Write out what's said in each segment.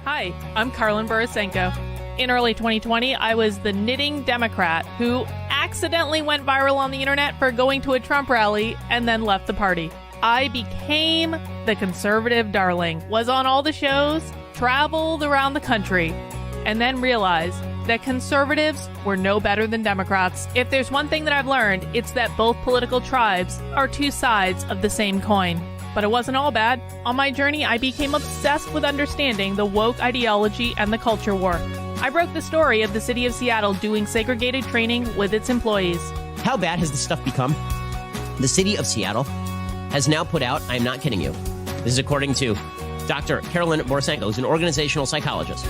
Hi, I'm Carlson Borisenko. In early 2020, I was the knitting Democrat who accidentally went viral on the internet for going to a Trump rally and then left the party. I became the conservative darling, was on all the shows, traveled around the country, and then realized that conservatives were no better than Democrats. If there's one thing that I've learned, it's that both political tribes are two sides of the same coin. But it wasn't all bad. On my journey, I became obsessed with understanding the woke ideology and the culture war. I broke the story of the city of Seattle doing segregated training with its employees. How bad has this stuff become? The city of Seattle has now put out, I'm not kidding you, this is according to Dr. Carolyn Borisenko, who's an organizational psychologist.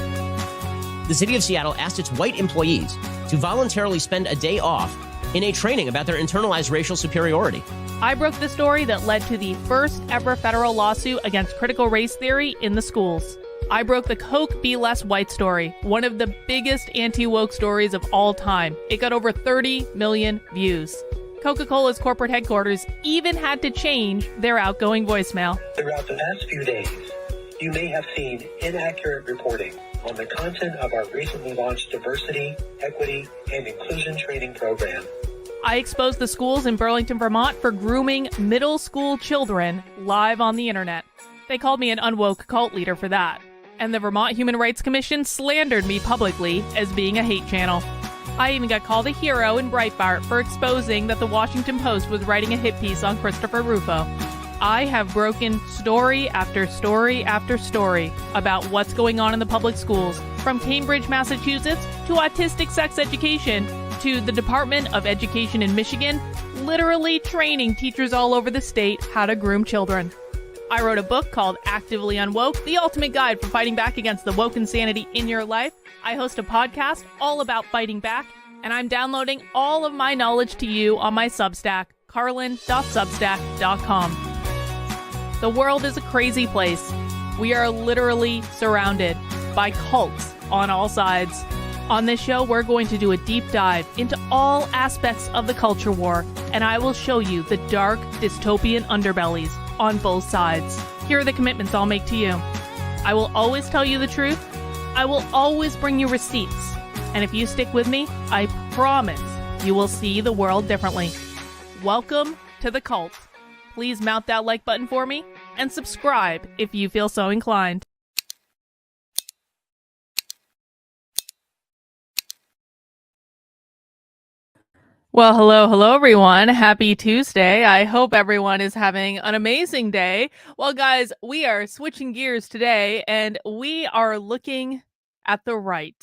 The city of Seattle asked its white employees to voluntarily spend a day off in a training about their internalized racial superiority. I broke the story that led to the first ever federal lawsuit against critical race theory in the schools. I broke the Coke Be Less White story, one of the biggest anti-woke stories of all time. It got over 30 million views. Coca-Cola's corporate headquarters even had to change their outgoing voicemail. Throughout the past few days, you may have seen inaccurate reporting on the content of our recently launched diversity, equity, and inclusion training program. I exposed the schools in Burlington, Vermont for grooming middle school children live on the internet. They called me an unwoke cult leader for that. And the Vermont Human Rights Commission slandered me publicly as being a hate channel. I even got called a hero in Breitbart for exposing that the Washington Post was writing a hit piece on Christopher Rufo. I have broken story after story after story about what's going on in the public schools, from Cambridge, Massachusetts, to autistic sex education, to the Department of Education in Michigan, literally training teachers all over the state how to groom children. I wrote a book called Actively Unwoke, the ultimate guide for fighting back against the woke insanity in your life. I host a podcast all about fighting back, and I'm downloading all of my knowledge to you on my Substack, carlin.substack.com. The world is a crazy place. We are literally surrounded by cults on all sides. On this show, we're going to do a deep dive into all aspects of the culture war, and I will show you the dark, dystopian underbellies on both sides. Here are the commitments I'll make to you. I will always tell you the truth. I will always bring you receipts. And if you stick with me, I promise you will see the world differently. Welcome to the cult. Please mount that like button for me and subscribe if you feel so inclined. Well, hello, everyone. Happy Tuesday. I hope everyone is having an amazing day. Well, guys, we are switching gears today, and we are looking at the right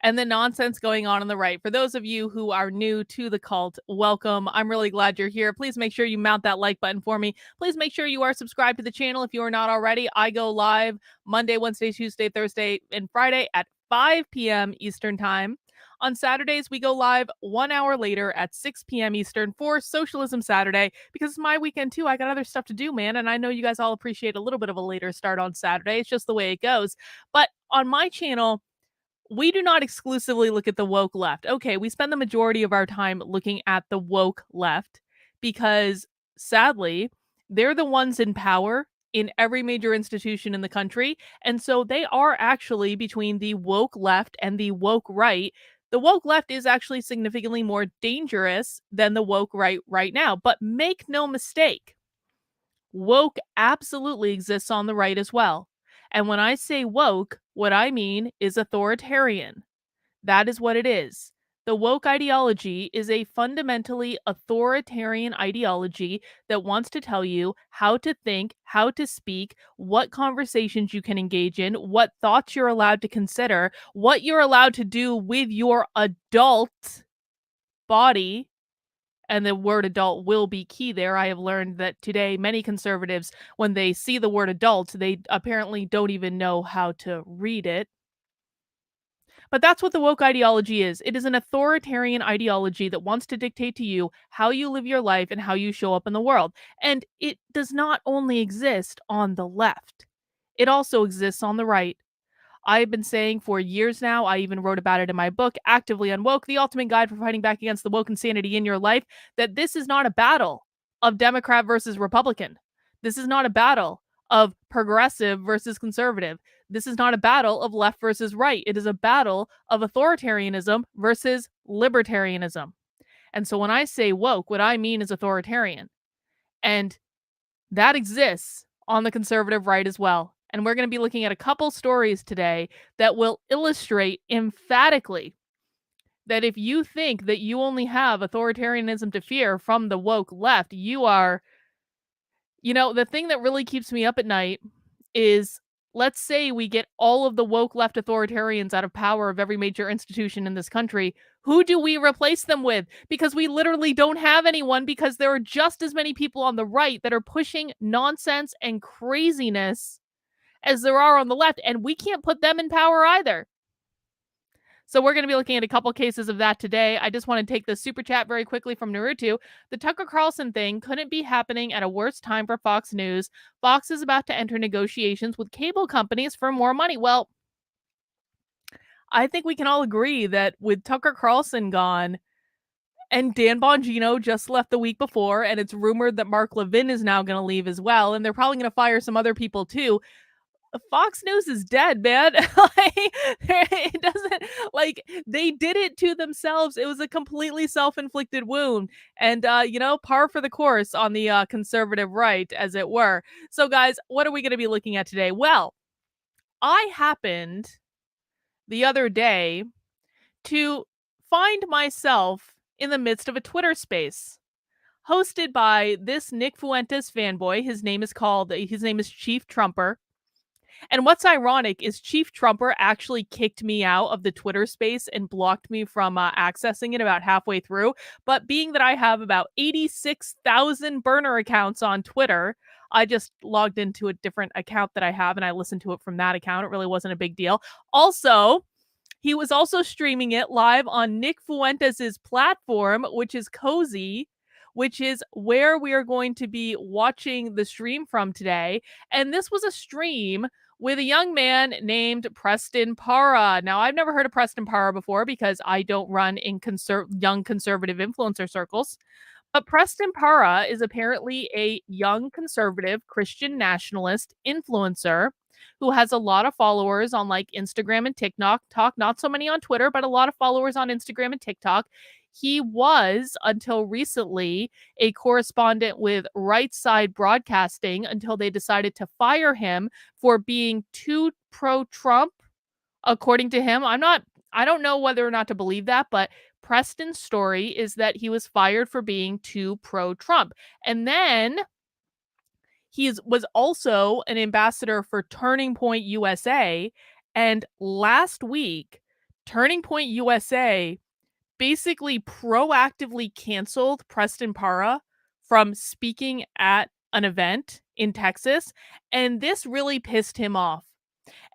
and the nonsense going on the right. For those of you who are new to the cult, welcome. I'm really glad you're here. Please make sure you mount that like button for me. Please make sure you are subscribed to the channel if you are not already. I go live Monday, Wednesday, Tuesday, Thursday, and Friday at 5 p.m. Eastern Time. On Saturdays, we go live 1 hour later at 6 p.m. Eastern for Socialism Saturday, because it's my weekend too. I got other stuff to do, man, and I know you guys all appreciate a little bit of a later start on Saturday. It's just the way it goes. But on my channel, we do not exclusively look at the woke left. Okay, we spend the majority of our time looking at the woke left because, sadly, they're the ones in power in every major institution in the country. And so they are actually between the woke left and the woke right. The woke left is actually significantly more dangerous than the woke right now. But make no mistake, woke absolutely exists on the right as well. And when I say woke, what I mean is authoritarian. That is what it is. The woke ideology is a fundamentally authoritarian ideology that wants to tell you how to think, how to speak, what conversations you can engage in, what thoughts you're allowed to consider, what you're allowed to do with your adult body. And the word adult will be key there. I have learned that today many conservatives, when they see the word adult, they apparently don't even know how to read it. But that's what the woke ideology is. It is an authoritarian ideology that wants to dictate to you how you live your life and how you show up in the world. And it does not only exist on the left. It also exists on the right. I've been saying for years now, I even wrote about it in my book, Actively Unwoke, the ultimate guide for fighting back against the woke insanity in your life, that this is not a battle of Democrat versus Republican. This is not a battle of progressive versus conservative. This is not a battle of left versus right. It is a battle of authoritarianism versus libertarianism. And so when I say woke, what I mean is authoritarian. And that exists on the conservative right as well. And we're going to be looking at a couple stories today that will illustrate emphatically that if you think that you only have authoritarianism to fear from the woke left, you are, the thing that really keeps me up at night is, let's say we get all of the woke left authoritarians out of power of every major institution in this country. Who do we replace them with? Because we literally don't have anyone, because there are just as many people on the right that are pushing nonsense and craziness as there are on the left, and we can't put them in power either. So we're going to be looking at a couple cases of that today. I just want to take the super chat very quickly from Naruto. The Tucker Carlson thing couldn't be happening at a worse time for Fox News. Fox is about to enter negotiations with cable companies for more money. Well, I think we can all agree that with Tucker Carlson gone, and Dan Bongino just left the week before, and it's rumored that Mark Levin is now going to leave as well, and they're probably going to fire some other people too. Fox News is dead, man. It doesn't, they did it to themselves. It was a completely self-inflicted wound, and par for the course on the conservative right, as it were. So guys, what are we going to be looking at today? Well, I happened the other day to find myself in the midst of a Twitter space hosted by this Nick Fuentes fanboy. His name is Chief Trumper. And what's ironic is Chief Trumper actually kicked me out of the Twitter space and blocked me from accessing it about halfway through. But being that I have about 86,000 burner accounts on Twitter, I just logged into a different account that I have and I listened to it from that account. It really wasn't a big deal. Also, he was also streaming it live on Nick Fuentes' platform, which is Cozy, which is where we are going to be watching the stream from today. And this was a stream with a young man named Preston Para. Now, I've never heard of Preston Para before because I don't run in young conservative influencer circles. But Preston Para is apparently a young conservative Christian nationalist influencer who has a lot of followers on Instagram and TikTok, not so many on Twitter, but a lot of followers on Instagram and TikTok. He was, until recently, a correspondent with Right Side Broadcasting until they decided to fire him for being too pro-Trump, according to him. I don't know whether or not to believe that, but Preston's story is that he was fired for being too pro-Trump. And then he was also an ambassador for Turning Point USA. And last week, Turning Point USA basically proactively canceled Preston Para from speaking at an event in Texas. And this really pissed him off.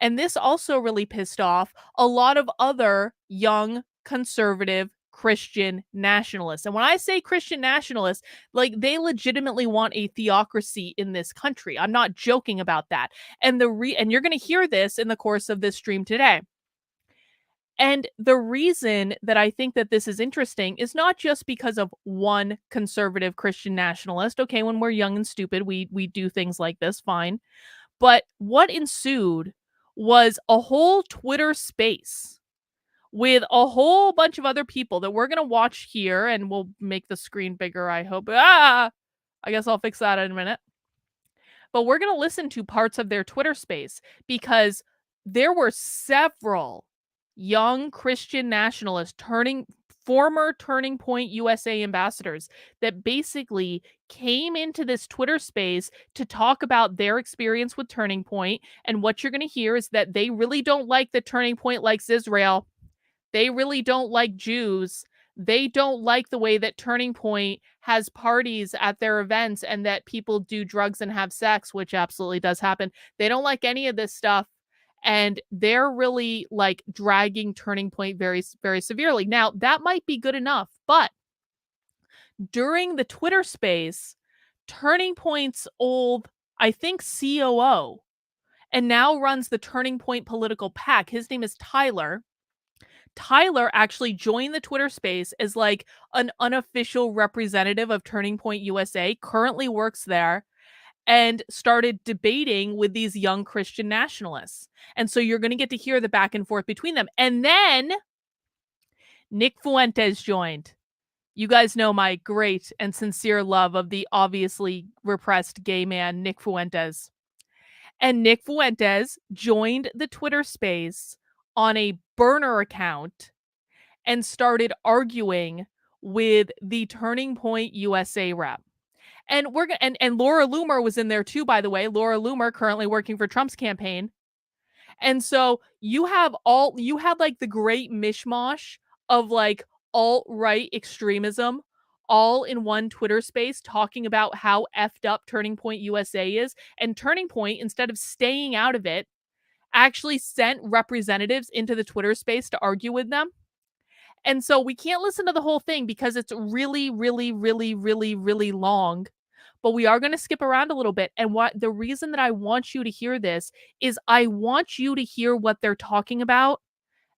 And this also really pissed off a lot of other young conservative Christian nationalists. And when I say Christian nationalists, they legitimately want a theocracy in this country. I'm not joking about that. And and you're going to hear this in the course of this stream today. And the reason that I think that this is interesting is not just because of one conservative Christian nationalist. Okay, when we're young and stupid, we do things like this, fine. But what ensued was a whole Twitter space with a whole bunch of other people that we're going to watch here, and we'll make the screen bigger, I hope. I guess I'll fix that in a minute. But we're going to listen to parts of their Twitter space because there were several young Christian nationalists former Turning Point USA ambassadors that basically came into this Twitter space to talk about their experience with Turning Point. And what you're going to hear is that they really don't like that Turning Point likes Israel. They really don't like Jews. They don't like the way that Turning Point has parties at their events and that people do drugs and have sex, which absolutely does happen. They don't like any of this stuff. And they're really dragging Turning Point very, very severely. Now, that might be good enough, but during the Twitter space, Turning Point's old, I think, COO, and now runs the Turning Point political PAC. His name is Tyler. Tyler actually joined the Twitter space as an unofficial representative of Turning Point USA, currently works there. and started debating with these young Christian nationalists. And so you're going to get to hear the back and forth between them. And then Nick Fuentes joined. You guys know my great and sincere love of the obviously repressed gay man, Nick Fuentes. And Nick Fuentes joined the Twitter space on a burner account and started arguing with the Turning Point USA rep. And and Laura Loomer was in there too, by the way. Laura Loomer currently working for Trump's campaign. And so you had like the great mishmash of like alt-right extremism all in one Twitter space talking about how effed up Turning Point USA is. And Turning Point, instead of staying out of it, actually sent representatives into the Twitter space to argue with them. And so we can't listen to the whole thing because it's really, really, really, really, really long. But we are going to skip around a little bit. And what the reason that I want you to hear this is I want you to hear what they're talking about.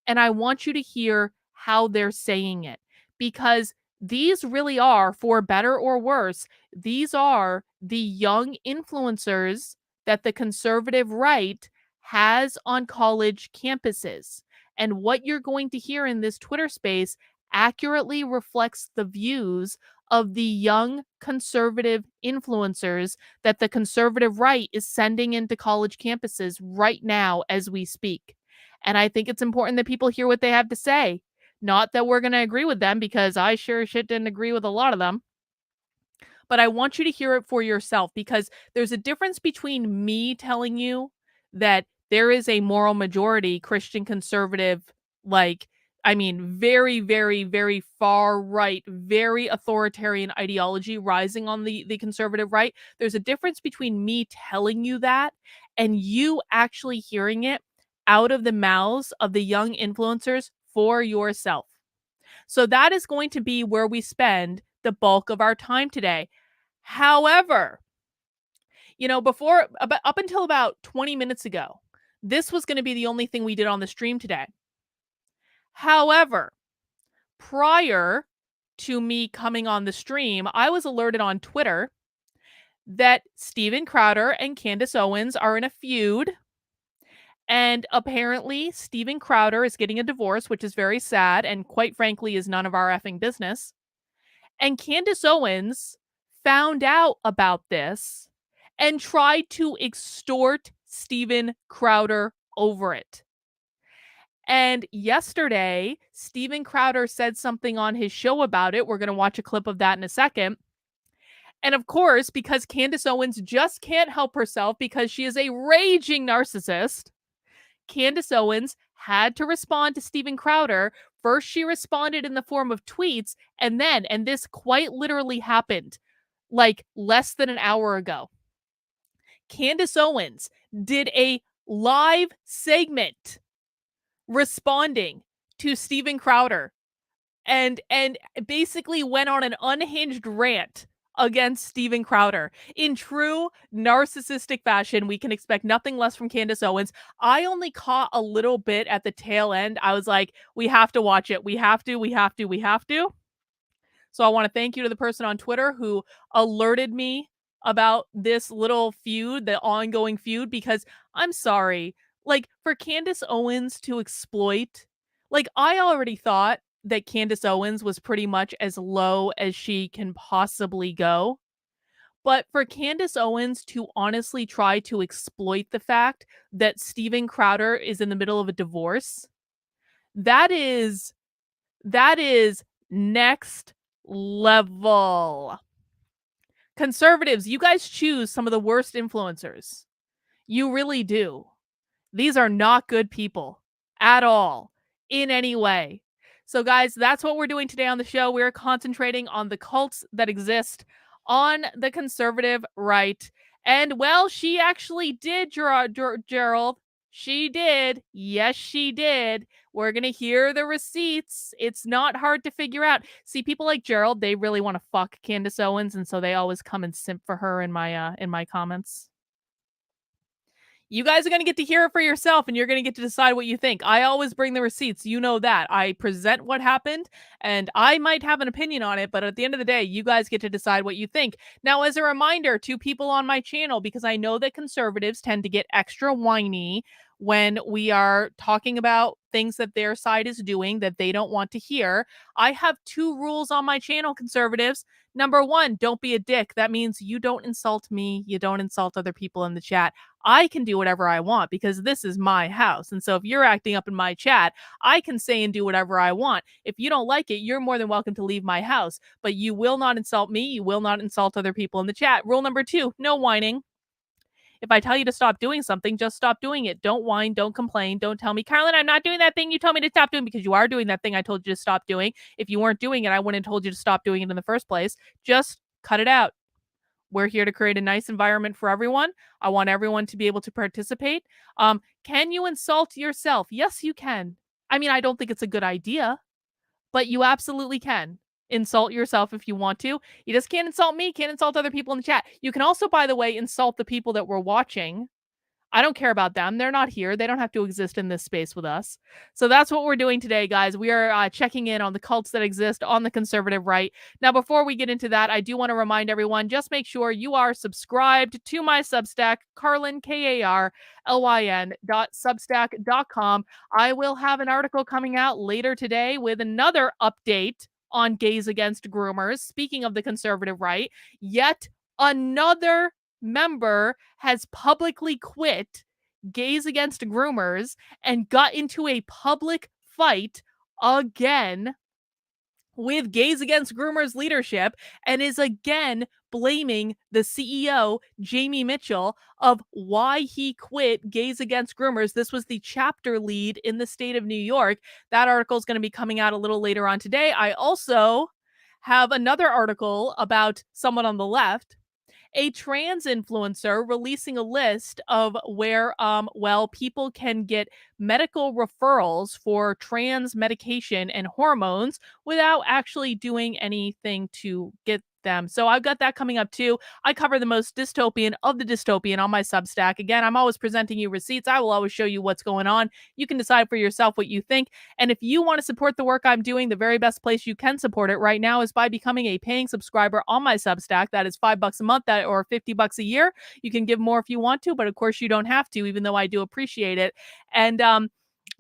And I want you to hear how they're saying it. Because these really are, for better or worse, these are the young influencers that the conservative right has on college campuses. And what you're going to hear in this Twitter space accurately reflects the views of the young conservative influencers that the conservative right is sending into college campuses right now as we speak. And I think it's important that people hear what they have to say. Not that we're going to agree with them, because I sure shit didn't agree with a lot of them. But I want you to hear it for yourself, because there's a difference between me telling you that there is a moral majority Christian conservative, very, very, very far right, very authoritarian ideology rising on the conservative right. There's a difference between me telling you that and you actually hearing it out of the mouths of the young influencers for yourself. So that is going to be where we spend the bulk of our time today. However, up until about 20 minutes ago, this was going to be the only thing we did on the stream today. However, prior to me coming on the stream, I was alerted on Twitter that Steven Crowder and Candace Owens are in a feud. And apparently, Steven Crowder is getting a divorce, which is very sad and quite frankly is none of our effing business. And Candace Owens found out about this and tried to extort Steven Crowder over it. And yesterday, Steven Crowder said something on his show about it. We're going to watch a clip of that in a second. And of course, because Candace Owens just can't help herself because she is a raging narcissist, Candace Owens had to respond to Steven Crowder. First, she responded in the form of tweets, and this quite literally happened like less than an hour ago. Candace Owens did a live segment responding to Steven Crowder and basically went on an unhinged rant against Steven Crowder. In true narcissistic fashion, we can expect nothing less from Candace Owens. I only caught a little bit at the tail end. I was like, we have to watch it. We have to. So I want to thank you to the person on Twitter who alerted me about this little feud, the ongoing feud, because I'm sorry, for Candace Owens to exploit, I already thought that Candace Owens was pretty much as low as she can possibly go. But for Candace Owens to honestly try to exploit the fact that Steven Crowder is in the middle of a divorce, that is next level. Conservatives, you guys choose some of the worst influencers. You really do. These are not good people at all, in any way. So guys, that's what we're doing today on the show. We're concentrating on the cults that exist on the conservative right. And well, she actually did, Gerald. She did. Yes, she did. We're going to hear the receipts. It's not hard to figure out. See, people like Gerald, they really want to fuck Candace Owens, and so they always come and simp for her in my comments. You guys are going to get to hear it for yourself, and you're going to get to decide what you think. I always bring the receipts. You know that. I present what happened, and I might have an opinion on it, but at the end of the day, you guys get to decide what you think. Now, as a reminder to people on my channel, because I know that conservatives tend to get extra whiny when we are talking about things that their side is doing that they don't want to hear, I have 2 rules on my channel, conservatives. Number 1, don't be a dick. That means you don't insult me. You don't insult other people in the chat. I can do whatever I want because this is my house. And so if you're acting up in my chat, I can say and do whatever I want. If you don't like it, you're more than welcome to leave my house. But you will not insult me. You will not insult other people in the chat. Rule number 2, no whining. If I tell you to stop doing something, just stop doing it. Don't whine, don't complain, don't tell me, Carlin, I'm not doing that thing you told me to stop doing, because you are doing that thing I told you to stop doing. If you weren't doing it, I wouldn't have told you to stop doing it in the first place. Just cut it out. We're here to create a nice environment for everyone. I want everyone to be able to participate. Can you insult yourself? Yes, you can. I mean, I don't think it's a good idea, but you absolutely can insult yourself if you want to. You just can't insult me, can't insult other people in the chat. You can also, by the way, insult the people that we're watching. I don't care about them. They're not here. They don't have to exist in this space with us. So that's what we're doing today, guys. We are checking in on the cults that exist on the conservative right. Now, before we get into that, I do want to remind everyone, just make sure you are subscribed to my Substack, Carlin, Karlyn.substack.com. I will have an article coming out later today with another update on gays against groomers. Speaking of the conservative right, yet another member has publicly quit Gays Against Groomers and got into a public fight again with Gays Against Groomers leadership, and is again blaming the CEO, Jamie Mitchell, of why he quit Gays Against Groomers. This was the chapter lead in the state of New York. That article is going to be coming out a little later on today. I also have another article about someone on the left, a trans influencer, releasing a list of where, people can get medical referrals for trans medication and hormones without actually doing anything to get them. So I've got that coming up too. I cover the most dystopian of the dystopian on my Substack. Again, I'm always presenting you receipts. I will always show you what's going on. You can decide for yourself what you think. And if you want to support the work I'm doing, the very best place you can support it right now is by becoming a paying subscriber on my Substack. That is $5 a month, or $50 a year. You can give more if you want to, but of course you don't have to, even though I do appreciate it. And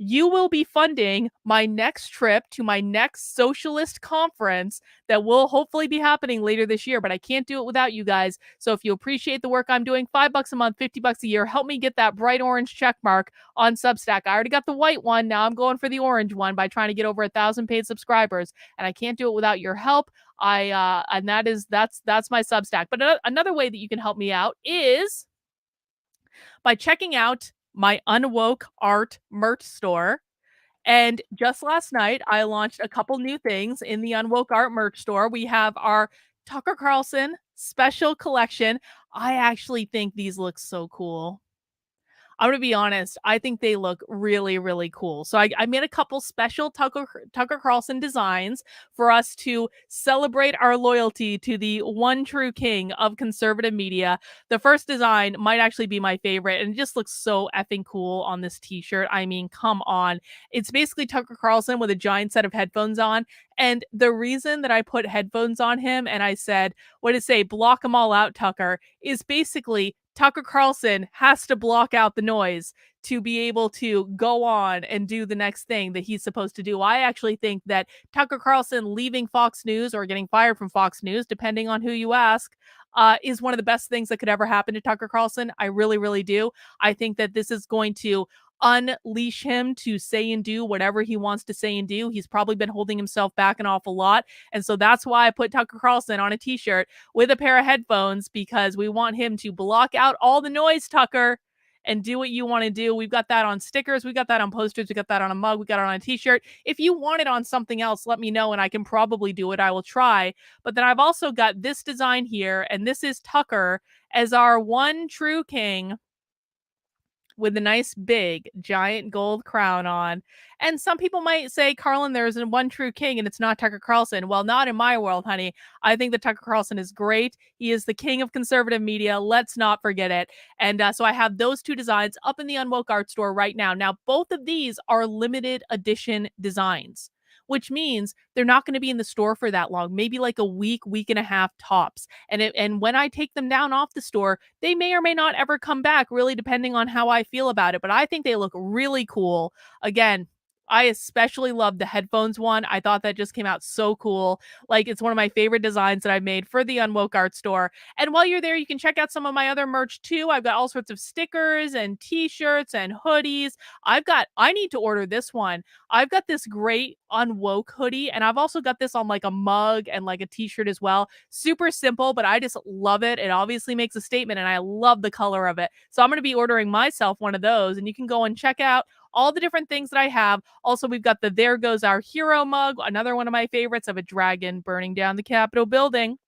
you will be funding my next trip to my next socialist conference that will hopefully be happening later this year, but I can't do it without you guys. So if you appreciate the work I'm doing, $5 a month, $50 a year, help me get that bright orange check mark on Substack. I already got the white one. Now I'm going for the orange one by trying to get over 1,000 paid subscribers, and I can't do it without your help. And that's my Substack. But another way that you can help me out is by checking out my Unwoke art merch store. And just last night, I launched a couple new things in the Unwoke art merch store. We have our Tucker Carlson special collection. I actually think these look so cool. I'm going to be honest. I think they look really, really cool. So I made a couple special Tucker Carlson designs for us to celebrate our loyalty to the one true king of conservative media. The first design might actually be my favorite, and it just looks so effing cool on this t-shirt. I mean, come on. It's basically Tucker Carlson with a giant set of headphones on. And the reason that I put headphones on him and I said, what did it say? Block them all out, Tucker, is basically Tucker Carlson has to block out the noise to be able to go on and do the next thing that he's supposed to do. I actually think that Tucker Carlson leaving Fox News or getting fired from Fox News, depending on who you ask, is one of the best things that could ever happen to Tucker Carlson. I really, really do. I think that this is going to unleash him to say and do whatever he wants to say and do. He's probably been holding himself back an awful lot. And so that's why I put Tucker Carlson on a t-shirt with a pair of headphones, because we want him to block out all the noise, Tucker, and do what you want to do. We've got that on stickers. We got that on posters. We got that on a mug. We got it on a t-shirt. If you want it on something else, let me know and I can probably do it. I will try. But then I've also got this design here, and this is Tucker as our one true king with a nice big giant gold crown on. And some people might say, Carlin, there isn't one true king and it's not Tucker Carlson. Well, not in my world, honey. I think that Tucker Carlson is great. He is the king of conservative media. Let's not forget it. And so I have those two designs up in the Unwoke art store right now. Now, both of these are limited edition designs, which means they're not going to be in the store for that long, maybe like a week, week and a half tops. And when I take them down off the store, they may or may not ever come back, really depending on how I feel about it. But I think they look really cool. Again, I especially love the headphones one. I thought that just came out so cool. Like, it's one of my favorite designs that I've made for the Unwoke art store. And while you're there, you can check out some of my other merch too. I've got all sorts of stickers and t-shirts and hoodies. I need to order this one. I've got this great Unwoke hoodie, and I've also got this on like a mug and like a t-shirt as well. Super simple, but I just love it. It obviously makes a statement, and I love the color of it. So I'm going to be ordering myself one of those, and you can go and check out all the different things that I have. Also, we've got the There Goes Our Hero mug, another one of my favorites of a dragon burning down the Capitol building.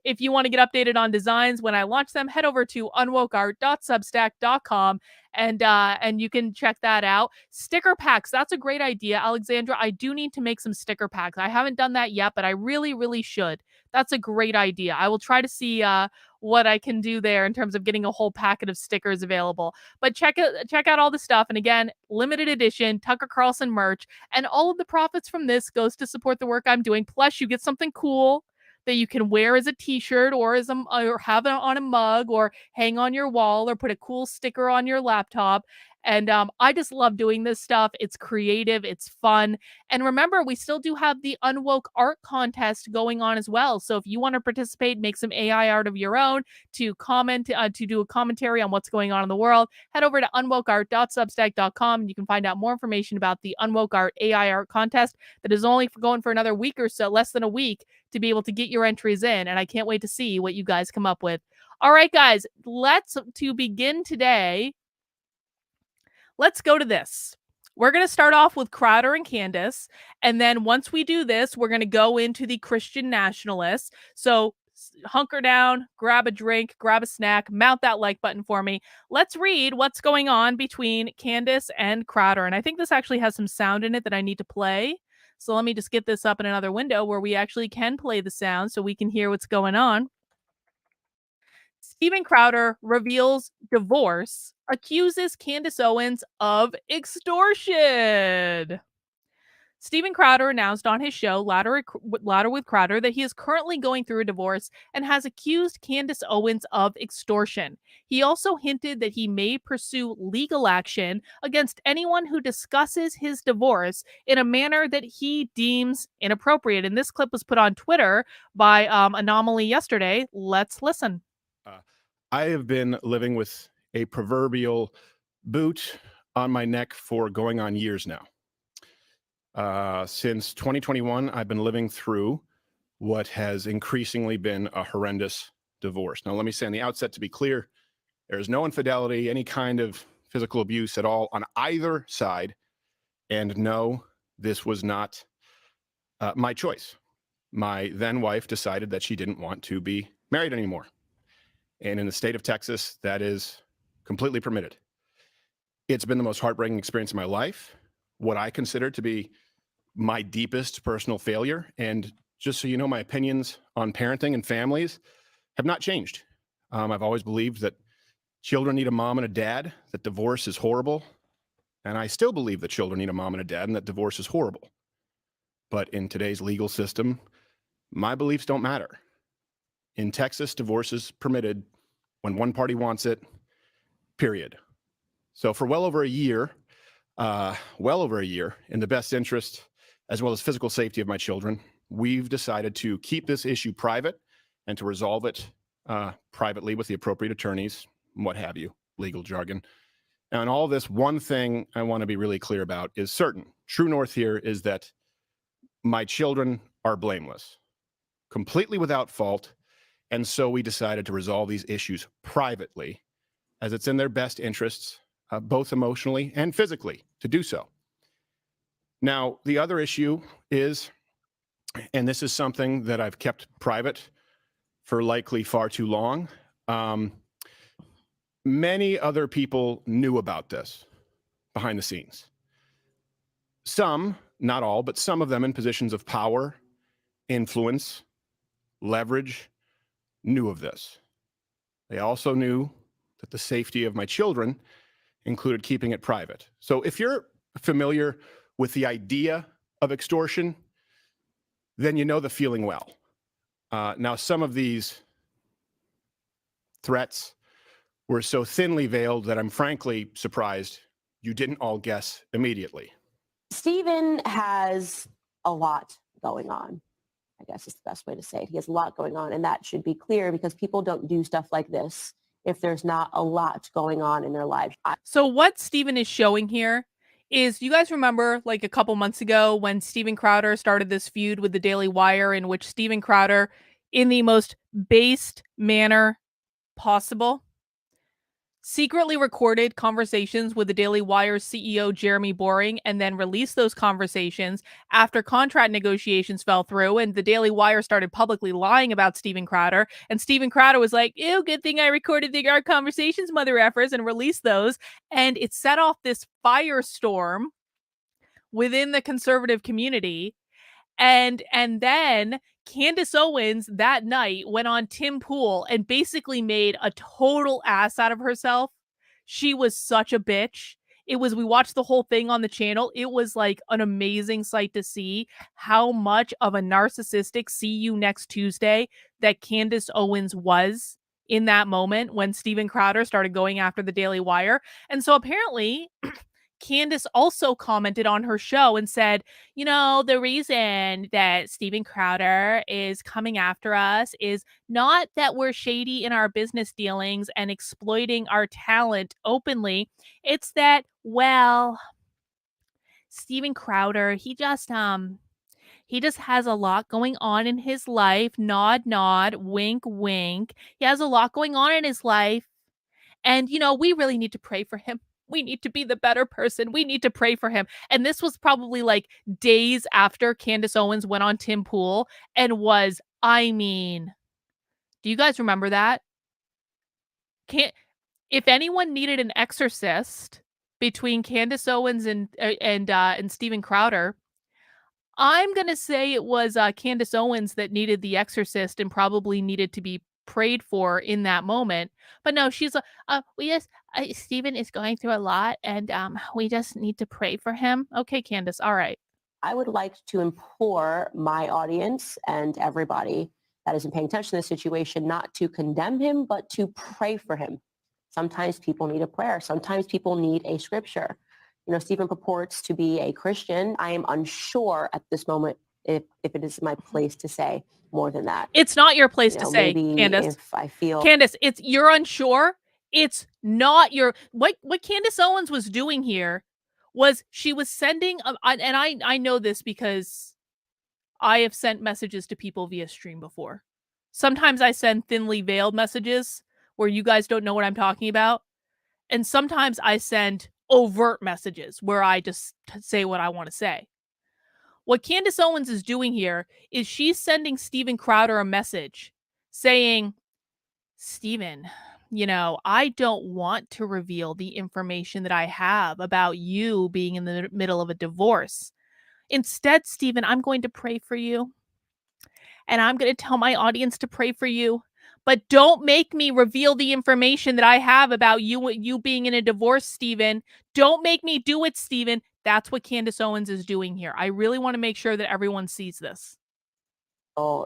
If you want to get updated on designs when I launch them, head over to unwokeart.substack.com and you can check that out. Sticker packs, that's a great idea, Alexandra. I do need to make some sticker packs. I haven't done that yet, but I really, really should. That's a great idea. I will try to see what I can do there in terms of getting a whole packet of stickers available. But check out all the stuff. And again, limited edition Tucker Carlson merch, and all of the profits from this goes to support the work I'm doing. Plus, you get something cool that you can wear as a t-shirt or or have it on a mug or hang on your wall or put a cool sticker on your laptop. And I just love doing this stuff. It's creative. It's fun. And remember, we still do have the Unwoke art contest going on as well. So if you want to participate, make some AI art of your own, to comment, to do a commentary on what's going on in the world, head over to unwokeart.substack.com and you can find out more information about the Unwoke art AI art contest that is only going for another week or so, less than a week, to be able to get your entries in. And I can't wait to see what you guys come up with. All right, guys, to begin today, let's go to this. We're going to start off with Crowder and Candace. And then once we do this, we're going to go into the Christian Nationalists. So hunker down, grab a drink, grab a snack, mount that like button for me. Let's read what's going on between Candace and Crowder. And I think this actually has some sound in it that I need to play. So let me just get this up in another window where we actually can play the sound so we can hear what's going on. Steven Crowder reveals divorce, accuses Candace Owens of extortion. Steven Crowder announced on his show, Louder with Crowder, that he is currently going through a divorce and has accused Candace Owens of extortion. He also hinted that he may pursue legal action against anyone who discusses his divorce in a manner that he deems inappropriate. And this clip was put on Twitter by Anomaly yesterday. Let's listen. I have been living with a proverbial boot on my neck for going on years now. Since 2021, I've been living through what has increasingly been a horrendous divorce. Now, let me say on the outset, to be clear, there is no infidelity, any kind of physical abuse at all on either side. And no, this was not my choice. My then wife decided that she didn't want to be married anymore. And in the state of Texas, that is completely permitted. It's been the most heartbreaking experience of my life, what I consider to be my deepest personal failure. And just so you know, my opinions on parenting and families have not changed. I've always believed that children need a mom and a dad, that divorce is horrible. And I still believe that children need a mom and a dad and that divorce is horrible. But in today's legal system, my beliefs don't matter. In Texas, divorce is permitted when one party wants it, period. So for well over a year, in the best interest as well as physical safety of my children, we've decided to keep this issue private and to resolve it privately with the appropriate attorneys, what have you, legal jargon. And all this, one thing I want to be really clear about is certain. True north here is that my children are blameless, completely without fault. And so we decided to resolve these issues privately, as it's in their best interests, both emotionally and physically, to do so. Now, the other issue is, and this is something that I've kept private for likely far too long, many other people knew about this behind the scenes. Some, not all, but some of them in positions of power, influence, leverage, knew of this. They also knew that the safety of my children included keeping it private. So if you're familiar with the idea of extortion, then you know the feeling well. Now, some of these threats were so thinly veiled that I'm frankly surprised you didn't all guess immediately. Stephen has a lot going on, I guess is the best way to say it. He has a lot going on, and that should be clear because people don't do stuff like this if there's not a lot going on in their lives. So what Stephen is showing here is, you guys remember like a couple months ago when Steven Crowder started this feud with the Daily Wire, in which Steven Crowder, in the most based manner possible, secretly recorded conversations with the Daily Wire's CEO, Jeremy Boring, and then released those conversations after contract negotiations fell through and the Daily Wire started publicly lying about Steven Crowder. And Steven Crowder was like, ew, good thing I recorded our conversations, mother effers, and released those. And it set off this firestorm within the conservative community. And then Candace Owens that night went on Tim Pool and basically made a total ass out of herself. She was such a bitch. We watched the whole thing on the channel. It was like an amazing sight to see how much of a narcissistic see you next Tuesday that Candace Owens was in that moment when Steven Crowder started going after the Daily Wire. And so apparently Candace also commented on her show and said, you know, the reason that Steven Crowder is coming after us is not that we're shady in our business dealings and exploiting our talent openly. It's that, well, Steven Crowder, he just has a lot going on in his life. Nod, nod, wink, wink. He has a lot going on in his life. And, you know, we really need to pray for him. We need to be the better person. We need to pray for him. And this was probably like days after Candace Owens went on Tim Pool and was, I mean, do you guys remember that? If anyone needed an exorcist between Candace Owens and Steven Crowder, I'm going to say it was Candace Owens that needed the exorcist and probably needed to be prayed for in that moment. But no, she's Steven is going through a lot and we just need to pray for him. Okay, Candace, all right. I would like to implore my audience and everybody that isn't paying attention to this situation not to condemn him, but to pray for him. Sometimes people need a prayer. Sometimes people need a scripture. You know, Stephen purports to be a Christian. I am unsure at this moment if it is my place to say more than that. It's not your place to say, Candace. If I feel Candace, you're unsure. It's not your what Candace Owens was doing here was she was sending and I know this because I have sent messages to people via stream before. Sometimes I send thinly veiled messages where you guys don't know what I'm talking about. And sometimes I send overt messages where I just say what I want to say. What Candace Owens is doing here is she's sending Steven Crowder a message saying, Steven, you know, I don't want to reveal the information that I have about you being in the middle of a divorce. Instead, Steven, I'm going to pray for you. And I'm going to tell my audience to pray for you. But don't make me reveal the information that I have about you being in a divorce, Steven. Don't make me do it, Steven. That's what Candace Owens is doing here. I really want to make sure that everyone sees this.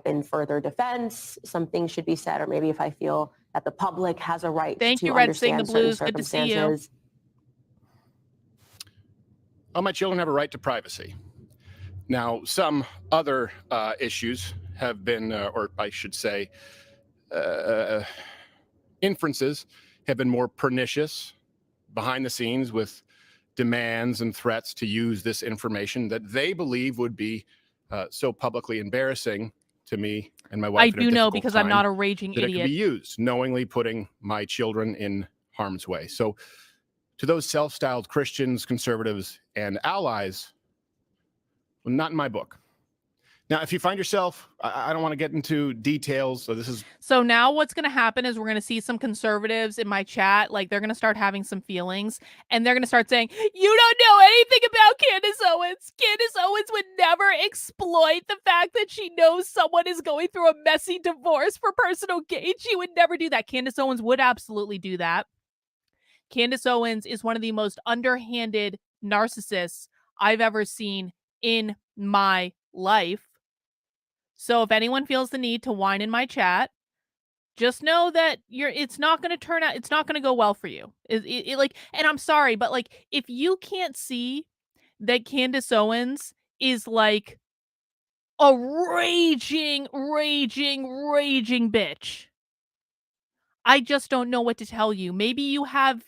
In further defense, some things should be said, or maybe if I feel that the public has a right Thank to you, Red understand Sing the certain Blues. Good to see you. circumstances. Well, my children have a right to privacy. Now, some other issues have been, or I should say, inferences have been more pernicious behind the scenes with demands and threats to use this information that they believe would be so publicly embarrassing to me and my wife. I do know because I'm not a raging idiot. It can be idiot. used, knowingly putting my children in harm's way. So to those self-styled Christians, conservatives, and allies, well, not in my book. Now, if you find yourself, I don't want to get into details. So now what's going to happen is we're going to see some conservatives in my chat, like they're going to start having some feelings and they're going to start saying, you don't know anything about Candace Owens. Candace Owens would never exploit the fact that she knows someone is going through a messy divorce for personal gain. She would never do that. Candace Owens would absolutely do that. Candace Owens is one of the most underhanded narcissists I've ever seen in my life. So if anyone feels the need to whine in my chat, just know that it's not going to turn out, it's not going to go well for you. Like, and I'm sorry, but like, if you can't see that Candace Owens is like a raging bitch, I just don't know what to tell you. Maybe you have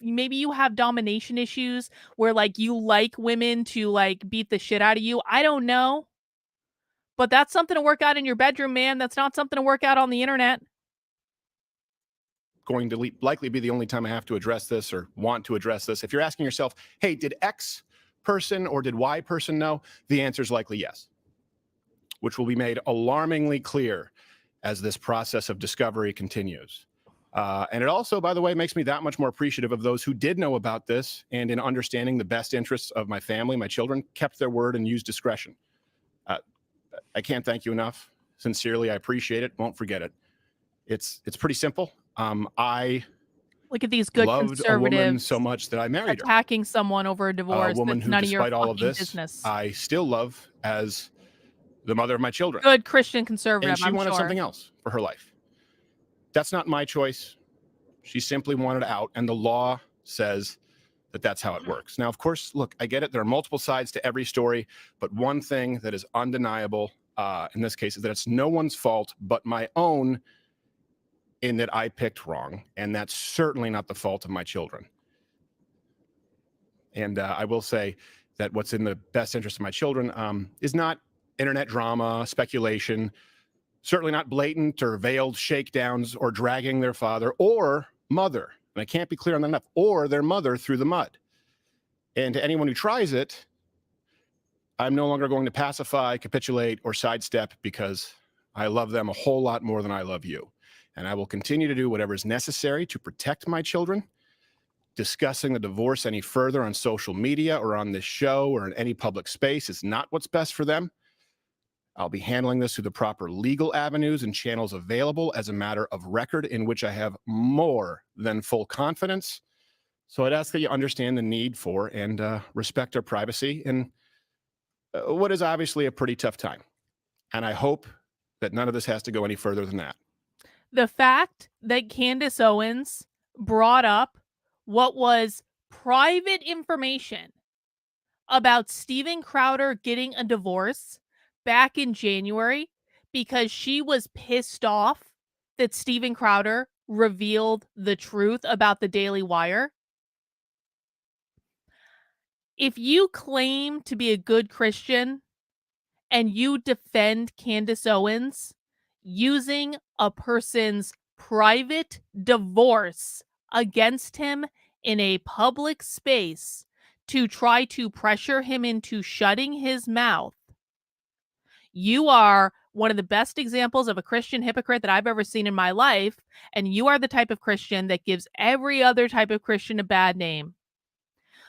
domination issues where like you like women to like beat the shit out of you. I don't know. But that's something to work out in your bedroom, man. That's not something to work out on the internet. Going to likely be the only time I have to address this or want to address this. If you're asking yourself, hey, did X person or did Y person know? The answer is likely yes, which will be made alarmingly clear as this process of discovery continues. And it also, by the way, makes me that much more appreciative of those who did know about this and in understanding the best interests of my family, my children, kept their word and used discretion. I can't thank you enough. Sincerely, I appreciate it. Won't forget it. It's pretty simple. I look at these good loved conservatives a woman so much that I married her. Attacking someone over a divorce. A woman that's who, none of your despite all of fucking this, business. I still love as the mother of my children. Good Christian conservative. And she wanted something else for her life. That's not my choice. She simply wanted out, and the law says that that's how it works. Now, of course, look, I get it. There are multiple sides to every story, but one thing that is undeniable in this case is that it's no one's fault but my own in that I picked wrong, and that's certainly not the fault of my children. And I will say that what's in the best interest of my children is not internet drama, speculation, certainly not blatant or veiled shakedowns or dragging their father or mother, and I can't be clear on that enough, or their mother through the mud. And to anyone who tries it, I'm no longer going to pacify, capitulate, or sidestep because I love them a whole lot more than I love you. And I will continue to do whatever is necessary to protect my children. Discussing the divorce any further on social media or on this show or in any public space is not what's best for them. I'll be handling this through the proper legal avenues and channels available as a matter of record in which I have more than full confidence. So I'd ask that you understand the need for and respect our privacy in what is obviously a pretty tough time. And I hope that none of this has to go any further than that. The fact that Candace Owens brought up what was private information about Steven Crowder getting a divorce back in January because she was pissed off that Steven Crowder revealed the truth about the Daily Wire. If you claim to be a good Christian and you defend Candace Owens using a person's private divorce against him in a public space to try to pressure him into shutting his mouth, you are one of the best examples of a Christian hypocrite that I've ever seen in my life, and you are the type of Christian that gives every other type of Christian a bad name.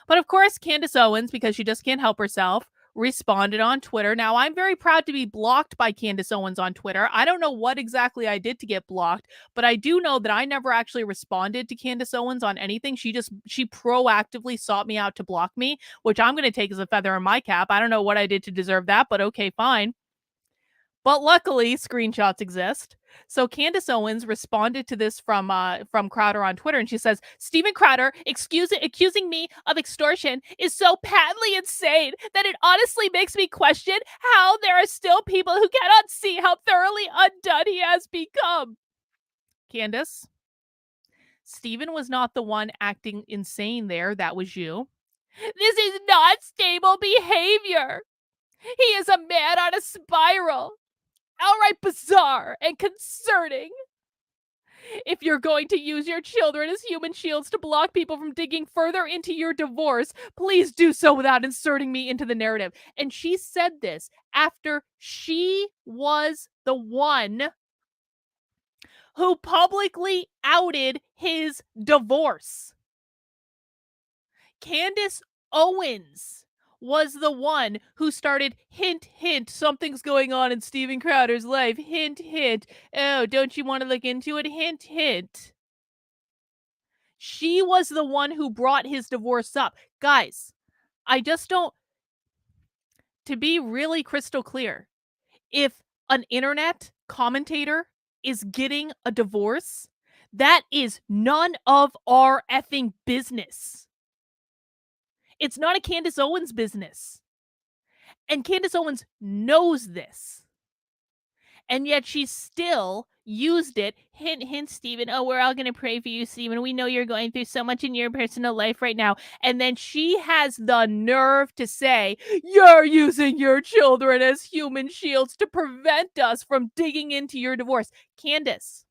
But of course, Candace Owens, because she just can't help herself, responded on Twitter. Now, I'm very proud to be blocked by Candace Owens on Twitter. I don't know what exactly I did to get blocked, but I do know that I never actually responded to Candace Owens on anything. She proactively sought me out to block me, which I'm going to take as a feather in my cap. I don't know what I did to deserve that, but okay, fine. But luckily, screenshots exist. So Candace Owens responded to this from Crowder on Twitter, and she says, Steven Crowder accusing me of extortion is so patently insane that it honestly makes me question how there are still people who cannot see how thoroughly undone he has become. Candace, Steven was not the one acting insane there. That was you. This is not stable behavior. He is a man on a spiral. Outright bizarre and concerning. If you're going to use your children as human shields to block people from digging further into your divorce, please do so without inserting me into the narrative. And she said this after she was the one who publicly outed his divorce. Candace Owens was the one who started hint, hint, something's going on in Steven Crowder's life. Hint, hint. Oh, don't you want to look into it? Hint, hint. She was the one who brought his divorce up. Guys, I just don't, to be really crystal clear, if an internet commentator is getting a divorce, that is none of our effing business. It's not a Candace Owens business. And Candace Owens knows this. And yet she still used it. Hint, hint, Steven. Oh, we're all going to pray for you, Steven. We know you're going through so much in your personal life right now. And then she has the nerve to say, you're using your children as human shields to prevent us from digging into your divorce. Candace,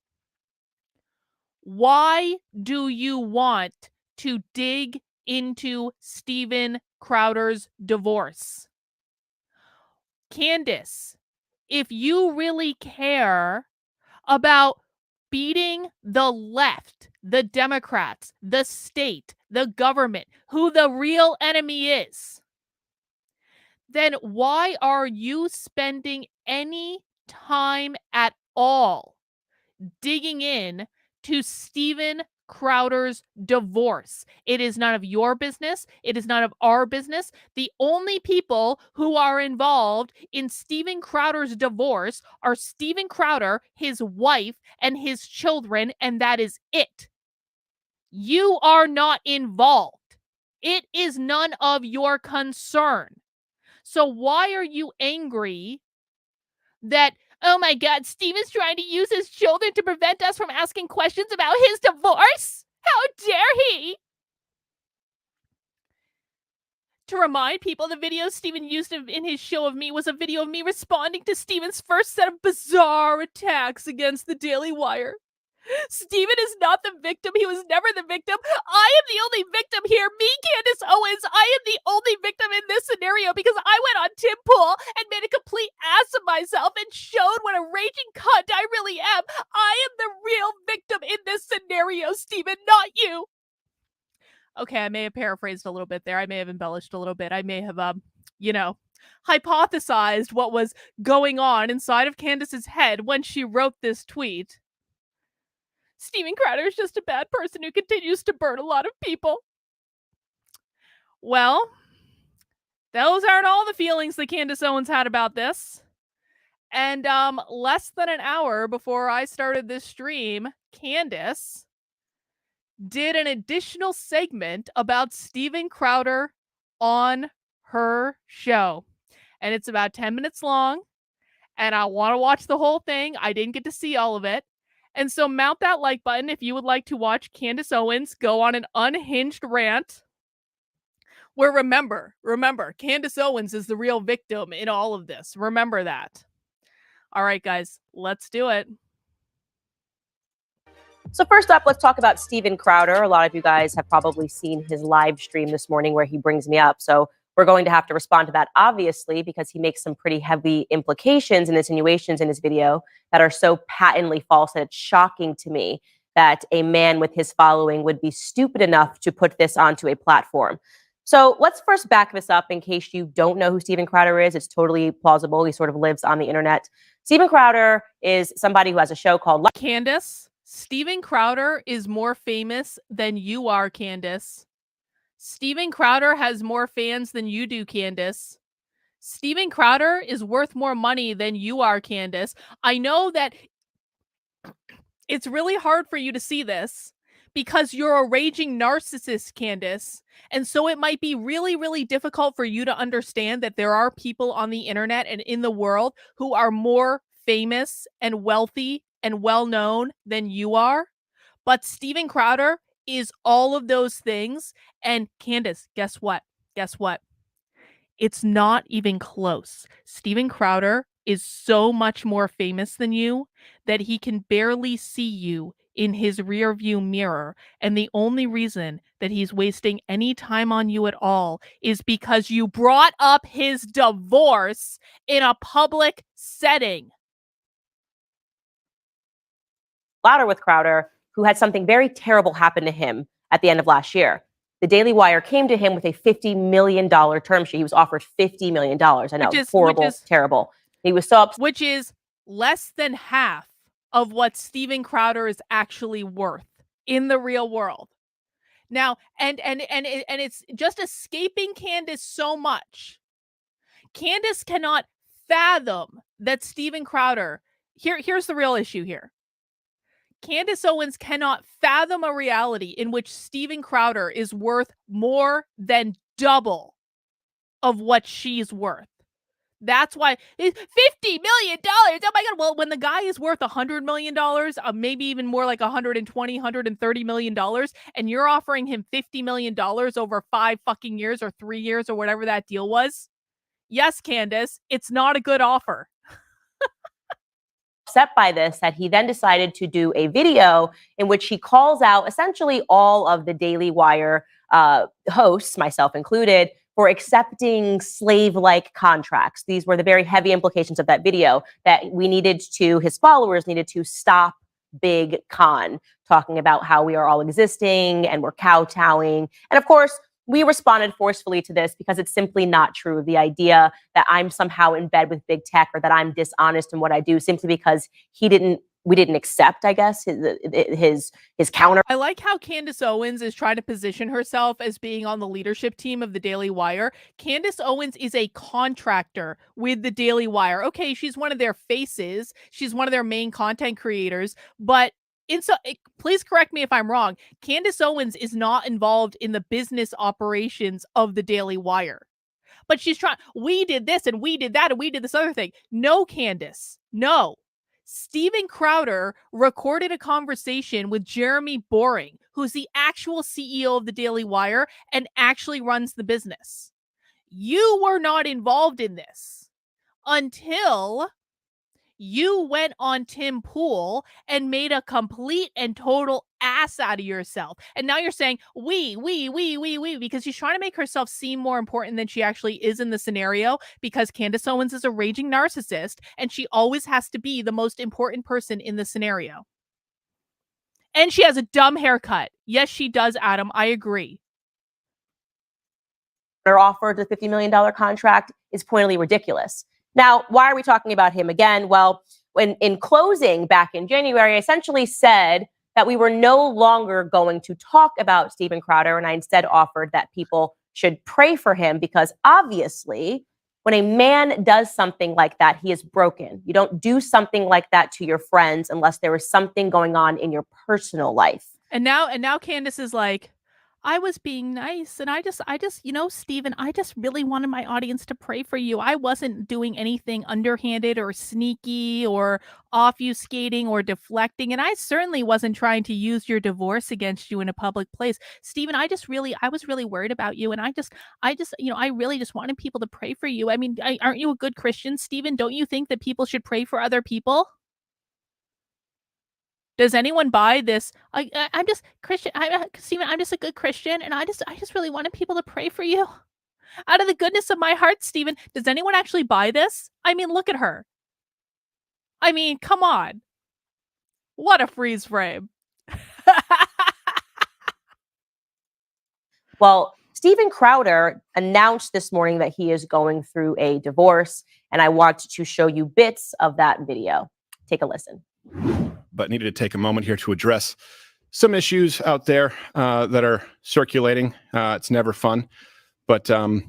why do you want to dig into Steven Crowder's divorce? Candace, if you really care about beating the left, the Democrats, the state, the government, who the real enemy is, then why are you spending any time at all digging in to Steven Crowder's divorce? It is none of your business. It is none of our business. The only people who are involved in Steven Crowder's divorce are Steven Crowder, his wife, and his children, and that is it. You are not involved. It is none of your concern. So why are you angry that, oh my God, Steven's trying to use his children to prevent us from asking questions about his divorce? How dare he? To remind people, the video Steven used in his show of me was a video of me responding to Steven's first set of bizarre attacks against the Daily Wire. Steven is not the victim. He was never the victim. I am the only victim here. Me, Candace Owens, I am the only victim in this scenario because I went on Tim Pool and made a complete ass of myself and showed what a raging cunt I really am. I am the real victim in this scenario, Steven, not you. Okay, I may have paraphrased a little bit there. I may have embellished a little bit. I may have, hypothesized what was going on inside of Candace's head when she wrote this tweet. Steven Crowder is just a bad person who continues to burn a lot of people. Well, those aren't all the feelings that Candace Owens had about this. And less than an hour before I started this stream, Candace did an additional segment about Steven Crowder on her show. And it's about 10 minutes long. And I want to watch the whole thing. I didn't get to see all of it. And so mount that like button if you would like to watch Candace Owens go on an unhinged rant. Where remember, Candace Owens is the real victim in all of this. Remember that. All right, guys, let's do it. So first up, let's talk about Steven Crowder. A lot of you guys have probably seen his live stream this morning where he brings me up. So we're going to have to respond to that, obviously, because he makes some pretty heavy implications and insinuations in his video that are so patently false that it's shocking to me that a man with his following would be stupid enough to put this onto a platform. So let's first back this up in case you don't know who Steven Crowder is. It's totally plausible. He sort of lives on the internet. Steven Crowder is somebody who has a show called Candace, Steven Crowder is more famous than you are, Candace. Steven Crowder has more fans than you do, Candace. Steven Crowder is worth more money than you are, Candace. I know that it's really hard for you to see this because you're a raging narcissist, Candace. And so it might be really, really difficult for you to understand that there are people on the internet and in the world who are more famous and wealthy and well-known than you are. But Steven Crowder is all of those things. And Candace, guess what? It's not even close. Steven Crowder is so much more famous than you that he can barely see you in his rearview mirror, and the only reason that he's wasting any time on you at all is because you brought up his divorce in a public setting. Louder with Crowder, who had something very terrible happen to him at the end of last year. The Daily Wire came to him with a $50 million term sheet. He was offered $50 million. I know, horrible, terrible. He was so upset. Which is less than half of what Steven Crowder is actually worth in the real world. Now, and it's just escaping Candace so much. Candace cannot fathom that Steven Crowder, here's the real issue here. Candace Owens cannot fathom a reality in which Steven Crowder is worth more than double of what she's worth. That's why it's $50 million. Oh my God. Well, when the guy is worth $100 million, maybe even more like $120, $130 million, and you're offering him $50 million over 5 fucking years or 3 years or whatever that deal was. Yes, Candace, it's not a good offer. Upset by this, that he then decided to do a video in which he calls out essentially all of the Daily Wire hosts, myself included, for accepting slave-like contracts. These were the very heavy implications of that video, that his followers needed to stop Big Con, talking about how we are all existing and we're kowtowing. And of course, we responded forcefully to this because it's simply not true. The idea that I'm somehow in bed with big tech or that I'm dishonest in what I do simply because we didn't accept, I guess, his counter. I like how Candace Owens is trying to position herself as being on the leadership team of the Daily Wire. Candace Owens is a contractor with the Daily Wire. Okay, she's one of their faces. She's one of their main content creators, but please correct me if I'm wrong. Candace Owens is not involved in the business operations of the Daily Wire. But she's trying, we did this and we did that and we did this other thing. No, Candace, no. Steven Crowder recorded a conversation with Jeremy Boring, who's the actual CEO of the Daily Wire and actually runs the business. You were not involved in this until you went on Tim Pool and made a complete and total ass out of yourself. And now you're saying, we, because she's trying to make herself seem more important than she actually is in the scenario, because Candace Owens is a raging narcissist and she always has to be the most important person in the scenario. And she has a dumb haircut. Yes, she does, Adam. I agree. Her offer to the $50 million contract is pointedly ridiculous. Now, why are we talking about him again? Well, when in closing back in January, I essentially said that we were no longer going to talk about Steven Crowder, and I instead offered that people should pray for him because obviously when a man does something like that, he is broken. You don't do something like that to your friends unless there is something going on in your personal life. And now Candace is like, I was being nice. And I just, Steven, I just really wanted my audience to pray for you. I wasn't doing anything underhanded or sneaky or obfuscating or deflecting. And I certainly wasn't trying to use your divorce against you in a public place. Steven, I was really worried about you. And I really just wanted people to pray for you. I mean, aren't you a good Christian, Steven? Don't you think that people should pray for other people? Does anyone buy this? I'm just Christian. Steven, I'm just a good Christian, and I just really wanted people to pray for you. Out of the goodness of my heart, Steven, does anyone actually buy this? I mean, look at her. I mean, come on. What a freeze frame. Well, Steven Crowder announced this morning that he is going through a divorce, and I want to show you bits of that video. Take a listen. But needed to take a moment here to address some issues out there that are circulating. It's never fun, but well,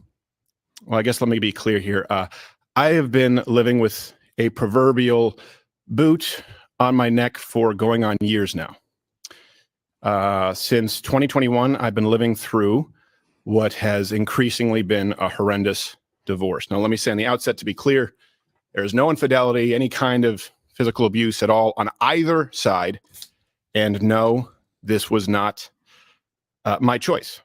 I guess let me be clear here. I have been living with a proverbial boot on my neck for going on years now. Since 2021, I've been living through what has increasingly been a horrendous divorce. Now, let me say on the outset, to be clear, there is no infidelity, any kind of physical abuse at all on either side. And no, this was not my choice.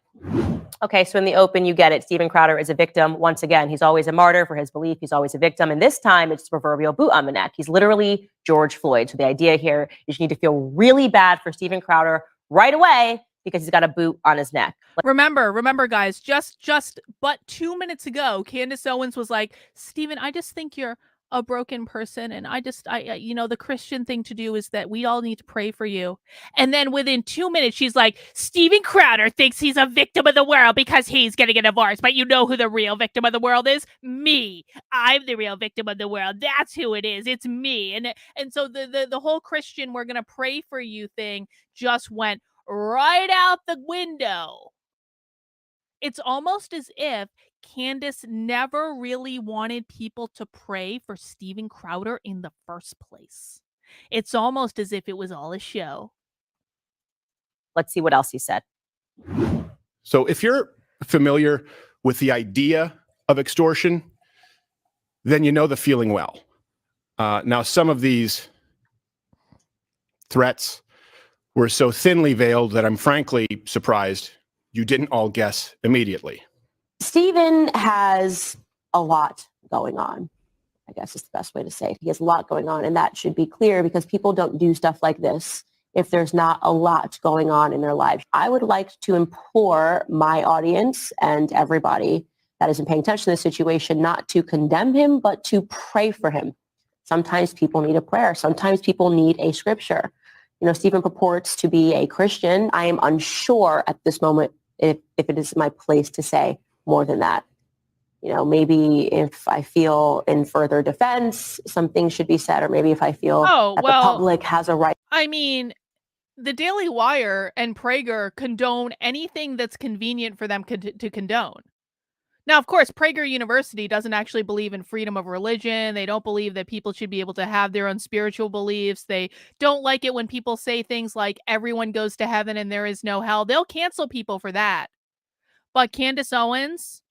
Okay, so in the open, you get it. Steven Crowder is a victim. Once again, he's always a martyr for his belief. He's always a victim. And this time, it's the proverbial boot on the neck. He's literally George Floyd. So the idea here is you need to feel really bad for Steven Crowder right away because he's got a boot on his neck. Remember, guys, just but 2 minutes ago, Candace Owens was like, Steven, I just think you're a broken person. And I the Christian thing to do is that we all need to pray for you. And then within 2 minutes, she's like, Steven Crowder thinks he's a victim of the world because he's getting a divorce. But you know who the real victim of the world is? Me. I'm the real victim of the world. That's who it is. It's me. And so the whole Christian, we're going to pray for you thing just went right out the window. It's almost as if Candace never really wanted people to pray for Steven Crowder in the first place. It's almost as if it was all a show. Let's see what else he said. So if you're familiar with the idea of extortion, then you know the feeling well. Now, some of these threats were so thinly veiled that I'm frankly surprised you didn't all guess immediately. Steven has a lot going on. I guess is the best way to say it. He has a lot going on, and that should be clear because people don't do stuff like this if there's not a lot going on in their lives. I would like to implore my audience and everybody that isn't paying attention to this situation not to condemn him, but to pray for him. Sometimes people need a prayer. Sometimes people need a scripture. Steven purports to be a Christian. I am unsure at this moment if it is my place to say more than that. Maybe if I feel in further defense, some things should be said, or maybe if I feel that the public has a right. I mean, the Daily Wire and Prager condone anything that's convenient for them to condone. Now, of course, Prager University doesn't actually believe in freedom of religion. They don't believe that people should be able to have their own spiritual beliefs. They don't like it when people say things like everyone goes to heaven and there is no hell. They'll cancel people for that. But Candace Owens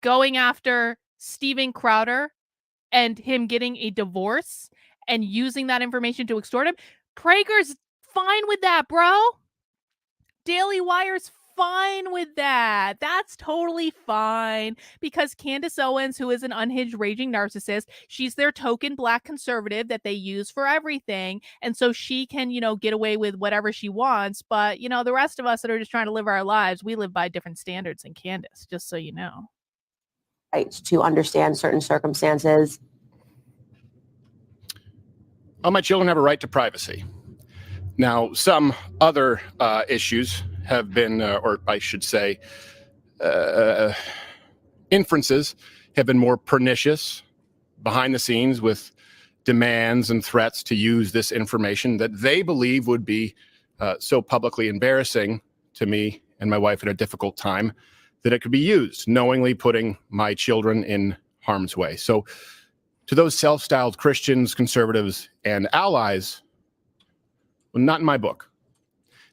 going after Steven Crowder and him getting a divorce and using that information to extort him, Prager's fine with that, bro. Daily Wire's fine with that. That's totally fine because Candace Owens, who is an unhinged raging narcissist, she's their token black conservative that they use for everything. And so she can, get away with whatever she wants. But, the rest of us that are just trying to live our lives, we live by different standards than Candace, just so you know. Right to understand certain circumstances. All my children have a right to privacy. Now, some other issues have been, or I should say, inferences have been more pernicious behind the scenes with demands and threats to use this information that they believe would be so publicly embarrassing to me and my wife at a difficult time that it could be used, knowingly putting my children in harm's way. So to those self-styled Christians, conservatives, and allies, well, not in my book.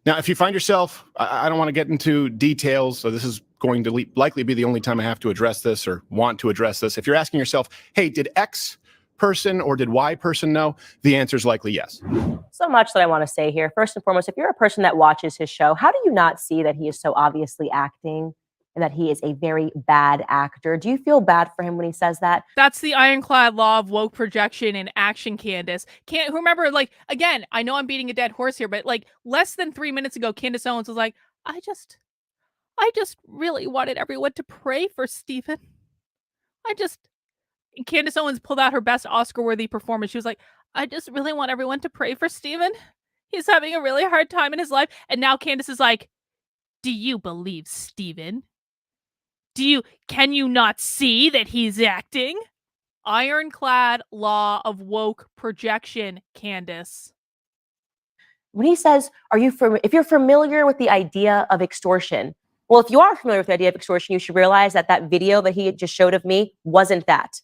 Now, if you find yourself, I don't want to get into details, so this is going to likely be the only time I have to address this or want to address this. If you're asking yourself, hey, did X person or did Y person know? The answer is likely yes. So much that I want to say here. First and foremost, if you're a person that watches his show, how do you not see that he is so obviously acting and that he is a very bad actor? Do you feel bad for him when he says that? That's the ironclad law of woke projection in action, Candace. Can't remember, again, I know I'm beating a dead horse here, but less than 3 minutes ago, Candace Owens was like, I just really wanted everyone to pray for Steven. Candace Owens pulled out her best Oscar-worthy performance. She was like, I just really want everyone to pray for Steven. He's having a really hard time in his life. And now Candace is like, do you believe Steven? Can you not see that he's acting? Ironclad law of woke projection, Candace. When he says, if you're familiar with the idea of extortion, well, if you are familiar with the idea of extortion, you should realize that video that he just showed of me wasn't that.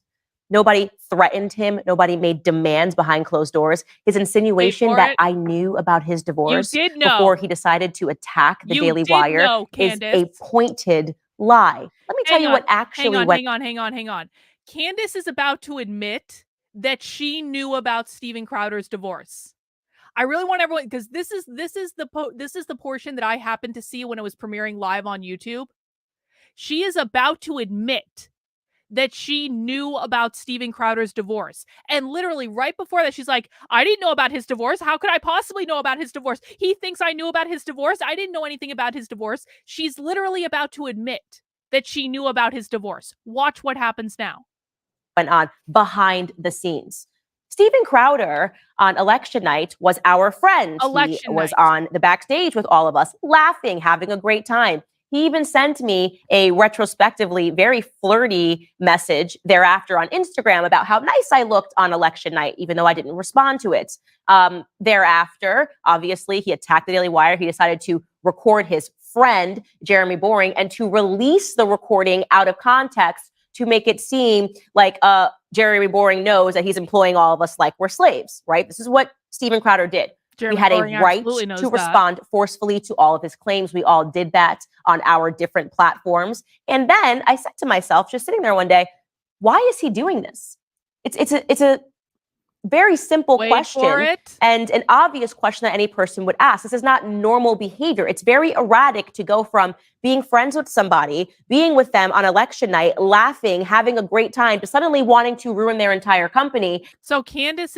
Nobody threatened him. Nobody made demands behind closed doors. His insinuation that I knew about his divorce before he decided to attack the Daily Wire is a pointed lie. Let me tell you what actually went. Hang on. Candace is about to admit that she knew about Steven Crowder's divorce. I really want everyone, because this is the portion that I happened to see when it was premiering live on YouTube. She is about to admit that she knew about Steven Crowder's divorce. And literally right before that, she's like, I didn't know about his divorce. How could I possibly know about his divorce? He thinks I knew about his divorce. I didn't know anything about his divorce. She's literally about to admit that she knew about his divorce. Watch what happens now. Went on behind the scenes. Steven Crowder on election night was our friend. He was on the backstage with all of us, laughing, having a great time. He even sent me a retrospectively very flirty message thereafter on Instagram about how nice I looked on election night, even though I didn't respond to it. Thereafter, obviously, he attacked the Daily Wire. He decided to record his friend, Jeremy Boring, and to release the recording out of context to make it seem like Jeremy Boring knows that he's employing all of us like we're slaves, right? This is what Steven Crowder did. Jeremy we had Boring a right to respond forcefully to all of his claims. We all did that on our different platforms. And then I said to myself, just sitting there one day, why is he doing this? It's a very simple question and an obvious question that any person would ask. This is not normal behavior. It's very erratic to go from being friends with somebody, being with them on election night, laughing, having a great time, to suddenly wanting to ruin their entire company. So Candace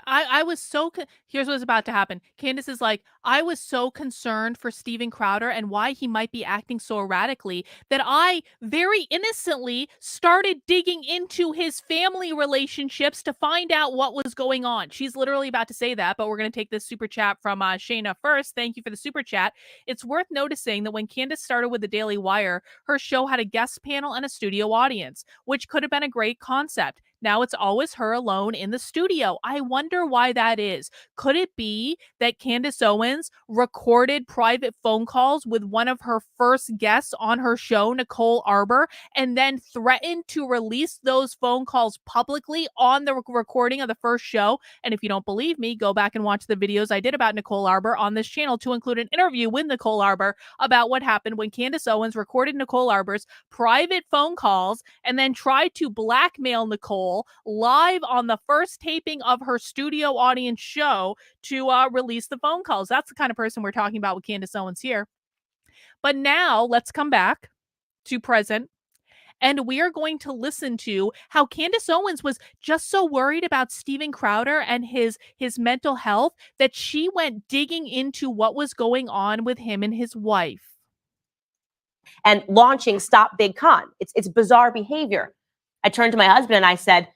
I was so, here's what's about to happen. Candace is like, I was so concerned for Steven Crowder and why he might be acting so erratically that I very innocently started digging into his family relationships to find out what was going on. She's literally about to say that, but we're going to take this super chat from Shayna first. Thank you for the super chat. It's worth noticing that when Candace started with the Daily Wire, her show had a guest panel and a studio audience, which could have been a great concept. Now it's always her alone in the studio. I wonder why that is. Could it be that Candace Owens recorded private phone calls with one of her first guests on her show, Nicole Arbor, and then threatened to release those phone calls publicly on the recording of the first show? And if you don't believe me, go back and watch the videos I did about Nicole Arbor on this channel, to include an interview with Nicole Arbor about what happened when Candace Owens recorded Nicole Arbor's private phone calls and then tried to blackmail Nicole live on the first taping of her studio audience show to release the phone calls. That's the kind of person we're talking about with Candace Owens here. But now let's come back to present, and we are going to listen to how Candace Owens was just so worried about Steven Crowder and his mental health that she went digging into what was going on with him and his wife. And launching Stop Big Con. It's bizarre behavior. I turned to my husband and I said,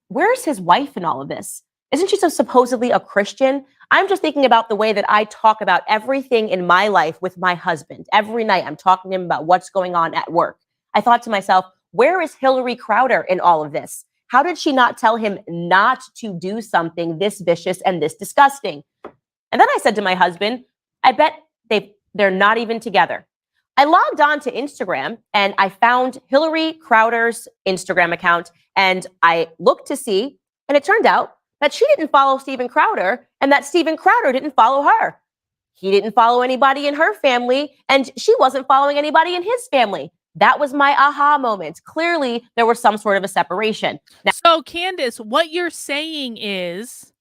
where's his wife in all of this? Isn't she so supposedly a Christian? I'm just thinking about the way that I talk about everything in my life with my husband. Every night I'm talking to him about what's going on at work. I thought to myself, where is Hillary Crowder in all of this? How did she not tell him not to do something this vicious and this disgusting? And then I said to my husband, I bet they're not even together. I logged on to Instagram and I found Hillary Crowder's Instagram account, and I looked to see, and it turned out that she didn't follow Steven Crowder and that Steven Crowder didn't follow her. He didn't follow anybody in her family, and she wasn't following anybody in his family. That was my aha moment. Clearly, there was some sort of a separation. Now, so Candace, what you're saying is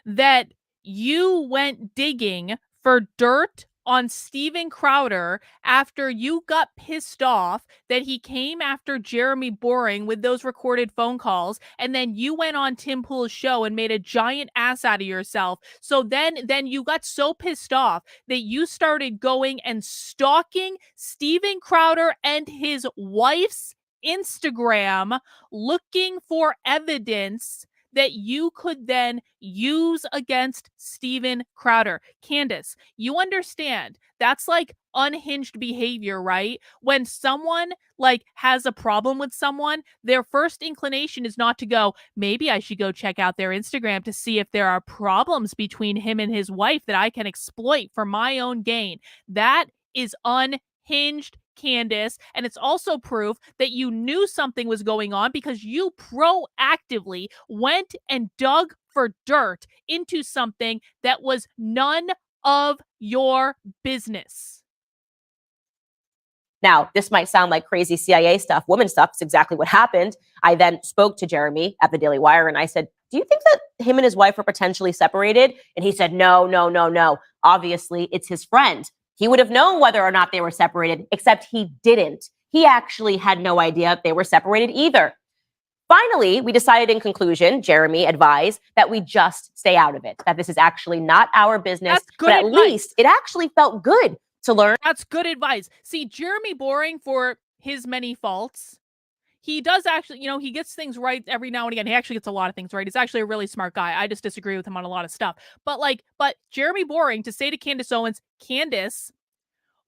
that you went digging for dirt on Steven Crowder after you got pissed off that he came after Jeremy Boring with those recorded phone calls, and then you went on Tim Pool's show and made a giant ass out of yourself. So then you got so pissed off that you started going and stalking Steven Crowder and his wife's Instagram, looking for evidence that you could then use against Steven Crowder. Candace, you understand that's like unhinged behavior, right? When someone like has a problem with someone, their first inclination is not to go, maybe I should go check out their Instagram to see if there are problems between him and his wife that I can exploit for my own gain. That is unhinged, Candace, and it's also proof that you knew something was going on because you proactively went and dug for dirt into something that was none of your business. Now, this might sound like crazy CIA stuff, woman stuff. It's exactly what happened. I then spoke to Jeremy at the Daily Wire and I said, do you think that him and his wife are potentially separated? And he said, no. Obviously, it's his friend. He would have known whether or not they were separated, except he didn't. He actually had no idea they were separated either. Finally, we decided in conclusion, Jeremy advised that we just stay out of it, that this is actually not our business. That's good but at advice. least it actually felt good to learn. That's good advice. See, Jeremy Boring, for his many faults, he does actually, he gets things right every now and again. He actually gets a lot of things right. He's actually a really smart guy. I just disagree with him on a lot of stuff. But Jeremy Boring, to say to Candace Owens, Candace,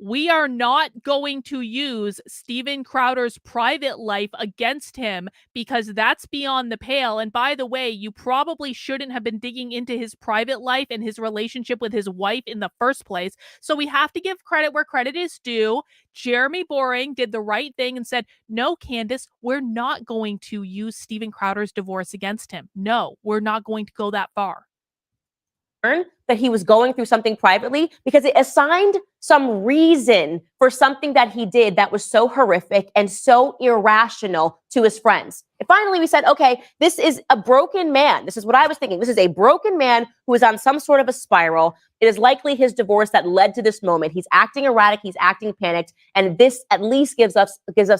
we are not going to use Steven Crowder's private life against him because that's beyond the pale. And by the way, you probably shouldn't have been digging into his private life and his relationship with his wife in the first place. So we have to give credit where credit is due. Jeremy Boring did the right thing and said, no, Candace, we're not going to use Steven Crowder's divorce against him. No, we're not going to go that far. That he was going through something privately because it assigned some reason for something that he did that was so horrific and so irrational to his friends. And finally, we said, okay, this is a broken man. This is what I was thinking. This is a broken man who is on some sort of a spiral. It is likely his divorce that led to this moment. He's acting erratic. He's acting panicked. And this at least gives us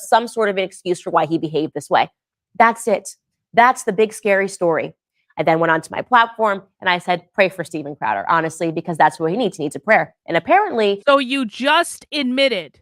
some sort of an excuse for why he behaved this way. That's it. That's the big, scary story. I then went onto my platform and I said, pray for Steven Crowder, honestly, because that's what he needs. He needs a prayer. And apparently... So you just admitted,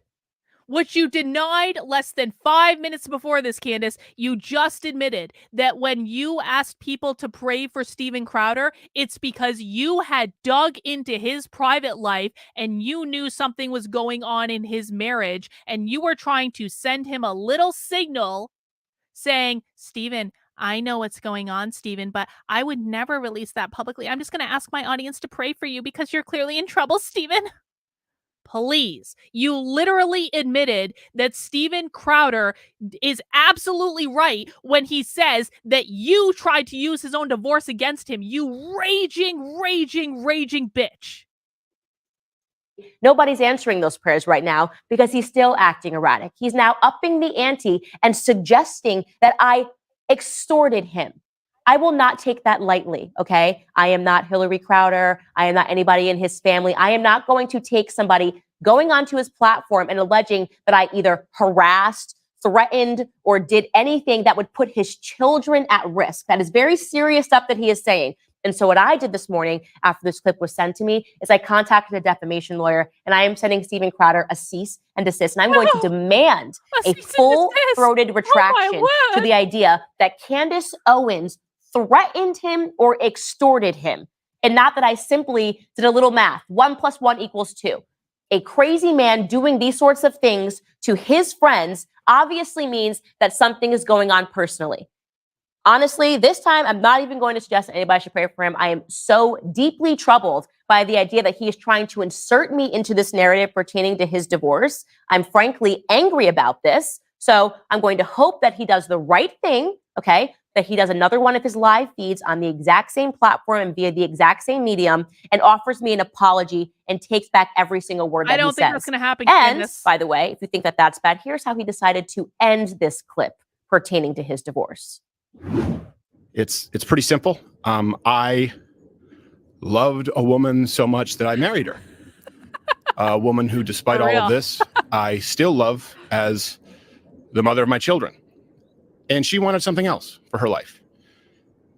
which you denied less than 5 minutes before this, Candace, you just admitted that when you asked people to pray for Steven Crowder, it's because you had dug into his private life and you knew something was going on in his marriage and you were trying to send him a little signal saying, Steven, I know what's going on, Steven, but I would never release that publicly. I'm just going to ask my audience to pray for you because you're clearly in trouble, Steven. Please. You literally admitted that Steven Crowder is absolutely right when he says that you tried to use his own divorce against him. You raging bitch. Nobody's answering those prayers right now because he's still acting erratic. He's now upping the ante and suggesting that I extorted him. I will not take that lightly, okay? I am not Hillary Crowder. I am not anybody in his family. I am not going to take somebody going onto his platform and alleging that I either harassed, threatened, or did anything that would put his children at risk. That is very serious stuff that he is saying. And so what I did this morning after this clip was sent to me is I contacted a defamation lawyer and I am sending Steven Crowder a cease and desist. And I'm going to demand a full-throated retraction to the idea that Candace Owens threatened him or extorted him. And not that I simply did a little math. 1 + 1 = 2. A crazy man doing these sorts of things to his friends obviously means that something is going on personally. Honestly, this time, I'm not even going to suggest that anybody should pray for him. I am so deeply troubled by the idea that he is trying to insert me into this narrative pertaining to his divorce. I'm frankly angry about this. So I'm going to hope that he does the right thing, okay? That he does another one of his live feeds on the exact same platform and via the exact same medium and offers me an apology and takes back every single word that he says. I don't think that's going to happen, And Candace. by the way, if you think that that's bad, here's how he decided to end this clip pertaining to his divorce. It's pretty simple. I loved a woman so much that I married her. A woman who, despite all of this, I still love as the mother of my children. And she wanted something else for her life.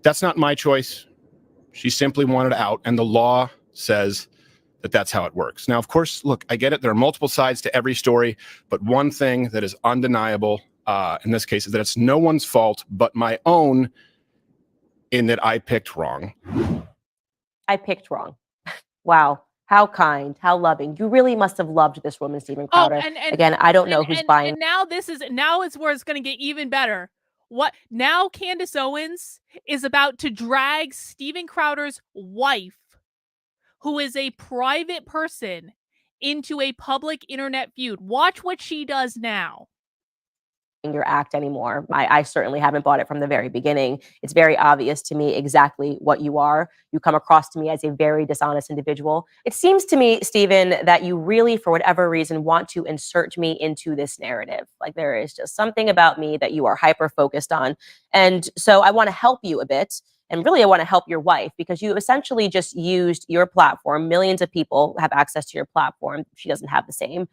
That's not my choice. She simply wanted out, and the law says that that's how it works. Now, of course, look, I get it. There are multiple sides to every story, but one thing that is undeniable in this case is that it's no one's fault but my own in that I picked wrong. I picked wrong. Wow. How kind, how loving. You really must have loved this woman, Steven Crowder. Again, I don't know who's buying. And now is where it's going to get even better. What now? Candace Owens is about to drag Steven Crowder's wife, who is a private person, into a public internet feud. Watch what she does now. Your act anymore. I certainly haven't bought it from the very beginning. It's very obvious to me exactly what you are. You come across to me as a very dishonest individual. It seems to me, Steven, that you really, for whatever reason, want to insert me into this narrative. Like there is just something about me that you are hyper-focused on. And so I want to help you a bit. And really, I want to help your wife because you essentially just used your platform. Millions of people have access to your platform. She doesn't have the same,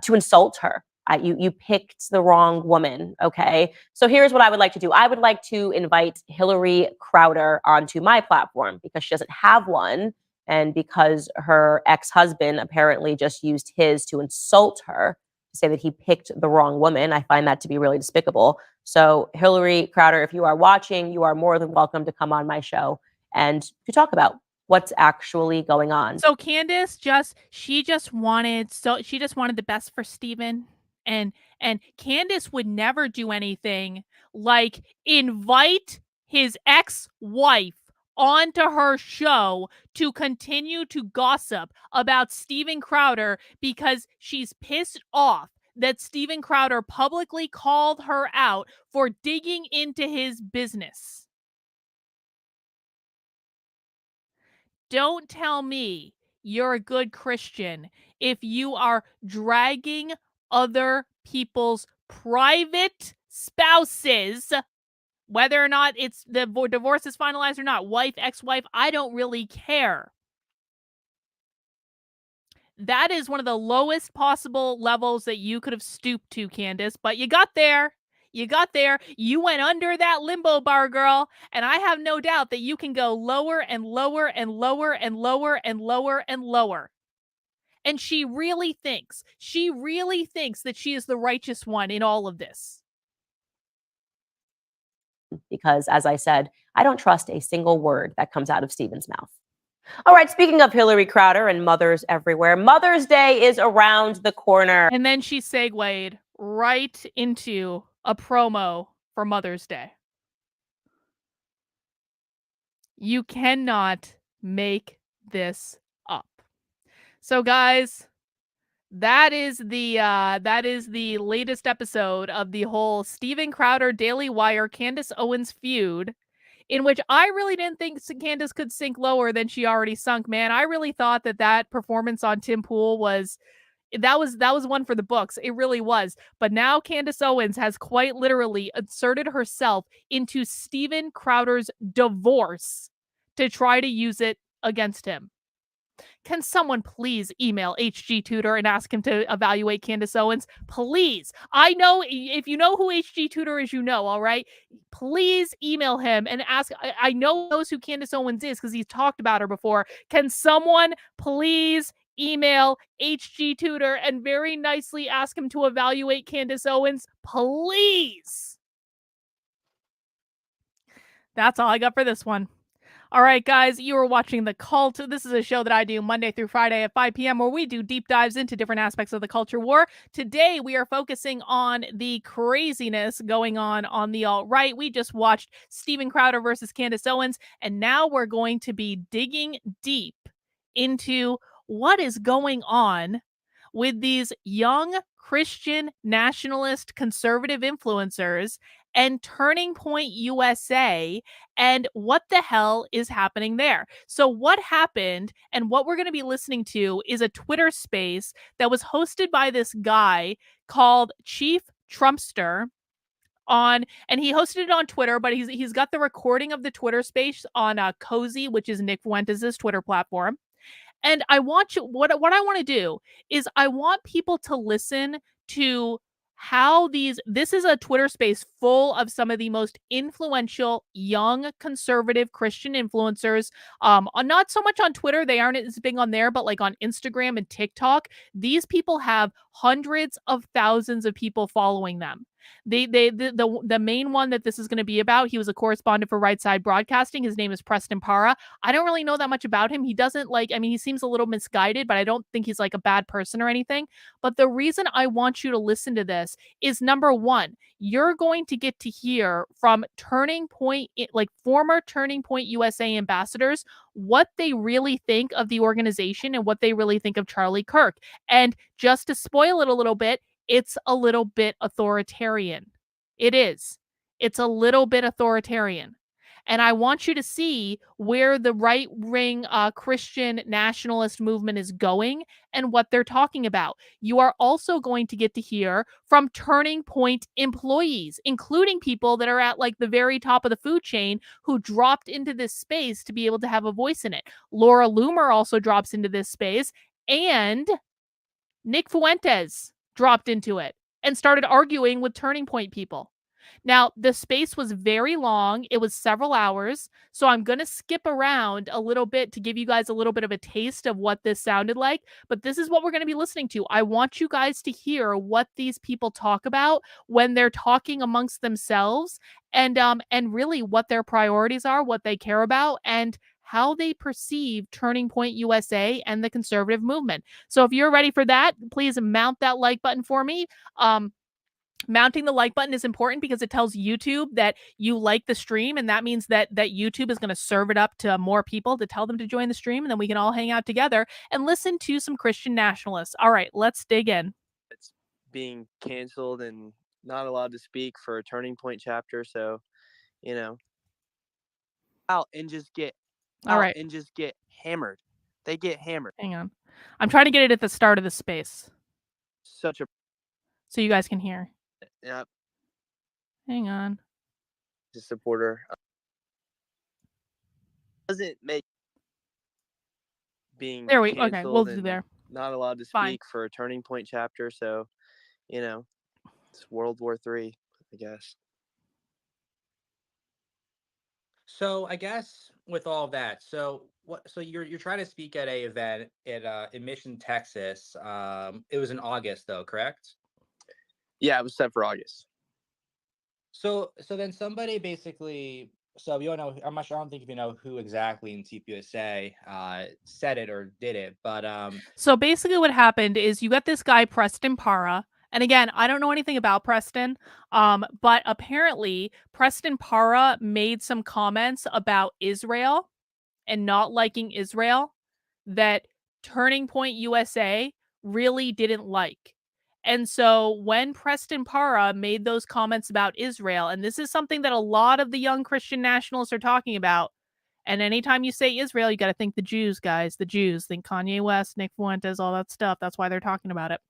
to insult her. You picked the wrong woman, okay? So here's what I would like to do. I would like to invite Hillary Crowder onto my platform because she doesn't have one, and because her ex-husband apparently just used his to insult her, to say that he picked the wrong woman. I find that to be really despicable. So Hillary Crowder, if you are watching, you are more than welcome to come on my show and to talk about what's actually going on. So Candace she just wanted the best for Steven. And Candace would never do anything like invite his ex-wife onto her show to continue to gossip about Steven Crowder because she's pissed off that Steven Crowder publicly called her out for digging into his business. Don't tell me you're a good Christian if you are dragging other people's private spouses, whether or not it's the divorce is finalized or not, wife, ex-wife, I don't really care. That is one of the lowest possible levels that you could have stooped to, Candace, but you got there. You got there. You went under that limbo bar, girl. And I have no doubt that you can go lower and lower and lower and lower and lower and lower. And she really thinks that she is the righteous one in all of this. Because, as I said, I don't trust a single word that comes out of Steven's mouth. All right, speaking of Hillary Crowder and mothers everywhere, Mother's Day is around the corner. And then she segued right into a promo for Mother's Day. You cannot make this up. So guys, that is the latest episode of the whole Steven Crowder Daily Wire Candace Owens feud, in which I really didn't think Candace could sink lower than she already sunk, man. I really thought that performance on Tim Pool was one for the books. It really was. But now Candace Owens has quite literally inserted herself into Steven Crowder's divorce to try to use it against him. Can someone please email HG Tudor and ask him to evaluate Candace Owens? Please. I know, if you know who HG Tudor is, you know, all right? Please email him and ask. I know knows who Candace Owens is because he's talked about her before. Can someone please email HG Tudor and very nicely ask him to evaluate Candace Owens? Please. That's all I got for this one. All right, guys, you are watching The Cult. This is a show that I do Monday through Friday at 5 p.m. where we do deep dives into different aspects of the culture war. Today, we are focusing on the craziness going on the alt-right. We just watched Steven Crowder versus Candace Owens, and now we're going to be digging deep into what is going on with these young Christian nationalist conservative influencers and Turning Point USA and what the hell is happening there. So what happened and what we're going to be listening to is a Twitter space that was hosted by this guy called Chief Trumpster and he hosted it on Twitter, but he's got the recording of the Twitter space on Cozy, which is Nick Fuentes' Twitter platform. And I want you, what I want to do is I want people to listen to how this is a Twitter space full of some of the most influential young conservative Christian influencers. Not so much on Twitter, they aren't as big on there, but like on Instagram and TikTok, these people have hundreds of thousands of people following them. The main one that this is going to be about, he was a correspondent for Right Side Broadcasting. His name is Preston Para. I don't really know that much about him. He doesn't he seems a little misguided, but I don't think he's like a bad person or anything. But the reason I want you to listen to this is, number one, you're going to get to hear from Turning Point, like former Turning Point USA ambassadors, what they really think of the organization and what they really think of Charlie Kirk. And just to spoil it a little bit, it's a little bit authoritarian. It is. It's a little bit authoritarian. And I want you to see where the right-wing Christian nationalist movement is going and what they're talking about. You are also going to get to hear from Turning Point employees, including people that are at like the very top of the food chain who dropped into this space to be able to have a voice in it. Laura Loomer also drops into this space, and Nick Fuentes dropped into it. and started arguing with Turning Point people. Now, the space was very long. It was several hours. So I'm going to skip around a little bit to give you guys a little bit of a taste of what this sounded like. But this is what we're going to be listening to. I want you guys to hear what these people talk about when they're talking amongst themselves, and really what their priorities are, what they care about, and how they perceive Turning Point USA and the conservative movement. So if you're ready for that, please mount that like button for me. Mounting the like button is important because it tells YouTube that you like the stream, and that means that YouTube is going to serve it up to more people to tell them to join the stream, and then we can all hang out together and listen to some Christian nationalists. All right, let's dig in. It's being canceled and not allowed to speak for a Turning Point chapter, so out and just get hammered. They get hammered. Hang on. I'm trying to get it at the start of the space Such a so you guys can hear. Yep. Hang on. Supporter doesn't make being there we canceled okay. We'll do and there. not allowed to speak Fine. for a Turning Point chapter, so it's World War III, I guess. So I guess with all that, so you're trying to speak at a event in Mission, Texas. It was in August though, correct? Yeah, it was set for August. So then somebody basically, so you don't know, I'm not sure, I don't think if you know who exactly in TPUSA said it or did it, but So basically what happened is you got this guy Preston Para. And again, I don't know anything about Preston, but apparently Preston Para made some comments about Israel and not liking Israel that Turning Point USA really didn't like. And so when Preston Para made those comments about Israel, and this is something that a lot of the young Christian nationalists are talking about, and anytime you say Israel, you got to think the Jews, guys, the Jews. Think Kanye West, Nick Fuentes, all that stuff. That's why they're talking about it.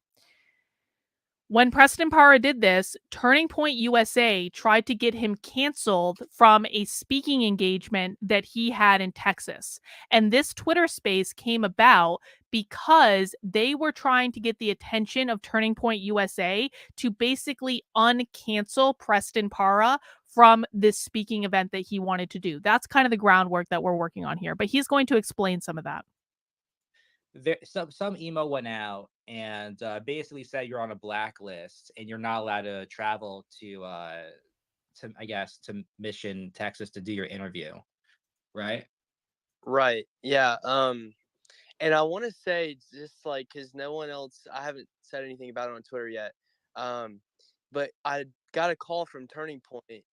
When Preston Para did this, Turning Point USA tried to get him canceled from a speaking engagement that he had in Texas. And this Twitter space came about because they were trying to get the attention of Turning Point USA to basically uncancel Preston Para from this speaking event that he wanted to do. That's kind of the groundwork that we're working on here. But he's going to explain some of that. Some email went out and basically said you're on a blacklist and you're not allowed to travel to Mission, Texas to do your interview, right? Right. Yeah. And I want to say, just like, because no one else, I haven't said anything about it on Twitter yet. But I got a call from Turning Point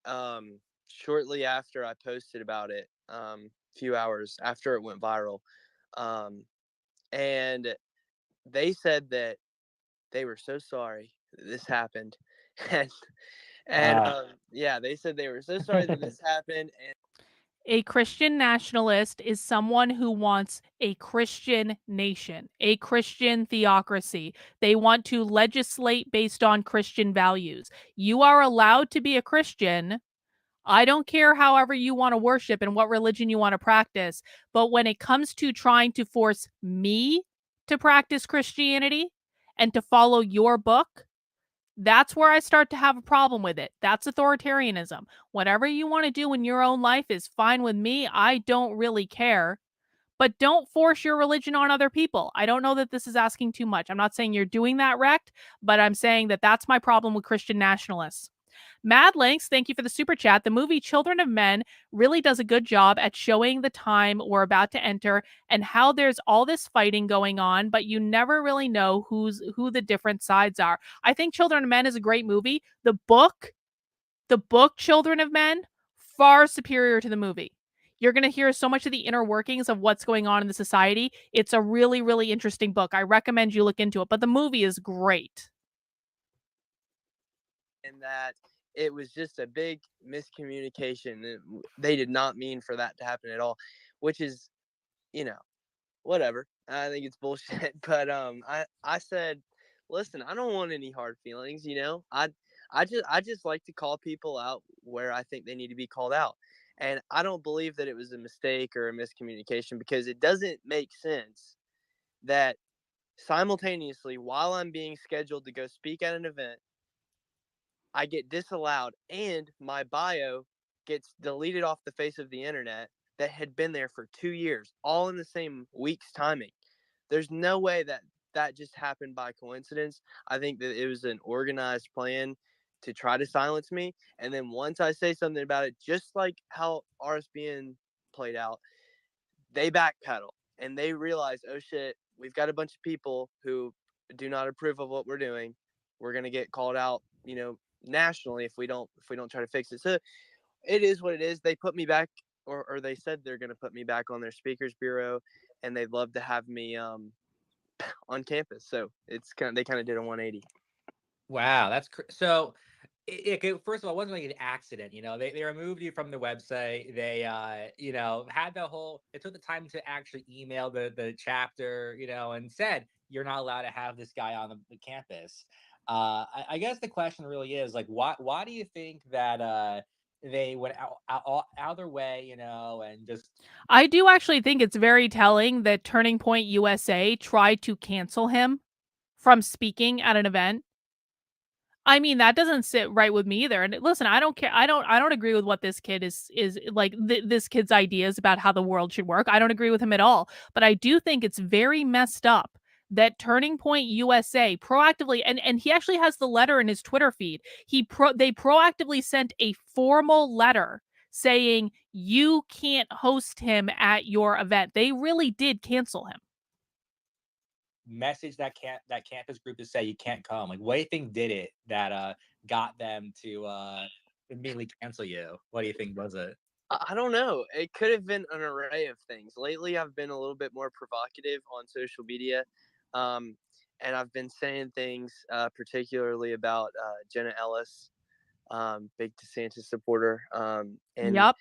shortly after I posted about it, a few hours after it went viral. And they said that they were so sorry that this happened. And they said they were so sorry that this happened. And a Christian nationalist is someone who wants a Christian nation, a Christian theocracy. They want to legislate based on Christian values. You are allowed to be a Christian. I don't care however you want to worship and what religion you want to practice. But when it comes to trying to force me to practice Christianity and to follow your book, that's where I start to have a problem with it. That's authoritarianism. Whatever you want to do in your own life is fine with me. I don't really care. But don't force your religion on other people. I don't know that this is asking too much. I'm not saying you're doing that, Rect, but I'm saying that that's my problem with Christian nationalists. Mad Links, thank you for the super chat. The movie Children of Men really does a good job at showing the time we're about to enter and how there's all this fighting going on, but you never really know who the different sides are. I think Children of Men is a great movie. The book Children of Men, far superior to the movie. You're going to hear so much of the inner workings of what's going on in the society. It's a really, really interesting book. I recommend you look into it, but the movie is great. And that it was just a big miscommunication. They did not mean for that to happen at all, which is, whatever. I think it's bullshit. But I said, listen, I don't want any hard feelings. I just like to call people out where I think they need to be called out. And I don't believe that it was a mistake or a miscommunication, because it doesn't make sense that simultaneously, while I'm being scheduled to go speak at an event I get disallowed, and my bio gets deleted off the face of the internet that had been there for 2 years, all in the same week's timing. There's no way that that just happened by coincidence. I think that it was an organized plan to try to silence me. And then once I say something about it, just like how RSBN played out, they backpedal and they realize, oh shit, we've got a bunch of people who do not approve of what we're doing. We're gonna get called out, nationally if we don't try to fix it. So it is what it is. They put me back, or they said they're gonna put me back on their speakers bureau, and they'd love to have me on campus. So they kind of did a 180. Wow, that's so. First of all, it wasn't like an accident. They removed you from the website. They had the whole. It took the time to actually email the chapter, and said you're not allowed to have this guy on the campus. I guess the question really is like, why do you think that they went out their way, and just I do actually think it's very telling that Turning Point USA tried to cancel him from speaking at an event. I mean, that doesn't sit right with me either. And listen, I don't care. I don't agree with what this kid is like this kid's ideas about how the world should work. I don't agree with him at all. But I do think it's very messed up that Turning Point USA proactively, and he actually has the letter in his Twitter feed. They proactively sent a formal letter saying you can't host him at your event. They really did cancel him. message that campus group to say you can't come? Like, what do you think did it that got them to immediately cancel you? What do you think was it? I don't know. It could have been an array of things. Lately, I've been a little bit more provocative on social media, and I've been saying things particularly about Jenna Ellis, big DeSantis supporter, and Yep.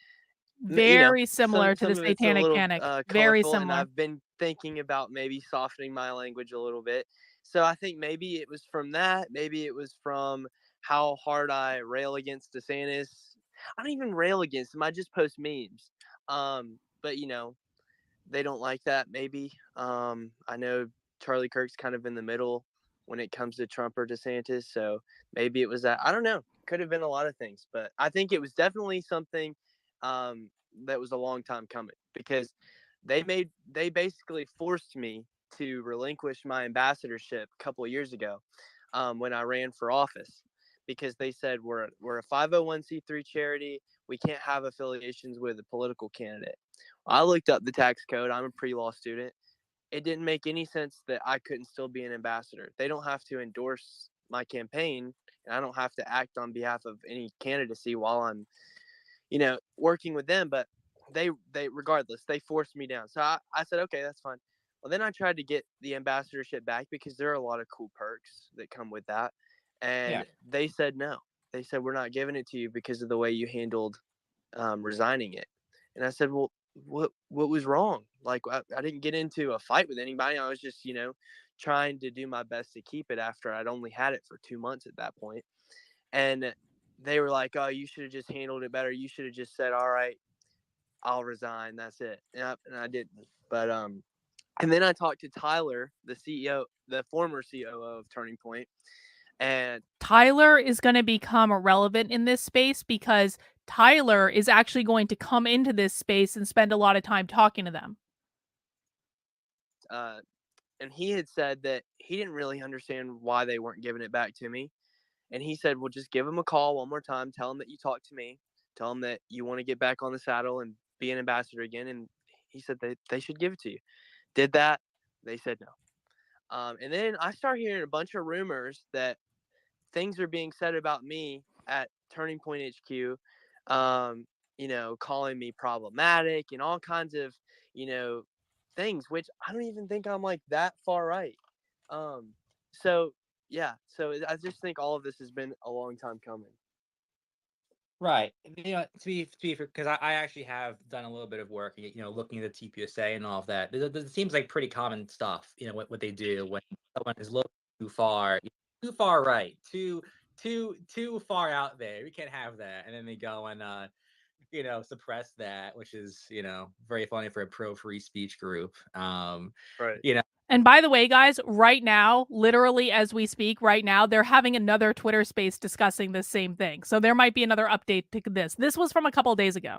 Very similar to the some of it's a Satanic little Panic. Very colorful, and similar. I've been thinking about maybe softening my language a little bit. So I think maybe it was from that. Maybe it was from how hard I rail against DeSantis. I don't even rail against him. I just post memes. But they don't like that. Maybe. I know Charlie Kirk's kind of in the middle when it comes to Trump or DeSantis. So maybe it was that. I don't know. Could have been a lot of things, but I think it was definitely something that was a long time coming, because they basically forced me to relinquish my ambassadorship a couple of years ago when I ran for office, because they said we're a 501c3 charity. We can't have affiliations with a political candidate. I looked up the tax code. I'm a pre-law student. It didn't make any sense that I couldn't still be an ambassador. They don't have to endorse my campaign, and I don't have to act on behalf of any candidacy while I'm, working with them. But they regardless, they forced me down. So I said, okay, that's fine. Well, then I tried to get the ambassadorship back because there are a lot of cool perks that come with that. Yeah. And they said no. They said, we're not giving it to you because of the way you handled resigning it. And I said, well, what was wrong? Like, I didn't get into a fight with anybody. I was just, trying to do my best to keep it after I'd only had it for 2 months at that point. And they were like, oh, you should have just handled it better. You should have just said, all right, I'll resign. That's it. And I didn't. But and then I talked to Tyler, the CEO, the former COO of Turning Point, and Tyler is going to become irrelevant in this space because Tyler is actually going to come into this space and spend a lot of time talking to them. and he had said that he didn't really understand why they weren't giving it back to me. And he said, well, just give him a call one more time. Tell him that you talked to me. Tell him that you want to get back on the saddle and be an ambassador again. And he said they should give it to you. Did that. They said no. And then I started hearing a bunch of rumors that things are being said about me at Turning Point HQ, calling me problematic and all kinds of, things, which I don't even think I'm like that far right. So yeah, so I just think all of this has been a long time coming. Right. To be because I actually have done a little bit of work, looking at the TPUSA and all of that. It seems like pretty common stuff, what they do when someone is looking too far right, too far out there. We can't have that. And then they go and suppress that, which is, very funny for a pro free speech group. Right. And by the way, guys, right now, literally as we speak right now, they're having another Twitter space discussing the same thing. So there might be another update to this. This was from a couple of days ago.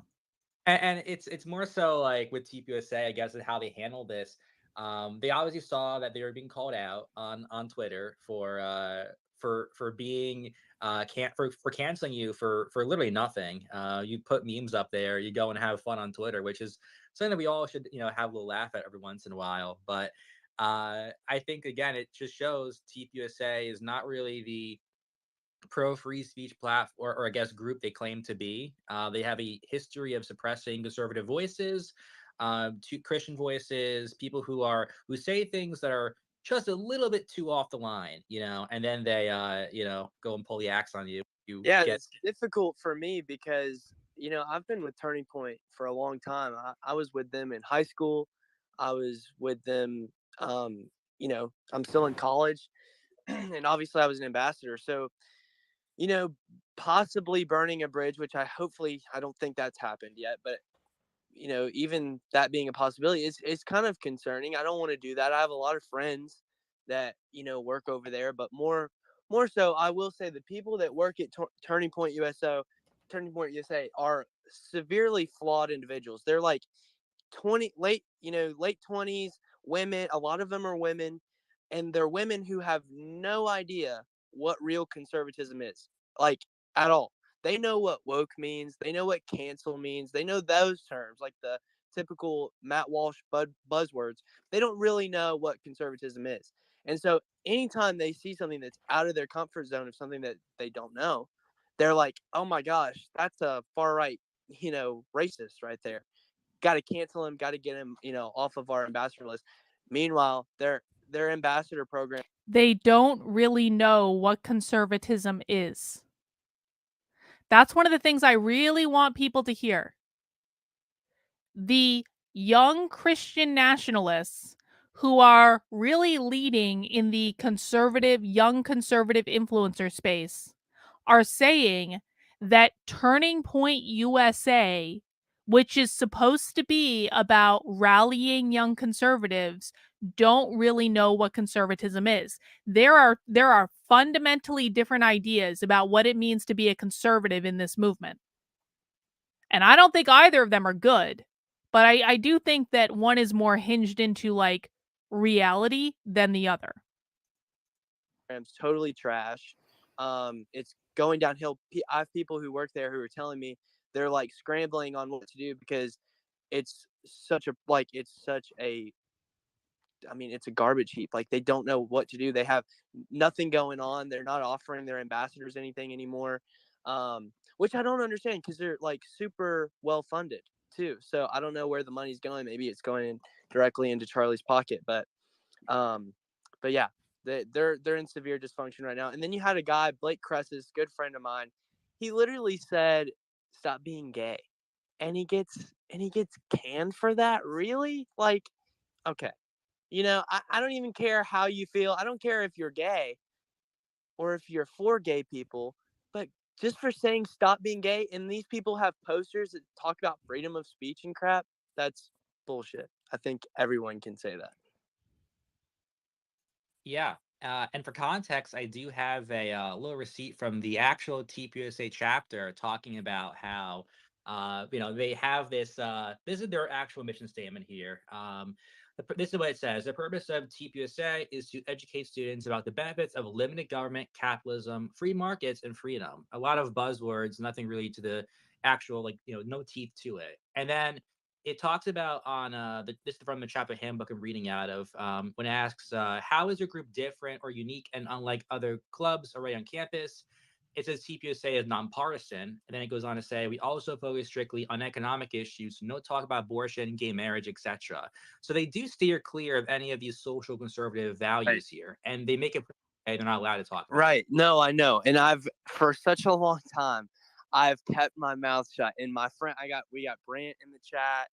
And it's more so like with TPUSA, I guess, and how they handle this. They obviously saw that they were being called out on Twitter for being for canceling you for literally nothing. You put memes up there, you go and have fun on Twitter, which is something that we all should have a little laugh at every once in a while. But I think again, it just shows TPUSA is not really the pro free speech platform or I guess group they claim to be. They have a history of suppressing conservative voices, to Christian voices, people who say things that are just a little bit too off the line, and then they go and pull the axe on you. Yeah, it's difficult for me because I've been with Turning Point for a long time. I was with them in high school. I was with them. I'm still in college, and obviously I was an ambassador. So possibly burning a bridge, which I don't think that's happened yet, but even that being a possibility is kind of concerning. I don't want to do that. I have a lot of friends that work over there, but more so, I will say the people that work at Turning Point USA are severely flawed individuals. They're like late 20s women. A lot of them are women, and they're women who have no idea what real conservatism is, like, at all. They know what woke means. They know what cancel means. They know those terms, like the typical Matt Walsh buzzwords. They don't really know what conservatism is. And so anytime they see something that's out of their comfort zone of something that they don't know, they're like, oh my gosh, that's a far right, racist right there. Got to cancel him, got to get him, off of our ambassador list. Meanwhile, their ambassador program. They don't really know what conservatism is. That's one of the things I really want people to hear. The young Christian nationalists who are really leading in the young conservative influencer space are saying that Turning Point USA, which is supposed to be about rallying young conservatives, don't really know what conservatism is. There are fundamentally different ideas about what it means to be a conservative in this movement. And I don't think either of them are good. But I do think that one is more hinged into like reality than the other. Program's totally trash. It's going downhill. I have people who work there who are telling me they're like scrambling on what to do because it's such a it's a garbage heap. Like, they don't know what to do. They have nothing going on. They're not offering their ambassadors anything anymore, which I don't understand because they're like super well funded too. So I don't know where the money's going. Maybe it's going directly into Charlie's pocket, but yeah, they're in severe dysfunction right now. And then you had a guy, Blake Cress's good friend of mine. He literally said, "Stop being gay," and he gets canned for that. Really? Like, okay. I don't even care how you feel. I don't care if you're gay or if you're for gay people, but just for saying stop being gay, and these people have posters that talk about freedom of speech and crap, that's bullshit. I think everyone can say that. Yeah. And for context, I do have a little receipt from the actual TPUSA chapter talking about how, they have this. This is their actual mission statement here. This is what it says. The purpose of TPUSA is to educate students about the benefits of limited government, capitalism, free markets, and freedom. A lot of buzzwords, nothing really to the actual, no teeth to it. And then it talks about on this is from the chapter handbook I'm reading out of, when it asks, how is your group different or unique and unlike other clubs already on campus? It says TPUSA is nonpartisan, and then it goes on to say we also focus strictly on economic issues, no talk about abortion, gay marriage, etc. So they do steer clear of any of these social conservative values here, and they make it they're not allowed to talk about. Right. No, I know, and I've for such a long time I've kept my mouth shut. And my friend, we got Brant in the chat,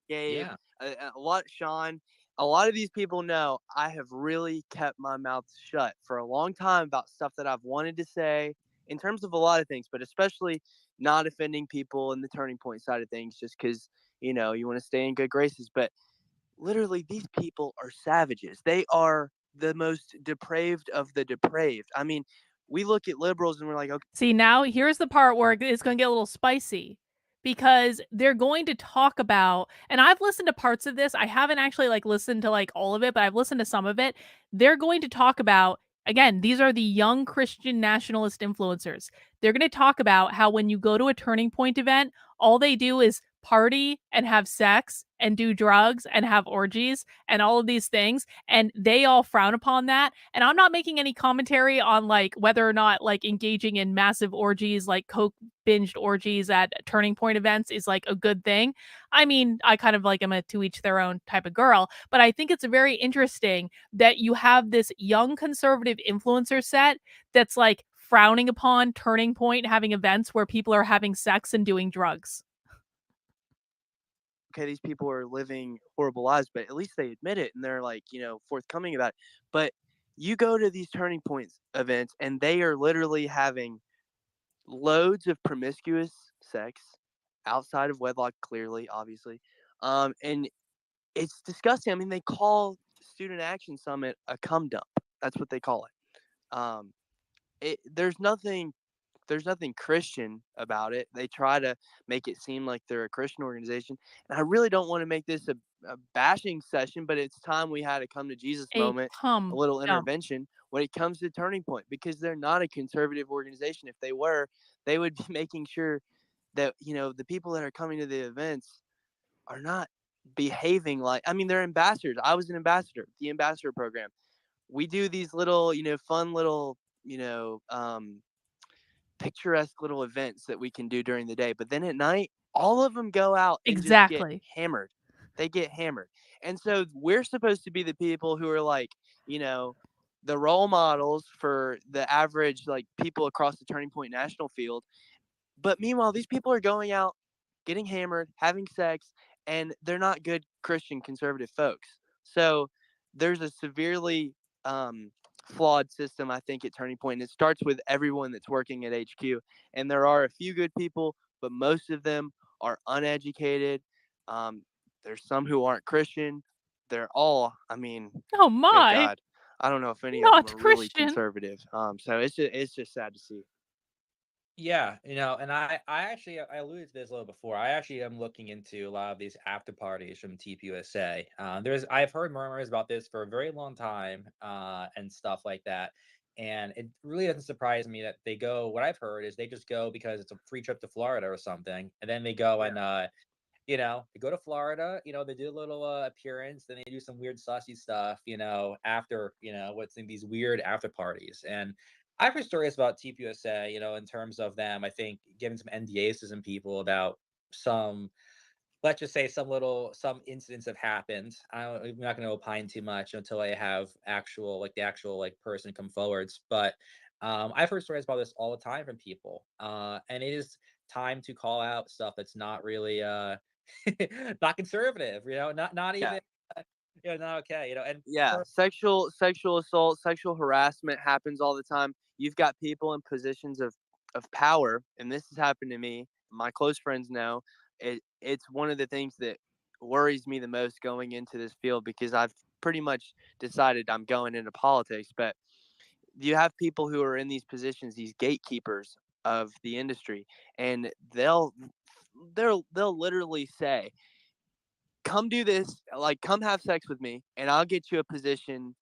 Gabe, Yeah. a lot, Sean. A lot of these people know I have really kept my mouth shut for a long time about stuff that I've wanted to say in terms of a lot of things, but especially not offending people in the Turning Point side of things, just because you want to stay in good graces. But literally these people are savages. They are the most depraved of the depraved. I mean, we look at liberals and we're like, okay, See, now here's the part where it's going to get a little spicy because they're going to talk about, and I've listened to parts of this. I haven't actually like listened to like all of it, but I've listened to some of it. They're going to talk about, again, these are the young Christian nationalist influencers. They're going to talk about how when you go to a Turning Point event, all they do is party and have sex and do drugs and have orgies and all of these things, and they all frown upon that. And I'm not making any commentary on like whether or not like engaging in massive orgies, like coke binged orgies at Turning Point events is like a good thing. I mean, I kind of like am a to each their own type of girl, but I think it's very interesting that you have this young conservative influencer set that's like frowning upon Turning Point having events where people are having sex and doing drugs. these people are living horrible lives, but at least they admit it and they're like, forthcoming about it. But you go to these Turning Points events and they are literally having loads of promiscuous sex outside of wedlock, clearly, obviously. And it's disgusting. I mean, they call Student Action Summit a cum dump. That's what they call it. There's nothing Christian about it. They try to make it seem like they're a Christian organization. And I really don't want to make this a bashing session, but it's time we had a come to Jesus moment, a little intervention when it comes to Turning Point, because they're not a conservative organization. If they were, they would be making sure that, the people that are coming to the events are not behaving like, I mean, they're ambassadors. I was an ambassador, the ambassador program. We do these little, fun little, picturesque little events that we can do during the day. But then at night, all of them go out and just get hammered. They get hammered. And so we're supposed to be the people who are like, the role models for the average, like, people across the Turning Point national field. But meanwhile, these people are going out, getting hammered, having sex, and they're not good Christian conservative folks. So there's a severely flawed system, I think, at Turning Point. And it starts with everyone that's working at HQ. And there are a few good people, but most of them are uneducated. There's some who aren't Christian. They're all, I mean, oh my, good God, I don't know if any not of them are Christian. really conservative. So it's just sad to see. Yeah, and I actually I alluded to this a little before. I actually am looking into a lot of these after parties from TPUSA. I've heard murmurs about this for a very long time, and stuff like that. And it really doesn't surprise me that they go. What I've heard is they just go because it's a free trip to Florida or something, and then they go and they go to Florida, they do a little appearance, then they do some weird sussy stuff, after, what's in these weird after parties. And I've heard stories about TPUSA, in terms of them, I think, giving some NDAs to some people about some, let's just say some incidents have happened. I'm not going to opine too much until I have the actual like person come forwards. But I've heard stories about this all the time from people. And it is time to call out stuff that's not really not conservative, not even not okay, and sexual assault, sexual harassment happens all the time. You've got people in positions of power, and this has happened to me. My close friends know it's one of the things that worries me the most going into this field, because I've pretty much decided I'm going into politics. But you have people who are in these positions, these gatekeepers of the industry, and they'll literally say, come do this, like, come have sex with me and I'll get you a position,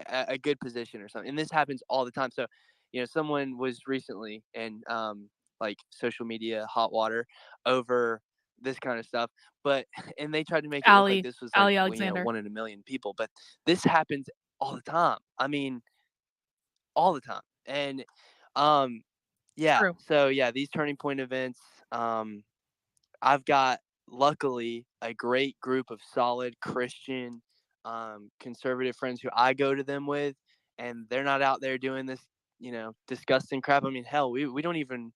a good position or something. And this happens all the time. So, someone was recently in like social media hot water over this kind of stuff, but and they tried to make it look like this was like one in a million people, but this happens all the time. I mean, all the time. And so these Turning Point events, I've got, luckily, a great group of solid Christian, conservative friends who I go to them with, and they're not out there doing this, disgusting crap. I mean, hell, we don't even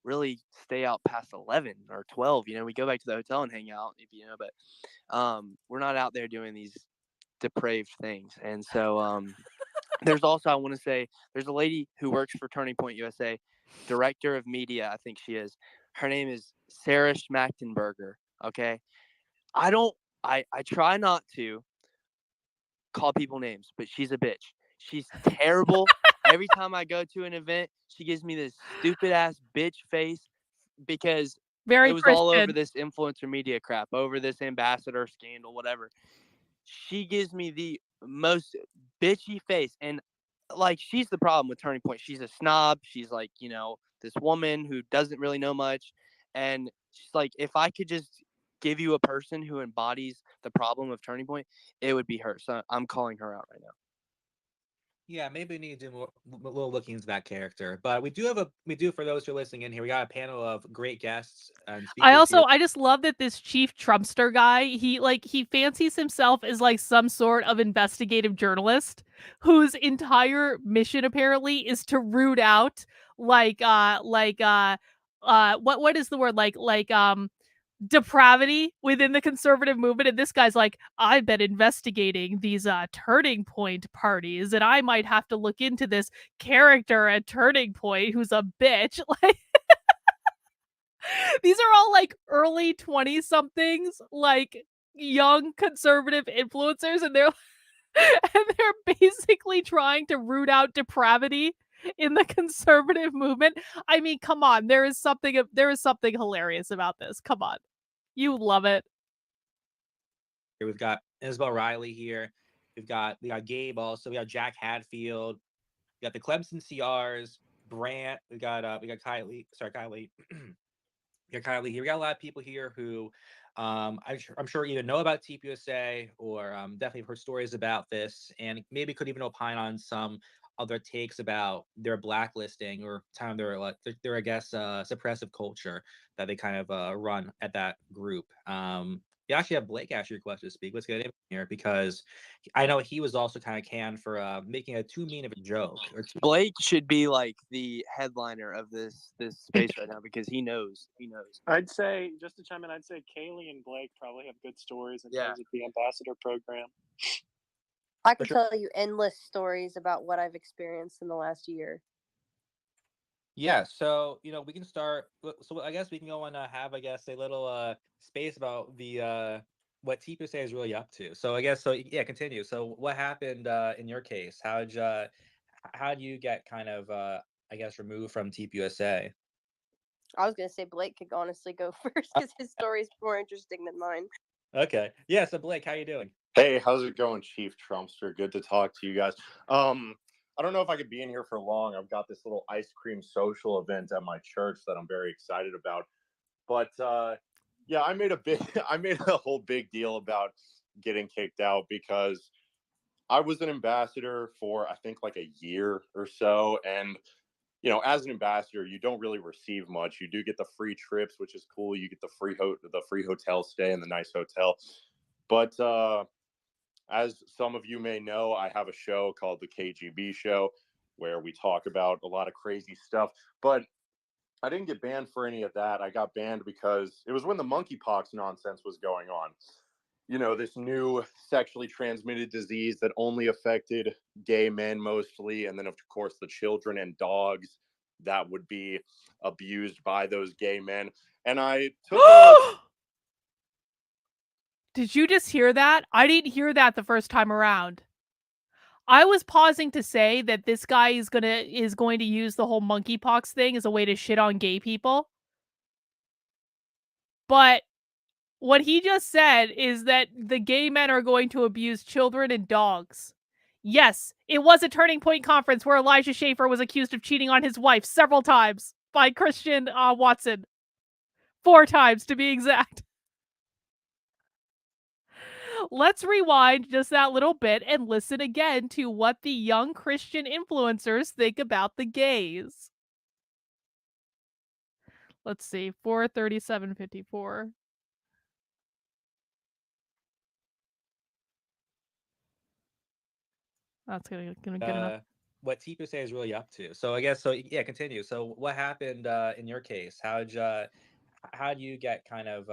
really stay out past 11 or 12. We go back to the hotel and hang out, but we're not out there doing these depraved things. And so there's also, I want to say, there's a lady who works for Turning Point USA, director of media, I think she is. Her name is Sarah Schmachtenberger. Okay. I don't I try not to call people names, but she's a bitch. She's terrible. Every time I go to an event, she gives me this stupid ass bitch face because Very it was all over Christian. this influencer media crap, over this ambassador scandal, whatever. She gives me the most bitchy face, and like, she's the problem with Turning Point. She's a snob. She's like, this woman who doesn't really know much, and she's like, if I could just give you a person who embodies the problem of Turning Point, it would be her. So I'm calling her out right now. Yeah, maybe we need to do more, a little looking into that character. But we do for those who are listening in here, we got a panel of great guests and speakers here. I just love that this chief Trumpster guy, he fancies himself as like some sort of investigative journalist whose entire mission apparently is to root out what is the word, depravity within the conservative movement. And this guy's like, I've been investigating these Turning Point parties, and I might have to look into this character at Turning Point who's a bitch. Like, these are all like early 20 somethings, like young conservative influencers, and they're basically trying to root out depravity in the conservative movement. I mean, come on, there is something hilarious about this. Come on. You love it. We've got Isabel Riley here. We got Gabe also. We got Jack Hadfield. We got the Clemson CRs. Brant. We got Kylie. Sorry, Kylie. We got Kylie here. We got a lot of people here who I'm sure either know about TPUSA or definitely heard stories about this, and maybe could even opine on some other takes about their blacklisting or time their I guess suppressive culture that they kind of run at that group. You actually have Blake actually requested to speak. Let's get him in here because I know he was also kind of canned for making a too mean of a joke. Blake should be like the headliner of this space right now because he knows. I'd say, just to chime in, I'd say Kaylee and Blake probably have good stories in terms of the ambassador program. I can tell you endless stories about what I've experienced in the last year. Yeah, so we can start. So I guess we can go and have a little space about the what TPUSA is really up to. So continue. So what happened in your case? How do you get kind of removed from TPUSA? I was gonna say Blake could honestly go first because his story is more interesting than mine. Okay, yeah. So Blake, how you doing? Hey, how's it going, Chief Trumpster? Good to talk to you guys. I don't know if I could be in here for long. I've got this little ice cream social event at my church that I'm very excited about. But yeah, I made a whole big deal about getting kicked out because I was an ambassador for I think like a year or so, and as an ambassador, you don't really receive much. You do get the free trips, which is cool. You get the free hotel stay in the nice hotel, but as some of you may know, I have a show called The KGB Show where we talk about a lot of crazy stuff. But I didn't get banned for any of that. I got banned because it was when the monkeypox nonsense was going on. This new sexually transmitted disease that only affected gay men mostly. And then, of course, the children and dogs that would be abused by those gay men. And I took Did you just hear that? I didn't hear that the first time around. I was pausing to say that this guy is going to use the whole monkeypox thing as a way to shit on gay people. But what he just said is that the gay men are going to abuse children and dogs. Yes, it was a Turning Point conference where Elijah Schaffer was accused of cheating on his wife several times by Christian Watson. 4 times to be exact. Let's rewind just that little bit and listen again to what the young Christian influencers think about the gays. Let's see, 4:37:54. That's gonna get enough. What TPUSA is really up to. So continue. So what happened in your case? How do you get kind of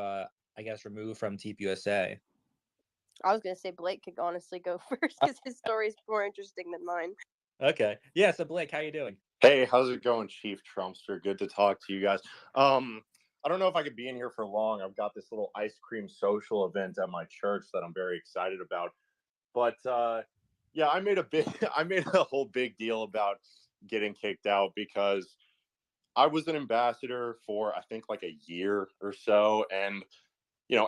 removed from TPUSA? I was gonna say Blake could honestly go first because his story is more interesting than mine. Okay, yeah. So Blake, how you doing? Hey, how's it going, Chief Trumpster? Good to talk to you guys. I I don't know if I could be in here for long. I've got this little ice cream social event at my church that I'm very excited about. But yeah, I made a whole big deal about getting kicked out because I was an ambassador for I think like a year or so, and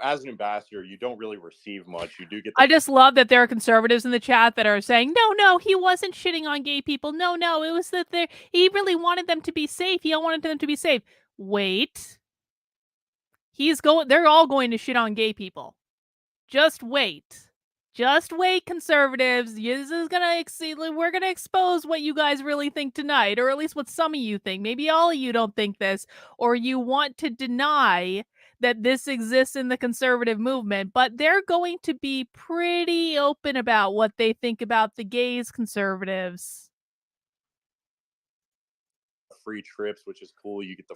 as an ambassador, you don't really receive much. You do get I just love that there are conservatives in the chat that are saying, no, he wasn't shitting on gay people. No, it was that he really wanted them to be safe. He wanted them to be safe. Wait. They're all going to shit on gay people. Just wait. Just wait, conservatives. We're going to expose what you guys really think tonight, or at least what some of you think. Maybe all of you don't think this, or you want to deny that this exists in the conservative movement, but they're going to be pretty open about what they think about the gays conservatives. free trips, which is cool. You get the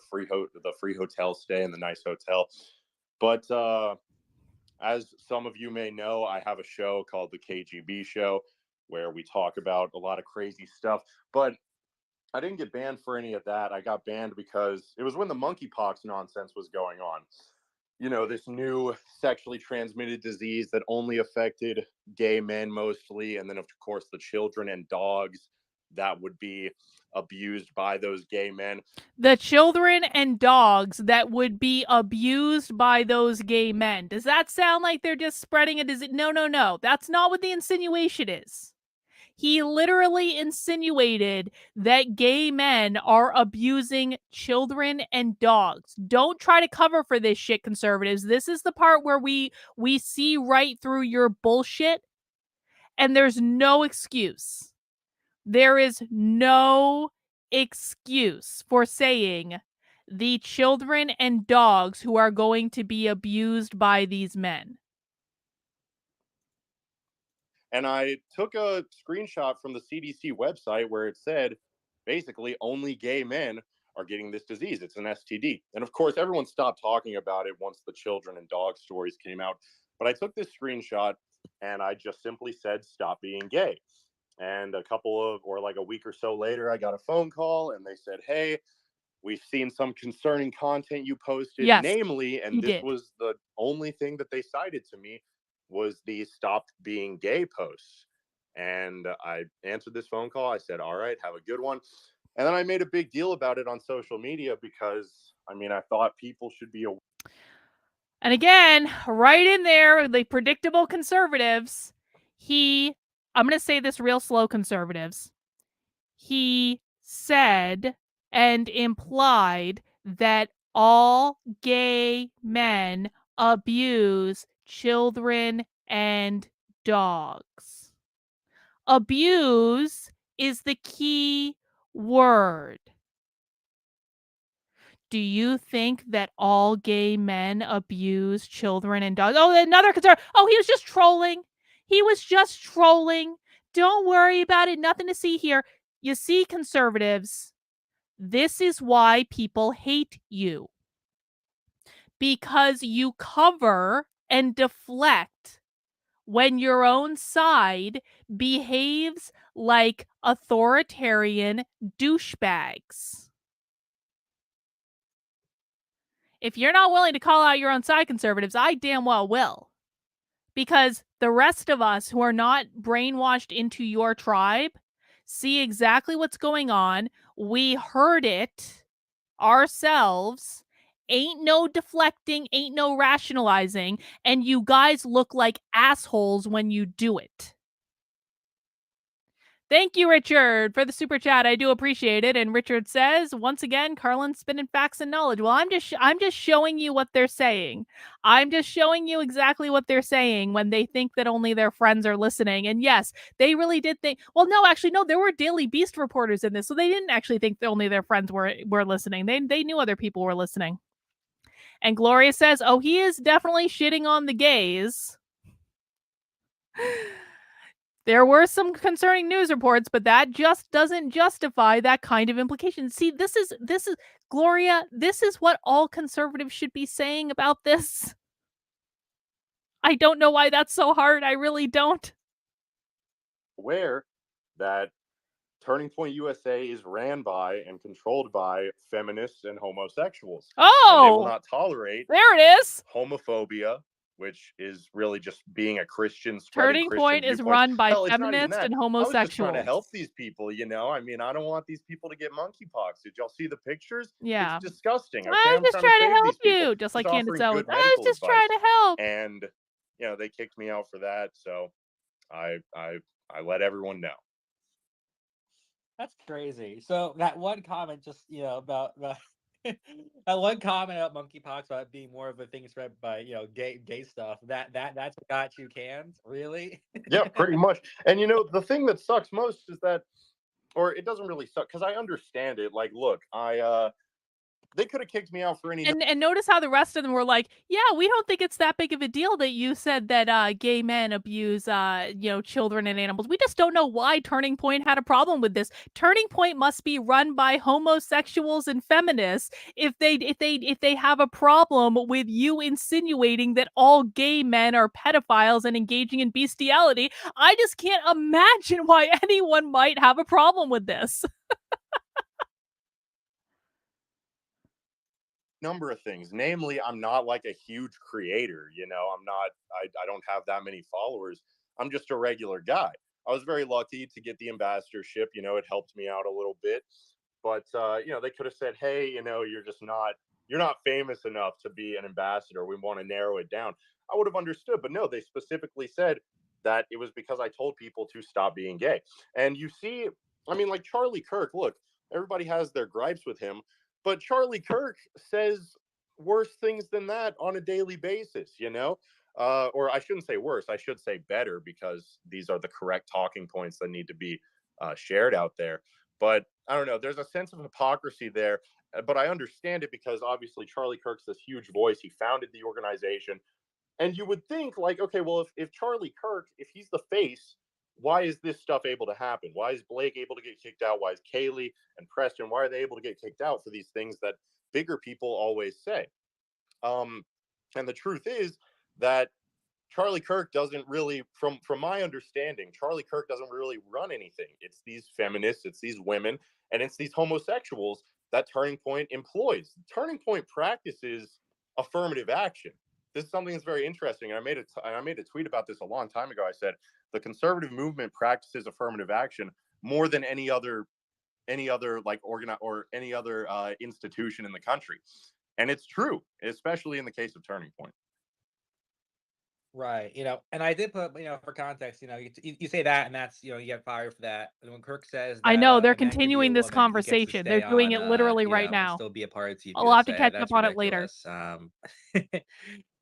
free hotel stay in the nice hotel. But as some of you may know, I have a show called the KGB Show where we talk about a lot of crazy stuff. But I didn't get banned for any of that. I got banned because it was when the monkeypox nonsense was going on. This new sexually transmitted disease that only affected gay men mostly, and then of course the children and dogs that would be abused by those gay men. The children and dogs that would be abused by those gay men. Does that sound like they're just spreading a disease? No. That's not what the insinuation is. He literally insinuated that gay men are abusing children and dogs. Don't try to cover for this shit, conservatives. This is the part where we see right through your bullshit, and there's no excuse. There is no excuse for saying the children and dogs who are going to be abused by these men. And I took a screenshot from the CDC website where it said, basically, only gay men are getting this disease. It's an STD. And of course, everyone stopped talking about it once the children and dog stories came out. But I took this screenshot and I just simply said, stop being gay. And a week or so later, I got a phone call and they said, hey, we've seen some concerning content you posted, yes, namely, and this was the only thing that they cited to me, was the stop being gay posts. And I answered this phone call. I said, all right, have a good one. And then I made a big deal about it on social media because, I thought people should be aware. And again, right in there, the predictable conservatives, I'm going to say this real slow, conservatives. He said and implied that all gay men abuse children and dogs. Abuse is the key word. Do you think that all gay men abuse children and dogs? Oh, another concern. Oh, he was just trolling. Don't worry about it. Nothing to see here. You see, conservatives, this is why people hate you. Because you cover and deflect when your own side behaves like authoritarian douchebags. If you're not willing to call out your own side, conservatives, I damn well will. Because the rest of us who are not brainwashed into your tribe see exactly what's going on. We heard it ourselves. Ain't no deflecting, ain't no rationalizing, and you guys look like assholes when you do it. Thank you, Richard, for the super chat. I do appreciate it. And Richard says, once again, Carlin spinning facts and knowledge. Well, I'm just showing you what they're saying. I'm just showing you exactly what they're saying when they think that only their friends are listening. And yes, they really did think. Well, no, actually, no. There were Daily Beast reporters in this, so they didn't actually think that only their friends were listening. They knew other people were listening. And Gloria says, "Oh, he is definitely shitting on the gays." There were some concerning news reports, but that just doesn't justify that kind of implication. See, this is Gloria, this is what all conservatives should be saying about this. I don't know why that's so hard. I really don't. Aware that Turning Point USA is ran by and controlled by feminists and homosexuals. Oh, and they will not tolerate there it is. Homophobia, which is really just being a Christian, spreading Turning Christian Point is viewpoints. run by Hell, it's not even feminists that. and I was just trying to homosexuals. help these people, I mean, I don't want these people to get monkeypox. Did y'all see the pictures? Yeah. It's disgusting. Okay, I was just trying to save help these people. you, just like Just Candace offering Owens. good I was medical just advice. trying to help. And they kicked me out for that, so I let everyone know. That's crazy. So that one comment, just about that one comment about monkeypox about being more of a thing spread by gay stuff. That's what got you canned, really? Yeah, pretty much. And the thing that sucks most is that, or it doesn't really suck because I understand it. Like, look, they could have kicked me out for any. And notice how the rest of them were like, yeah, we don't think it's that big of a deal that you said that gay men abuse children and animals. We just don't know why Turning Point had a problem with this. Turning Point must be run by homosexuals and feminists if they have a problem with you insinuating that all gay men are pedophiles and engaging in bestiality. I just can't imagine why anyone might have a problem with this. Number of things, namely, I'm not like a huge creator. I don't have that many followers. I'm just a regular guy. I was very lucky to get the ambassadorship. It helped me out a little bit, but they could have said, hey, you're not famous enough to be an ambassador. We want to narrow it down. I would have understood, but no, they specifically said that it was because I told people to stop being gay. And you see, I mean, like Charlie Kirk, look, everybody has their gripes with him, but Charlie Kirk says worse things than that on a daily basis, or I shouldn't say worse, I should say better, because these are the correct talking points that need to be shared out there. But I don't know, there's a sense of hypocrisy there, but I understand it because obviously Charlie Kirk's this huge voice. He founded the organization. And you would think, like, okay, well, if Charlie Kirk, if he's the face, why is this stuff able to happen? Why is Blake able to get kicked out? Why is Kaylee and Preston, why are they able to get kicked out for these things that bigger people always say? And the truth is that Charlie Kirk doesn't really, from my understanding, Charlie Kirk doesn't really run anything. It's these feminists, it's these women, and it's these homosexuals that Turning Point employs. Turning Point practices affirmative action. This is something that's very interesting. And I made a tweet about this a long time ago. I said the conservative movement practices affirmative action more than any other like any other institution in the country, and it's true, especially in the case of Turning Point. Right. And I did put, for context, you say that, and that's, you get fired for that. And when Kirk says that, I know they're a man can be a continuing this woman, he gets to conversation. They're stay doing on, it literally right and now. still be a part of TV I'll have to catch that's up on it later. ridiculous.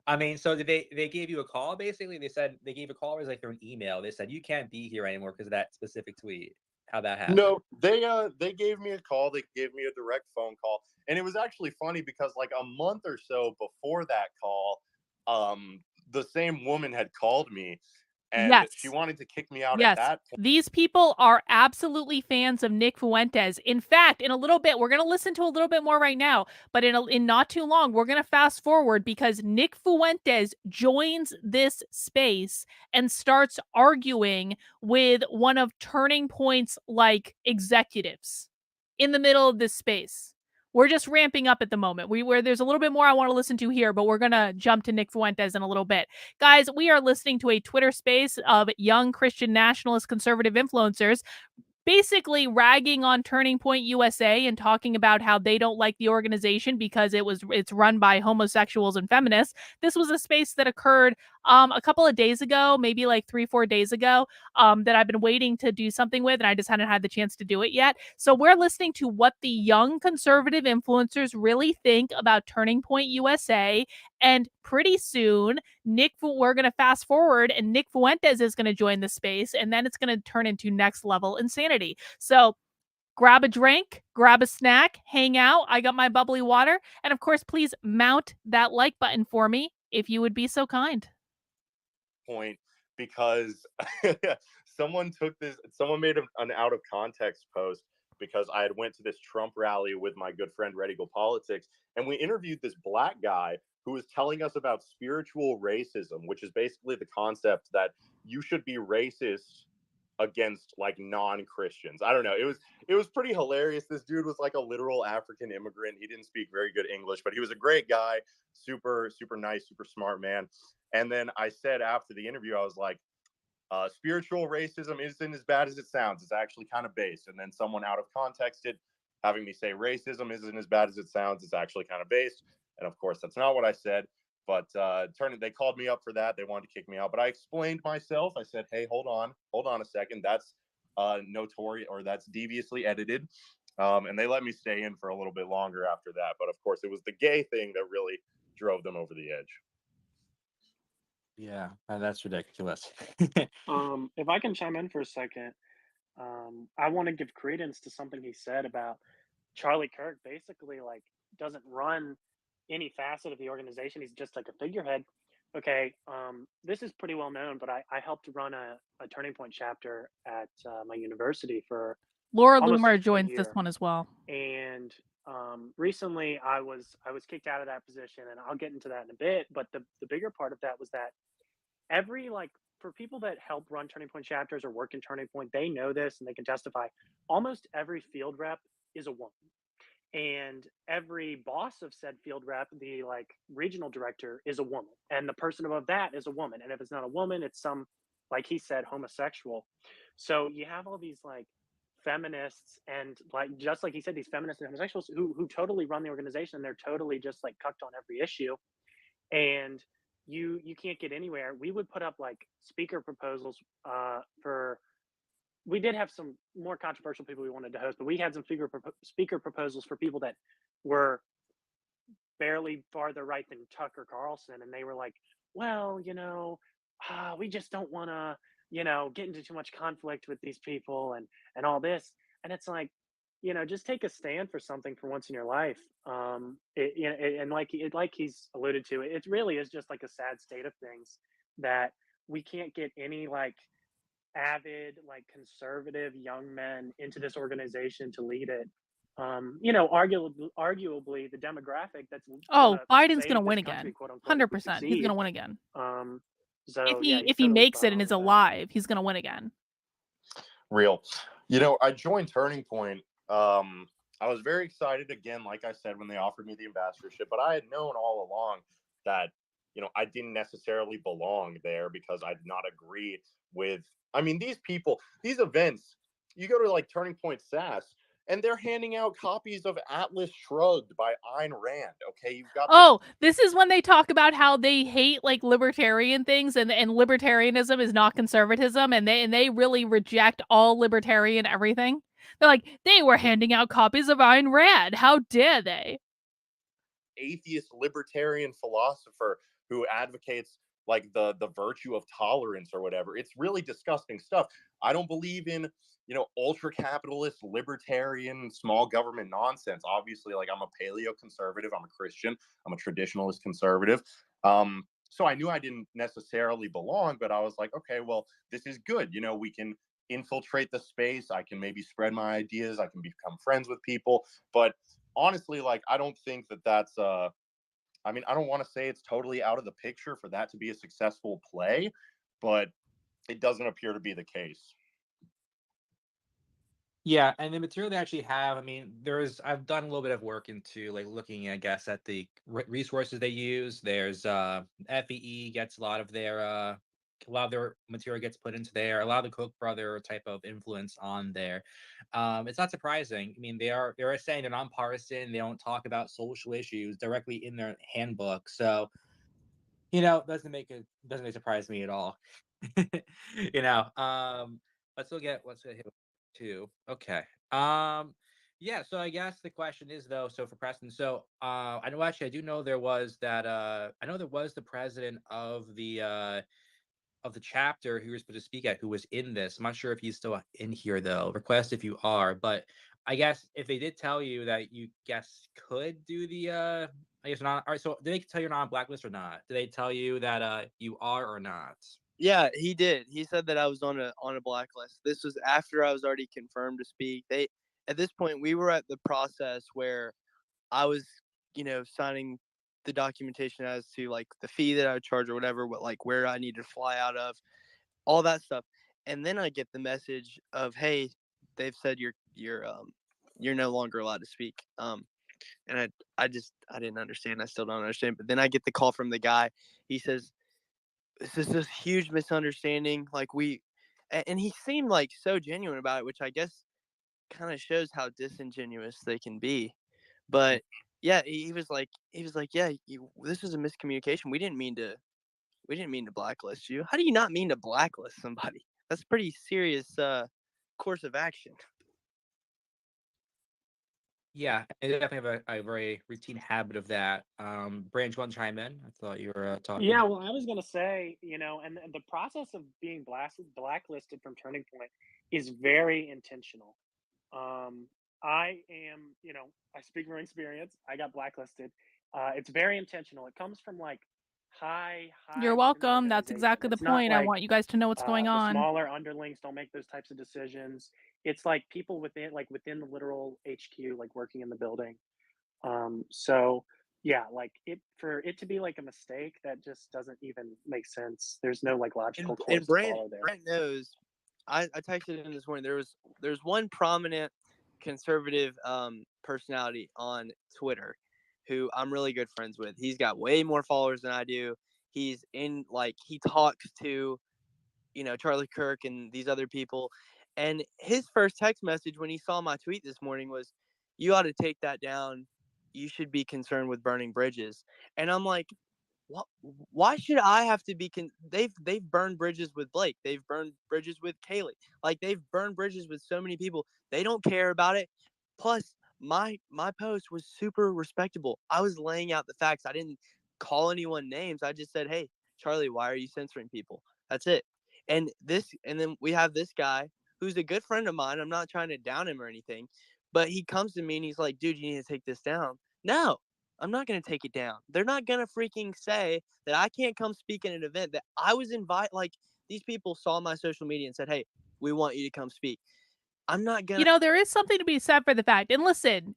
I mean, so did they gave you a call, basically? They said they gave a call, or was it like through an email? They said you can't be here anymore because of that specific tweet. How that happened? No, they gave me a call. They gave me a direct phone call, and it was actually funny because like a month or so before that call, the same woman had called me, and she wanted to kick me out at that point. These people are absolutely fans of Nick Fuentes. In fact, in a little bit, we're going to listen to a little bit more right now, but in not too long, we're going to fast forward because Nick Fuentes joins this space and starts arguing with one of Turning Point's like executives in the middle of this space. We're just ramping up at the moment. There's a little bit more I want to listen to here, but we're going to jump to Nick Fuentes in a little bit. Guys, we are listening to a Twitter space of young Christian nationalist conservative influencers basically ragging on Turning Point USA and talking about how they don't like the organization because it's run by homosexuals and feminists. This was a space that occurred a couple of days ago, maybe like 3-4 days ago, that I've been waiting to do something with, and I just hadn't had the chance to do it yet. So we're listening to what the young conservative influencers really think about Turning Point USA, and pretty soon, we're going to fast forward, and Nick Fuentes is going to join the space, and then it's going to turn into next level insanity. So grab a drink, grab a snack, hang out. I got my bubbly water. And of course, please mount that like button for me if you would be so kind. Point, because someone made an out of context post because I had went to this Trump rally with my good friend Red Eagle Politics, and we interviewed this black guy who was telling us about spiritual racism, which is basically the concept that you should be racist against like non-Christians. I don't know. It was pretty hilarious. This dude was like a literal African immigrant. He didn't speak very good English, but he was a great guy, super nice, super smart man. And then I said after the interview, I was like, spiritual racism isn't as bad as it sounds. It's actually kind of based. And then someone out of contexted having me say racism isn't as bad as it sounds. It's actually kind of based. And of course, that's not what I said. But they called me up for that. They wanted to kick me out. But I explained myself. I said, hey, hold on a second. That's notorious, or that's deviously edited. And they let me stay in for a little bit longer after that. But of course, it was the gay thing that really drove them over the edge. Yeah, that's ridiculous. If I can chime in for a second, I want to give credence to something he said about Charlie Kirk. Basically, like, doesn't run any facet of the organization. He's just like a figurehead. Okay, this is pretty well known, but I helped run a Turning Point chapter at my university for Laura almost Loomer a joins this year. one as well. And recently I was kicked out of that position, and I'll get into that in a bit. But the bigger part of that was that every, like, for people that help run Turning Point chapters or work in Turning Point, they know this and they can testify. Almost every field rep is a woman, and every boss of said field rep, the like regional director, is a woman, and the person above that is a woman. And if it's not a woman, it's some, like he said, homosexual. So you have all these like feminists, and like, just like he said, these feminists and homosexuals who totally run the organization, and they're totally just like cucked on every issue. And you can't get anywhere. We would put up like speaker proposals for, we did have some more controversial people we wanted to host, but we had some speaker proposals for people that were barely farther right than Tucker Carlson. And they were like, well, we just don't want to, get into too much conflict with these people and all this. And it's like, just take a stand for something for once in your life. And like he's alluded to, it really is just like a sad state of things that we can't get any like avid, like conservative young men into this organization to lead it. Arguably the demographic that's Oh, gonna Biden's save gonna win this country, again. quote unquote, if we 100%. He's succeed. gonna win again. So If yeah, he he's he totally makes spot it and on is with that. alive, he's gonna win again. Real. I joined Turning Point. I was very excited again, like I said, when they offered me the ambassadorship, but I had known all along that, I didn't necessarily belong there because I did not agree with, these people, these events. You go to like Turning Point SAS, and they're handing out copies of Atlas Shrugged by Ayn Rand. Okay, you've got this is when they talk about how they hate like libertarian things, and libertarianism is not conservatism, and they really reject all libertarian everything. They're like, they were handing out copies of Ayn Rand. How dare they? atheist libertarian philosopher who advocates like the virtue of tolerance or whatever. It's really disgusting stuff. I don't believe in ultra capitalist libertarian small government nonsense. Obviously, like, I'm a paleo conservative, I'm a Christian, I'm a traditionalist conservative. So I knew I didn't necessarily belong, but I was like, okay, well, this is good. We can infiltrate the space, I can maybe spread my ideas, I can become friends with people. But honestly, like, I don't think that's I don't want to say it's totally out of the picture for that to be a successful play, but it doesn't appear to be the case. Yeah, and the material they actually have, I've done a little bit of work into like looking, I guess, at the resources they use. There's FEE gets a lot of their material gets put into there. A lot of the Koch brother type of influence on there. It's not surprising. They're saying they're nonpartisan. They don't talk about social issues directly in their handbook. So, doesn't surprise me at all. Let's look at what's here too. Okay. Yeah, so I guess the question is though, so for Preston, so I do know there was that I know there was the president of the chapter who was supposed to speak at who was in this. I'm not sure if he's still in here though. Request if you are, but I guess if they did tell you that you could do the I guess not. All right, so did they tell you're not on blacklist or not? Did they tell you that you are or not? Yeah, he did. He said that I was on a blacklist. This was after I was already confirmed to speak. At this point, we were at the process where I was, signing the documentation as to like the fee that I would charge or whatever, but like where I needed to fly out of, all that stuff. And then I get the message of, hey, they've said you're no longer allowed to speak. And I didn't understand. I still don't understand. But then I get the call from the guy. He says, this is this huge misunderstanding. And he seemed like so genuine about it, which I guess kind of shows how disingenuous they can be. But yeah, he was like, yeah, this is a miscommunication. We didn't mean to blacklist you. How do you not mean to blacklist somebody? That's a pretty serious course of action. Yeah, I definitely have a very routine habit of that. Branch, want to chime in? I thought you were talking. Yeah, well, I was going to say, and the process of being blacklisted from Turning Point is very intentional. I am, I speak from experience. I got blacklisted. It's very intentional. It comes from like high You're within the welcome. That's organization. exactly the It's not point. I like want you guys to know what's going the on. smaller underlings don't make those types of decisions. It's like people within the literal HQ, like working in the building. So yeah, like for it to be like a mistake, that just doesn't even make sense. There's no like logical course And to follow there. Brent knows. I texted him this morning. There's one prominent conservative personality on Twitter who I'm really good friends with. He's got way more followers than I do. He's in he talks to Charlie Kirk and these other people. And his first text message when he saw my tweet this morning was, "You ought to take that down. You should be concerned with burning bridges." And I'm like, what? Why should I have to be? They've burned bridges with Blake. They've burned bridges with Kaylee. Like they've burned bridges with so many people. They don't care about it. Plus, my post was super respectable. I was laying out the facts. I didn't call anyone names. I just said, "Hey, Charlie, why are you censoring people?" That's it. And then we have this guy who's a good friend of mine. I'm not trying to down him or anything, but he comes to me and he's like, "Dude, you need to take this down." No, I'm not going to take it down. They're not going to freaking say that I can't come speak at an event that I was invited. Like these people saw my social media and said, "Hey, we want you to come speak." I'm not going to. There is something to be said for the fact. And listen,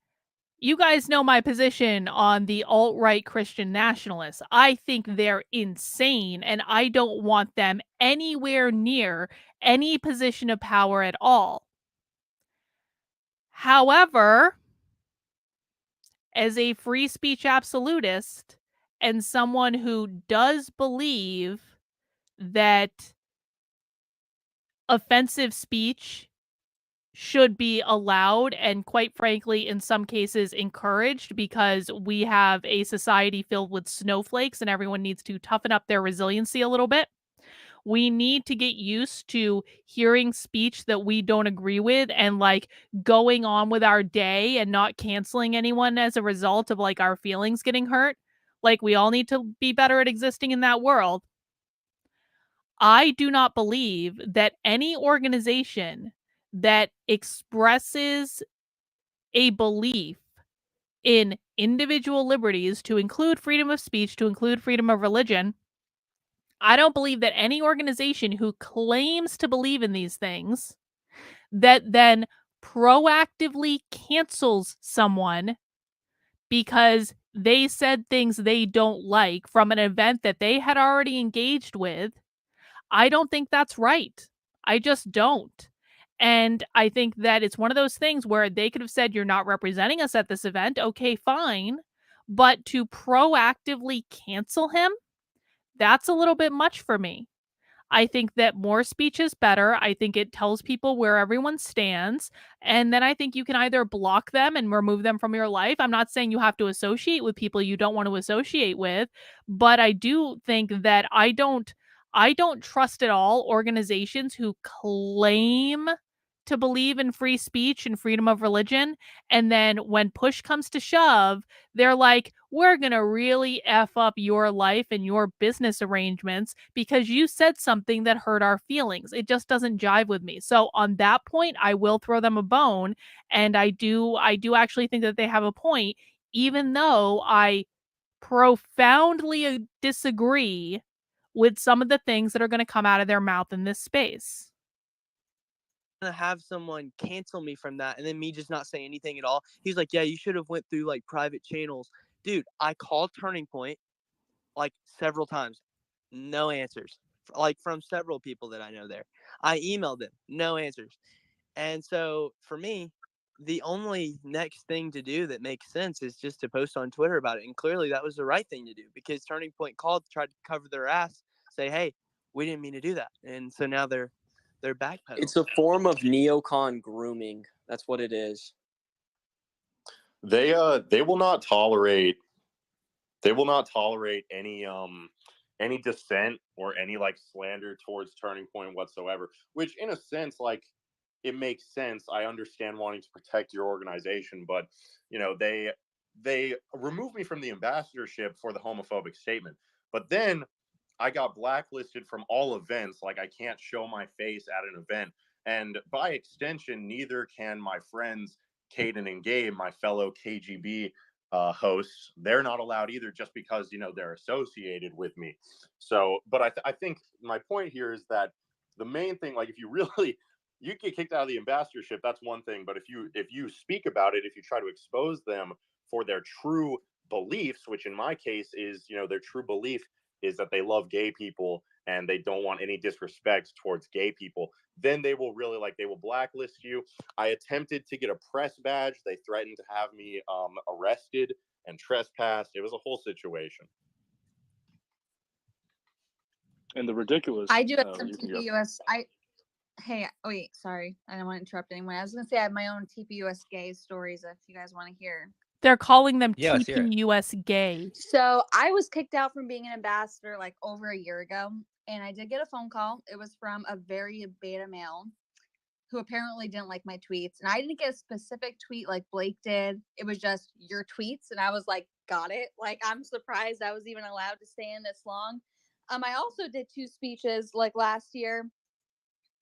you guys know my position on the alt-right Christian nationalists. I think they're insane, and I don't want them anywhere near any position of power at all. However, as a free speech absolutist and someone who does believe that offensive speech should be allowed and, quite frankly, in some cases encouraged, because we have a society filled with snowflakes and everyone needs to toughen up their resiliency a little bit. We need to get used to hearing speech that we don't agree with and going on with our day and not canceling anyone as a result of our feelings getting hurt. We all need to be better at existing in that world. I do not believe that any organization that expresses a belief in individual liberties, to include freedom of speech, to include freedom of religion, I don't believe that any organization who claims to believe in these things that then proactively cancels someone because they said things they don't like from an event that they had already engaged with, I don't think that's right. I just don't. And I think that it's one of those things where they could have said, "You're not representing us at this event." Okay, fine. But to proactively cancel him, that's a little bit much for me. I think that more speech is better. I think it tells people where everyone stands. And then I think you can either block them and remove them from your life. I'm not saying you have to associate with people you don't want to associate with, but I do think that I don't trust at all organizations who claim to believe in free speech and freedom of religion, and then when push comes to shove, they're like, "We're going to really F up your life and your business arrangements because you said something that hurt our feelings." It just doesn't jive with me. So on that point, I will throw them a bone, and I do actually think that they have a point, even though I profoundly disagree with some of the things that are going to come out of their mouth in this space. To have someone cancel me from that and then me just not say anything at all. He's like, "Yeah, you should have went through private channels." Dude, I called Turning Point several times. No answers. like from several people that I know there. I emailed them, no answers. And so for me, the only next thing to do that makes sense is just to post on Twitter about it. And clearly that was the right thing to do, because Turning Point called, tried to cover their ass, say, hey, we didn't mean to do that. And so now they're backpedaling. It's a form of neocon grooming. That's what it is. They will not tolerate any dissent or any like slander towards Turning Point whatsoever, which in a sense, like, it makes sense. I understand wanting to protect your organization, but you know, they removed me from the ambassadorship for the homophobic statement. But then I got blacklisted from all events. Like, I can't show my face at an event. And by extension, neither can my friends Caden and Gabe, my fellow KGB hosts. They're not allowed either, just because, you know, they're associated with me. So, but I think my point here is that the main thing, like, if you really, you get kicked out of the ambassadorship, that's one thing. But if you speak about it, if you try to expose them for their true beliefs, which in my case is, you know, their true belief is that they love gay people and they don't want any disrespect towards gay people, then they will really, like, they will blacklist you. I attempted to get a press badge. They threatened to have me arrested and trespassed. It was a whole situation. And the ridiculous. I do have some TPUS. Hey, wait, sorry. I don't want to interrupt anyone. I was going to say I have my own TPUS gay stories if you guys want to hear. They're calling them Yeah, let's hear it. TPUS gay. So I was kicked out from being an ambassador like over a year ago, and I did get a phone call. It was from a very beta male who apparently didn't like my tweets, and I didn't get a specific tweet like Blake did. It was just your tweets, and I was like, got it. Like, I'm surprised I was even allowed to stay in this long. I also did 2 speeches like last year.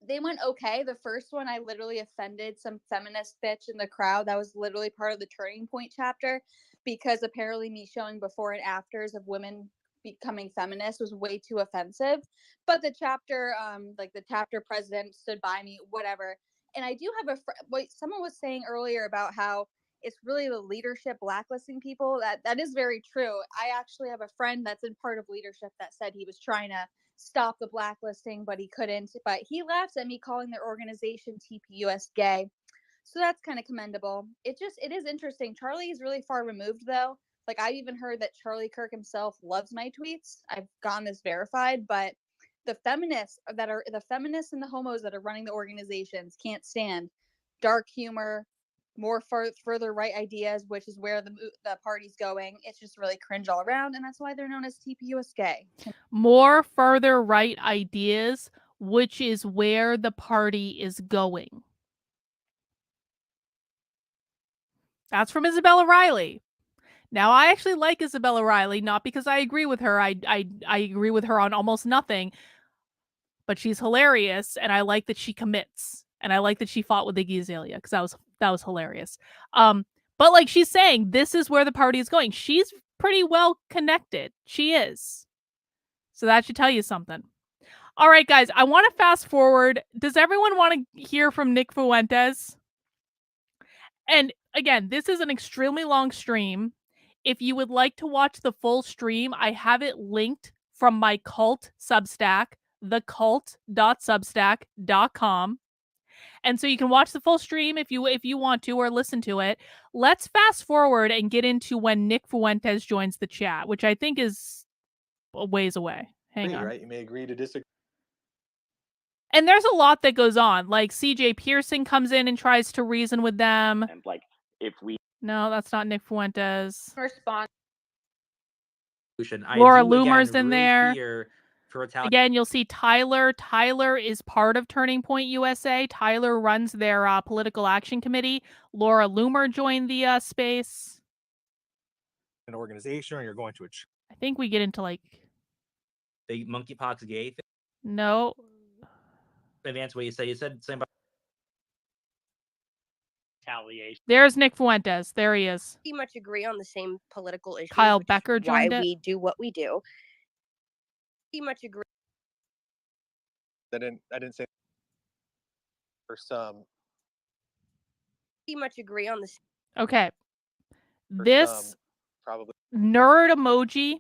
They went okay. The first one, I literally offended some feminist bitch in the crowd that was literally part of the Turning Point chapter, because apparently me showing before and afters of women becoming feminist was way too offensive. But the chapter, like the chapter president stood by me, whatever. And I do have what someone was saying earlier about how it's really the leadership blacklisting people. That is very true. I actually have a friend that's in part of leadership that said he was trying to stop the blacklisting, but he couldn't. But he laughs at me calling their organization TPUS gay. So that's kind of commendable. It is interesting. Charlie is really far removed, though. Like, I've even heard that Charlie Kirk himself loves my tweets. I've gotten this verified, but the feminists and the homos that are running the organizations can't stand dark humor, more further right ideas, which is where the party's going. It's just really cringe all around, and that's why they're known as TPUS gay. More further right ideas, which is where the party is going. That's from Isabella Riley. Now, I actually like Isabella Riley, not because I agree with her. I agree with her on almost nothing, but she's hilarious, and I like that she commits, and I like that she fought with Iggy Azalea, because that was hilarious. But like she's saying, this is where the party is going. She's pretty well connected. She is. So that should tell you something. All right, guys, I want to fast forward. Does everyone want to hear from Nick Fuentes? And again, this is an extremely long stream. If you would like to watch the full stream, I have it linked from my cult Substack, thecult.substack.com. And so you can watch the full stream if you want to, or listen to it. Let's fast forward and get into when Nick Fuentes joins the chat, which I think is a ways away. Hang on. Right? You may agree to disagree. And there's a lot that goes on. Like CJ Pearson comes in and tries to reason with them. And like, if we... No, that's not Nick Fuentes. Respond. Laura Loomer's in there. Again, you'll see Tyler. Tyler is part of Turning Point USA. Tyler runs their political action committee. Laura Loomer joined the space. An organization, or you're going to a... I think we get into like... The monkeypox gay thing? No. Advance what you said. You said something about... Retaliation. There's Nick Fuentes. There he is. Pretty much agree on the same political issues. Kyle Becker joined why it. we do what we do. Pretty much agree. I didn't say for some. Pretty much agree on this. Okay. This probably nerd emoji,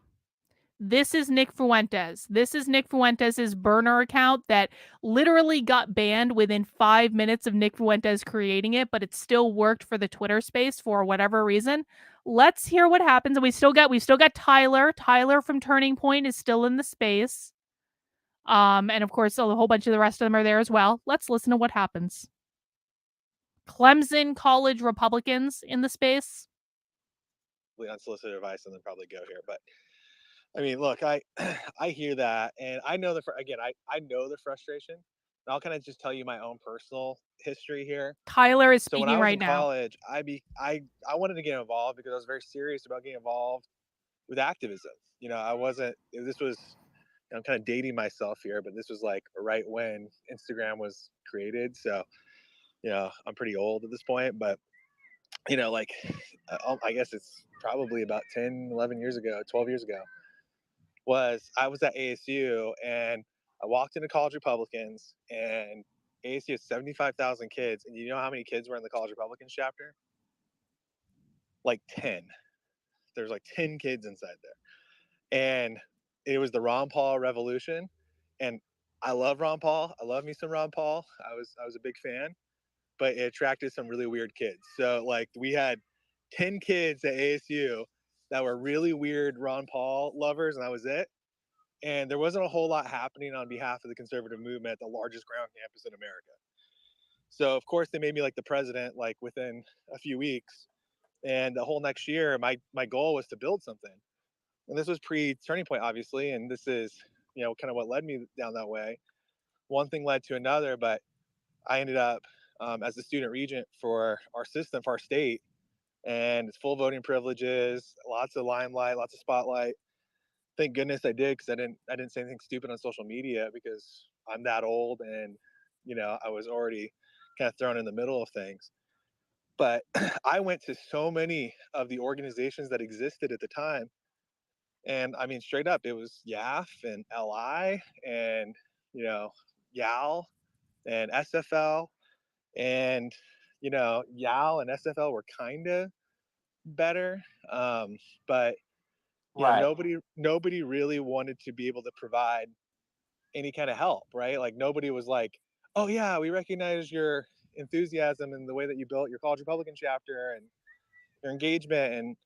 This is Nick Fuentes. This is Nick Fuentes' burner account that literally got banned within 5 minutes of Nick Fuentes creating it, but it still worked for the Twitter space for whatever reason. Let's hear what happens. And we've still got Tyler. Tyler from Turning Point is still in the space. And of course, a whole bunch of the rest of them are there as well. Let's listen to what happens. Clemson College Republicans in the space. Unsolicited advice and then probably go here. But I mean, look, I hear that, and I know I know the frustration. And I'll kind of just tell you my own personal history here. Tyler is So when speaking I was right in now. college, I wanted to get involved because I was very serious about getting involved with activism. You know, I wasn't. This was. I'm kind of dating myself here, but this was like right when Instagram was created. So, you know, I'm pretty old at this point, but you know, like, I guess it's probably about 10, 11 years ago, 12 years ago, I was at ASU and I walked into College Republicans, and ASU has 75,000 kids. And you know how many kids were in the College Republicans chapter? Like 10. There's like 10 kids inside there. And it was the Ron Paul revolution. And I love Ron Paul. I love me some Ron Paul. I was a big fan, but it attracted some really weird kids. So like we had 10 kids at ASU that were really weird Ron Paul lovers, and that was it. And there wasn't a whole lot happening on behalf of the conservative movement at the largest ground campus in America. So of course they made me like the president like within a few weeks. And the whole next year, my goal was to build something. And this was pre-Turning Point, obviously, and this is, you know, kind of what led me down that way. One thing led to another, but I ended up as the student regent for our system, for our state, and it's full voting privileges, lots of limelight, lots of spotlight. Thank goodness I did, because I didn't say anything stupid on social media, because I'm that old, and you know, I was already kind of thrown in the middle of things. But I went to so many of the organizations that existed at the time. And I mean, straight up, it was YAF and LI and, you know, YAL and SFL. And, you know, YAL and SFL were kind of better. But, you know, nobody really wanted to be able to provide any kind of help, right? Like nobody was like, oh yeah, we recognize your enthusiasm and the way that you built your College Republican chapter and your engagement and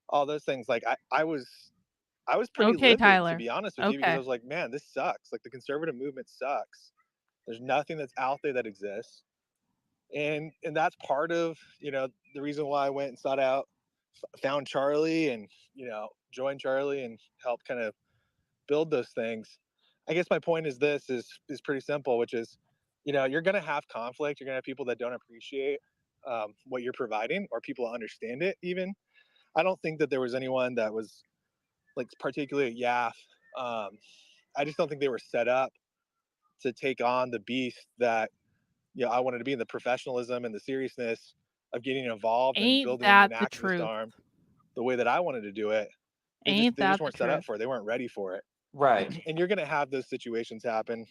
all those things. Like I was pretty Okay, livid, to Tyler. be honest with you, because I Okay. was like, man, this sucks. Like the conservative movement sucks. There's nothing that's out there that exists. And that's part of, you know, the reason why I went and sought out, found Charlie and, you know, joined Charlie and helped kind of build those things. I guess my point is is pretty simple, which is, you know, you're going to have conflict. You're going to have people that don't appreciate what you're providing, or people understand it even. I don't think that there was anyone that was like particularly YAF. I just don't think they were set up to take on the beast that, you know, I wanted to be, in the professionalism and the seriousness of getting involved and Ain't building that an the activist truth? arm the way that I wanted to do it. Ain't They just that the weren't set up truth? for it. They weren't ready for it. Right. And you're going to have those situations happen.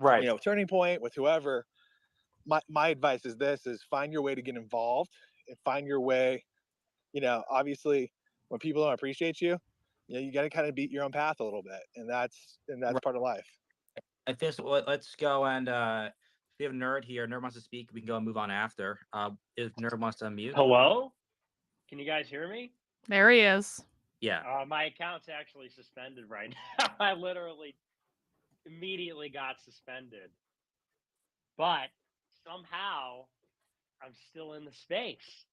Right. You know, Turning Point, with whoever. My advice is find your way to get involved and find your way. You know, obviously when people don't appreciate you, you know, you got to kind of beat your own path a little bit. And that's Right. part of life. I think let's go and if we have Nerd here, Nerd wants to speak, we can go and move on after. If Nerd wants to unmute. Hello? Can you guys hear me? There he is. Yeah. My account's actually suspended right now. I literally immediately got suspended. But somehow I'm still in the space.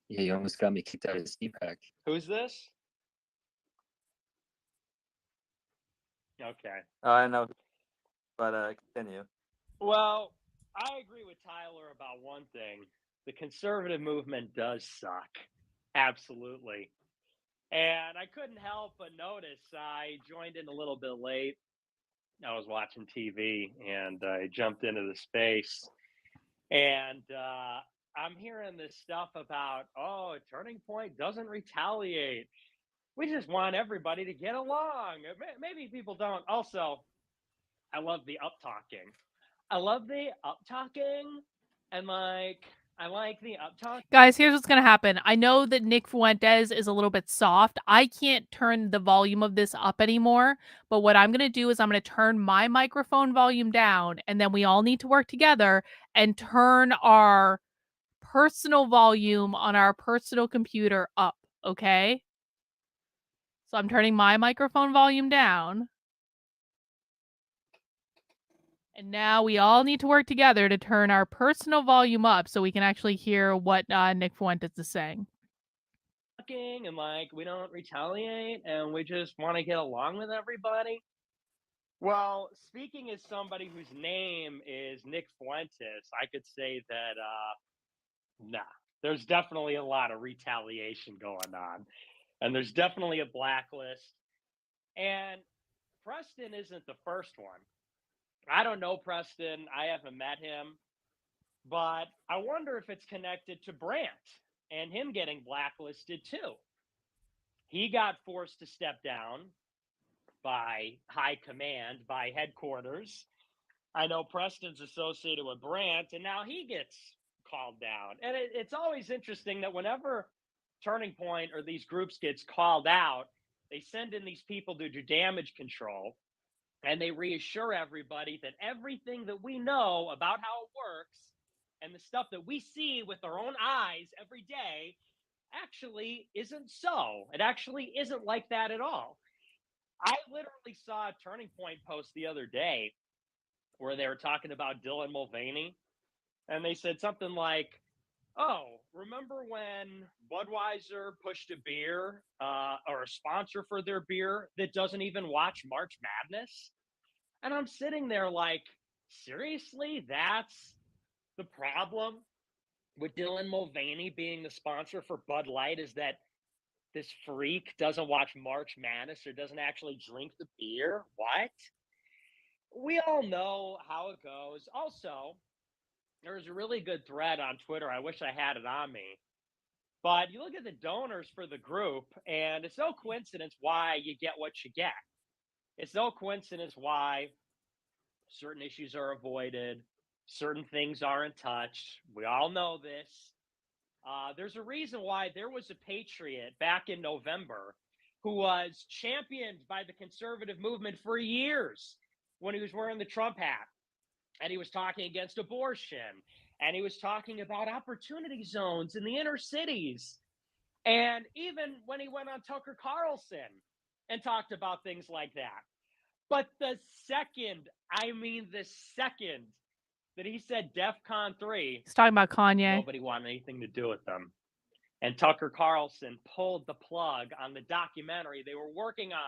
Yeah, you almost got me kicked out of CPAC. Who's this? Okay. I know, but continue. Well, I agree with Tyler about one thing. The conservative movement does suck. Absolutely. And I couldn't help but notice I joined in a little bit late. I was watching TV and I jumped into the space. And I'm hearing this stuff about, oh, Turning Point doesn't retaliate. We just want everybody to get along. Maybe people don't. Also, I love the up talking. And like, I like the uptalk. Guys, here's what's going to happen. I know that Nick Fuentes is a little bit soft. I can't turn the volume of this up anymore. But what I'm going to do is I'm going to turn my microphone volume down. And then we all need to work together and turn our personal volume on our personal computer up. Okay? So I'm turning my microphone volume down. And now we all need to work together to turn our personal volume up so we can actually hear what Nick Fuentes is saying. And like we don't retaliate and we just want to get along with everybody. Well, speaking as somebody whose name is Nick Fuentes, I could say that nah, there's definitely a lot of retaliation going on. And there's definitely a blacklist. And Preston isn't the first one. I don't know Preston. I haven't met him. But I wonder if it's connected to Brant and him getting blacklisted too. He got forced to step down by high command, by headquarters. I know Preston's associated with Brant, and now he gets called down. And it's always interesting that whenever Turning Point or these groups gets called out, they send in these people to do damage control, and they reassure everybody that everything that we know about how it works and the stuff that we see with our own eyes every day actually isn't so. It actually isn't like that at all. I literally saw a Turning Point post the other day where they were talking about Dylan Mulvaney, and they said something like, oh, remember when Budweiser pushed a beer or a sponsor for their beer that doesn't even watch March Madness? And I'm sitting there like, seriously, that's the problem with Dylan Mulvaney being the sponsor for Bud Light, is that this freak doesn't watch March Madness or doesn't actually drink the beer? What? We all know how it goes. Also, there was a really good thread on Twitter. I wish I had it on me. But you look at the donors for the group, and it's no coincidence why you get what you get. It's no coincidence why certain issues are avoided, certain things aren't touched. We all know this. There's a reason why there was a patriot back in November who was championed by the conservative movement for years when he was wearing the Trump hat. And he was talking against abortion. And he was talking about opportunity zones in the inner cities. And even when he went on Tucker Carlson and talked about things like that. But the second that he said DEFCON 3, He's talking about Kanye. nobody wanted anything to do with them. And Tucker Carlson pulled the plug on the documentary they were working on.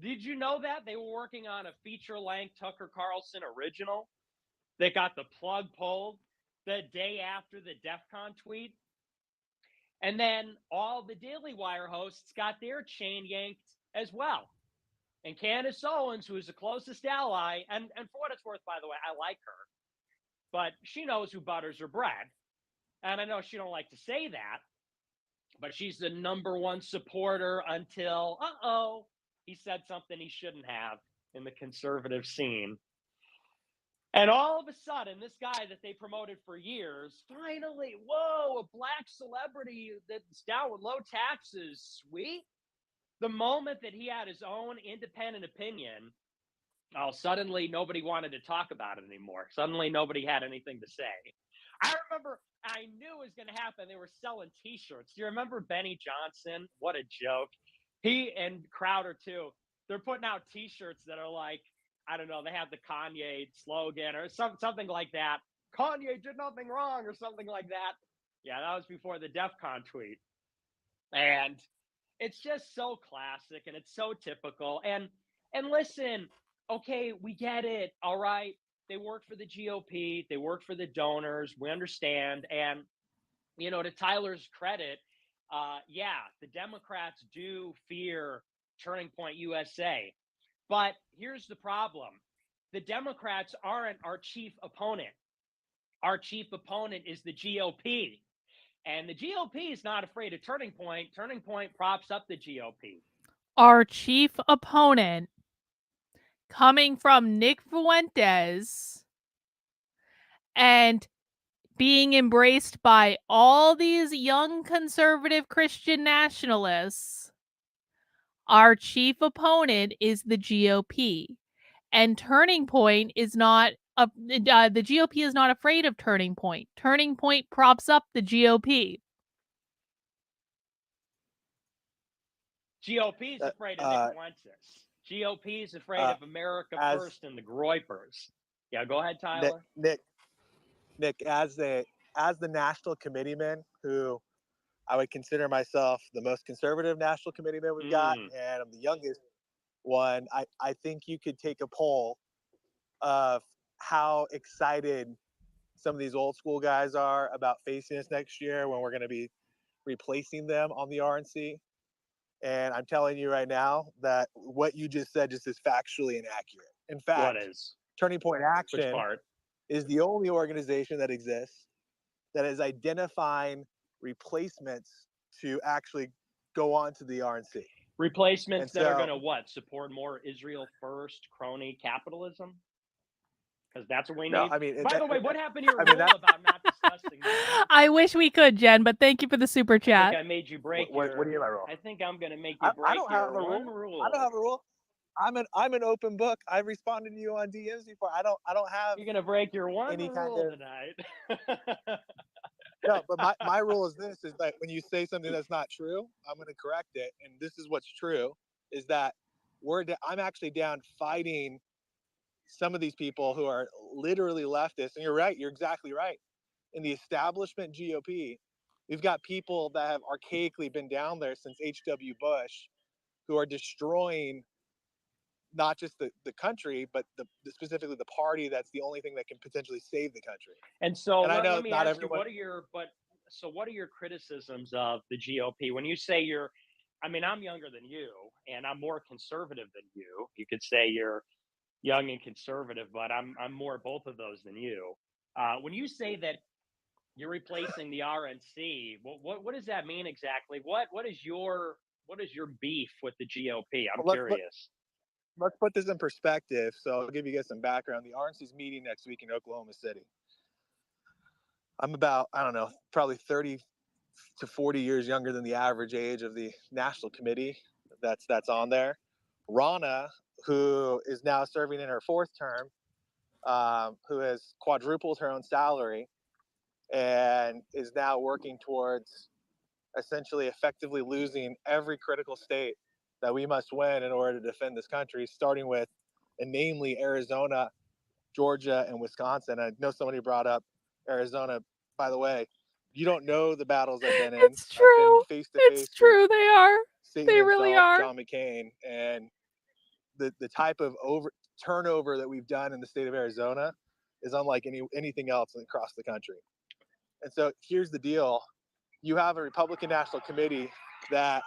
Did you know that? They were working on a feature-length Tucker Carlson original. They got the plug pulled the day after the DEFCON tweet. And then all the Daily Wire hosts got their chain yanked as well. And Candace Owens, who is the closest ally, and for what it's worth, by the way, I like her, but she knows who butters her bread. And I know she don't like to say that, but she's the number one supporter until, he said something he shouldn't have in the conservative scene. And all of a sudden, this guy that they promoted for years, finally, whoa, a black celebrity that's down with low taxes, sweet. The moment that he had his own independent opinion, suddenly nobody wanted to talk about it anymore. Suddenly nobody had anything to say. I remember, I knew it was going to happen. They were selling T-shirts. Do you remember Benny Johnson? What a joke. He and Crowder, too. They're putting out T-shirts that are like, I don't know, they have the Kanye slogan or something like that. Kanye did nothing wrong or something like that. Yeah, that was before the DEFCON tweet. And it's just so classic and it's so typical. And listen, okay, we get it. All right. They work for the GOP. They work for the donors. We understand. And, you know, to Tyler's credit, the Democrats do fear Turning Point USA. But here's the problem. The Democrats aren't our chief opponent. Our chief opponent is the GOP. And the GOP is not afraid of Turning Point. Turning Point props up the GOP. Our chief opponent, coming from Nick Fuentes and being embraced by all these young conservative Christian nationalists, our chief opponent is the GOP. And Turning Point is not the GOP is not afraid of Turning Point. Turning Point props up the GOP. GOP is afraid of Nick Fuentes. GOP is afraid of America First and the Groypers. Yeah, go ahead, Tyler. Nick, as the national committeeman, who I would consider myself the most conservative national committeeman we've got, and I'm the youngest one. I think you could take a poll of how excited some of these old school guys are about facing us next year when we're going to be replacing them on the RNC. And I'm telling you right now that what you just said just is factually inaccurate. In fact, what is? Turning Point Action is the only organization that exists that is identifying replacements to actually go on to the RNC. Replacements that are going to what? Support more Israel first crony capitalism? Because that's what we need. I mean, by the way, what happened to your rule about not discussing that? I wish we could, Jen, but thank you for the super chat. I think I made you break what do you mean by rule? I think I'm going to make you break your one rule. I don't have a rule. I'm an open book. I've responded to you on DMs before. I don't have. You're going to break your one any rule kind of tonight. No, but my rule is this: is that when you say something that's not true, I'm going to correct it. And this is what's true: is that I'm actually down fighting some of these people who are literally leftists. And you're right. You're exactly right. In the establishment GOP, we've got people that have archaically been down there since H.W. Bush, who are destroying not just the country, but specifically the party that's the only thing that can potentially save the country. And so let me ask you, what are your criticisms of the GOP? When you say I'm younger than you, and I'm more conservative than you. You could say you're young and conservative, but I'm more both of those than you. When you say that you're replacing the RNC, what does that mean exactly? What is your beef with the GOP? I'm curious. Let's put this in perspective. So I'll give you guys some background. The RNC's meeting next week in Oklahoma City. I'm about, probably 30 to 40 years younger than the average age of the national committee that's on there. Rana, who is now serving in her fourth term, who has quadrupled her own salary and is now working towards essentially effectively losing every critical state that we must win in order to defend this country, starting with, and namely, Arizona, Georgia, and Wisconsin. I know somebody brought up Arizona. By the way, you don't know the battles I've been in. It's true. I've been face-to-face It's true. They are. Satan They himself, really are. John McCain, and the type of turnover that we've done in the state of Arizona is unlike anything else across the country. And so here's the deal. You have a Republican National Committee that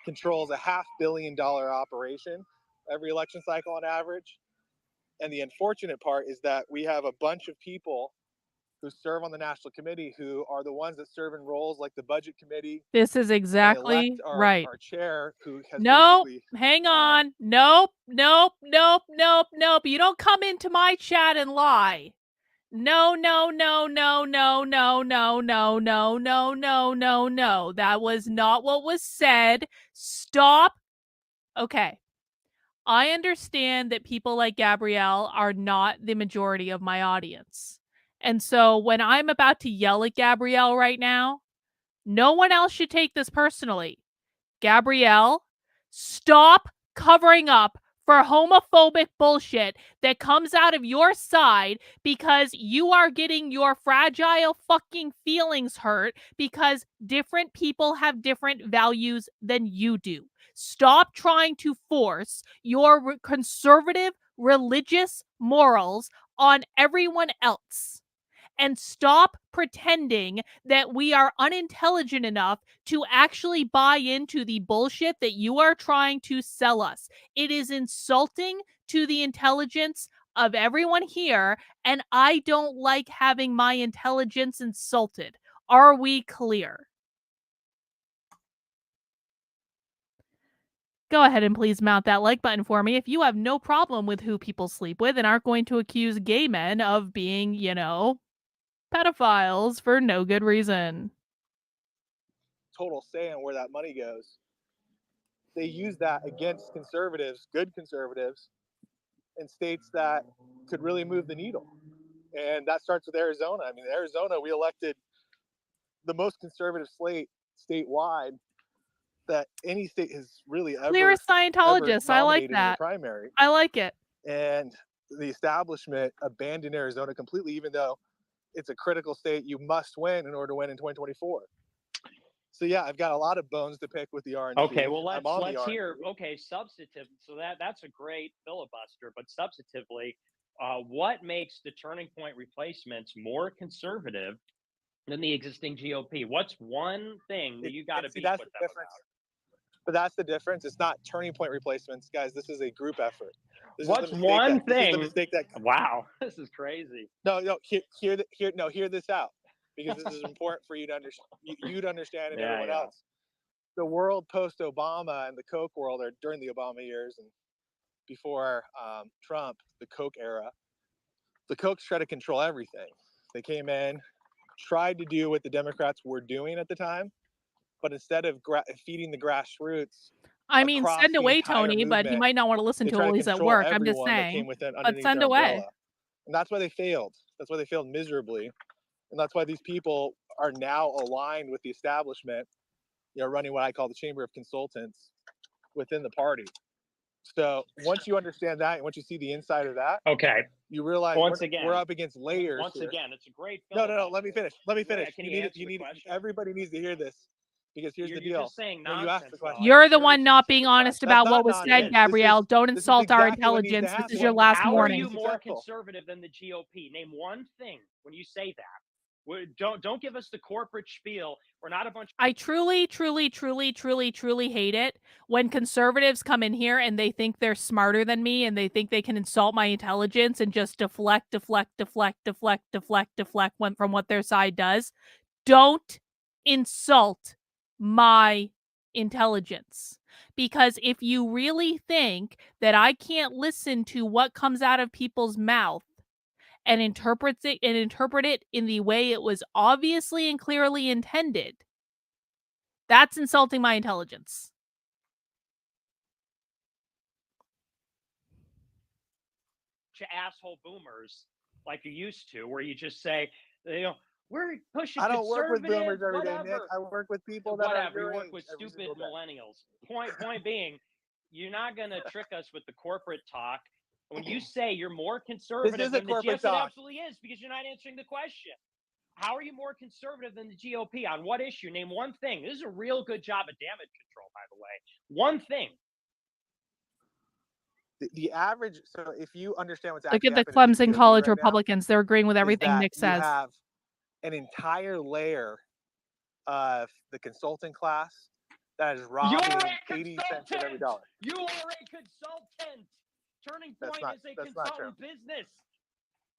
controls a $500 million operation every election cycle on average. And the unfortunate part is that we have a bunch of people who serve on the National Committee who are the ones that serve in roles like the Budget Committee. This is exactly right. Our chair, who has hang on. Nope. You don't come into my chat and lie. No. That was not what was said. Stop. Okay. I understand that people like Gabrielle are not the majority of my audience. And so when I'm about to yell at Gabrielle right now, no one else should take this personally. Gabrielle, stop covering up for homophobic bullshit that comes out of your side because you are getting your fragile fucking feelings hurt because different people have different values than you do. Stop trying to force your conservative religious morals on everyone else. And stop pretending that we are unintelligent enough to actually buy into the bullshit that you are trying to sell us. It is insulting to the intelligence of everyone here, and I don't like having my intelligence insulted. Are we clear? Go ahead and please mount that like button for me if you have no problem with who people sleep with and aren't going to accuse gay men of being, pedophiles for no good reason. Total say on where that money goes. They use that against conservatives, good conservatives, in states that could really move the needle. And that starts with Arizona. I mean, Arizona, we elected the most conservative slate statewide that any state has really Clear ever Scientologist. I like nominated in the that. primary. I like it. And the establishment abandoned Arizona completely, even though it's a critical state you must win in order to win in 2024. So yeah, I've got a lot of bones to pick with the RNC. Okay, well let's hear. Okay, substantive. So that's a great filibuster, but substantively, what makes the Turning Point replacements more conservative than the existing GOP? What's one thing that you got to beat with them about? But that's the difference. It's not Turning Point replacements, guys. This is a group effort. What's one thing? This is the mistake that. Wow, this is crazy. No, hear this out, because this is important for you to understand and everyone else. The world post Obama and the Koch world, or during the Obama years and before Trump, the Koch era, the Kochs tried to control everything. They came in, tried to do what the Democrats were doing at the time, but instead of feeding the grassroots. I mean, send away Tony, but he might not want to listen to it while he's at work. I'm just saying. But send away. And that's why they failed. That's why they failed miserably. And that's why these people are now aligned with the establishment, running what I call the Chamber of Consultants within the party. So once you understand that, and once you see the inside of that, okay, you realize we're up against layers. Once again, it's a great. No. Let me finish. Yeah, everybody needs to hear this. Because here's the deal. You're just saying nonsense. You're the one not being honest about what was said, Gabrielle. Don't insult our intelligence. This is your last warning. How are you more conservative than the GOP? Name one thing when you say that. Don't give us the corporate spiel. We're not a bunch. I truly hate it when conservatives come in here and they think they're smarter than me and they think they can insult my intelligence and just deflect from what their side does. Don't insult my intelligence, because if you really think that I can't listen to what comes out of people's mouth and interpret it in the way it was obviously and clearly intended, that's insulting my intelligence. Asshole boomers like you used to, where you just say, we're pushing. I don't work with boomers every day, whatever. Nick. I work with people that whatever. are You work with stupid millennials. Point being, you're not gonna trick us with the corporate talk. When you say you're more conservative than the GOP, it absolutely is, because you're not answering the question. How are you more conservative than the GOP? On what issue? Name one thing. This is a real good job of damage control, by the way. One thing. The average, so if you understand what's look actually at the Clemson College right Republicans, they're agreeing with everything Nick says. You have an entire layer of the consultant class that is robbing 80 cents of every dollar. You are a consultant. Turning Point is a consultant business.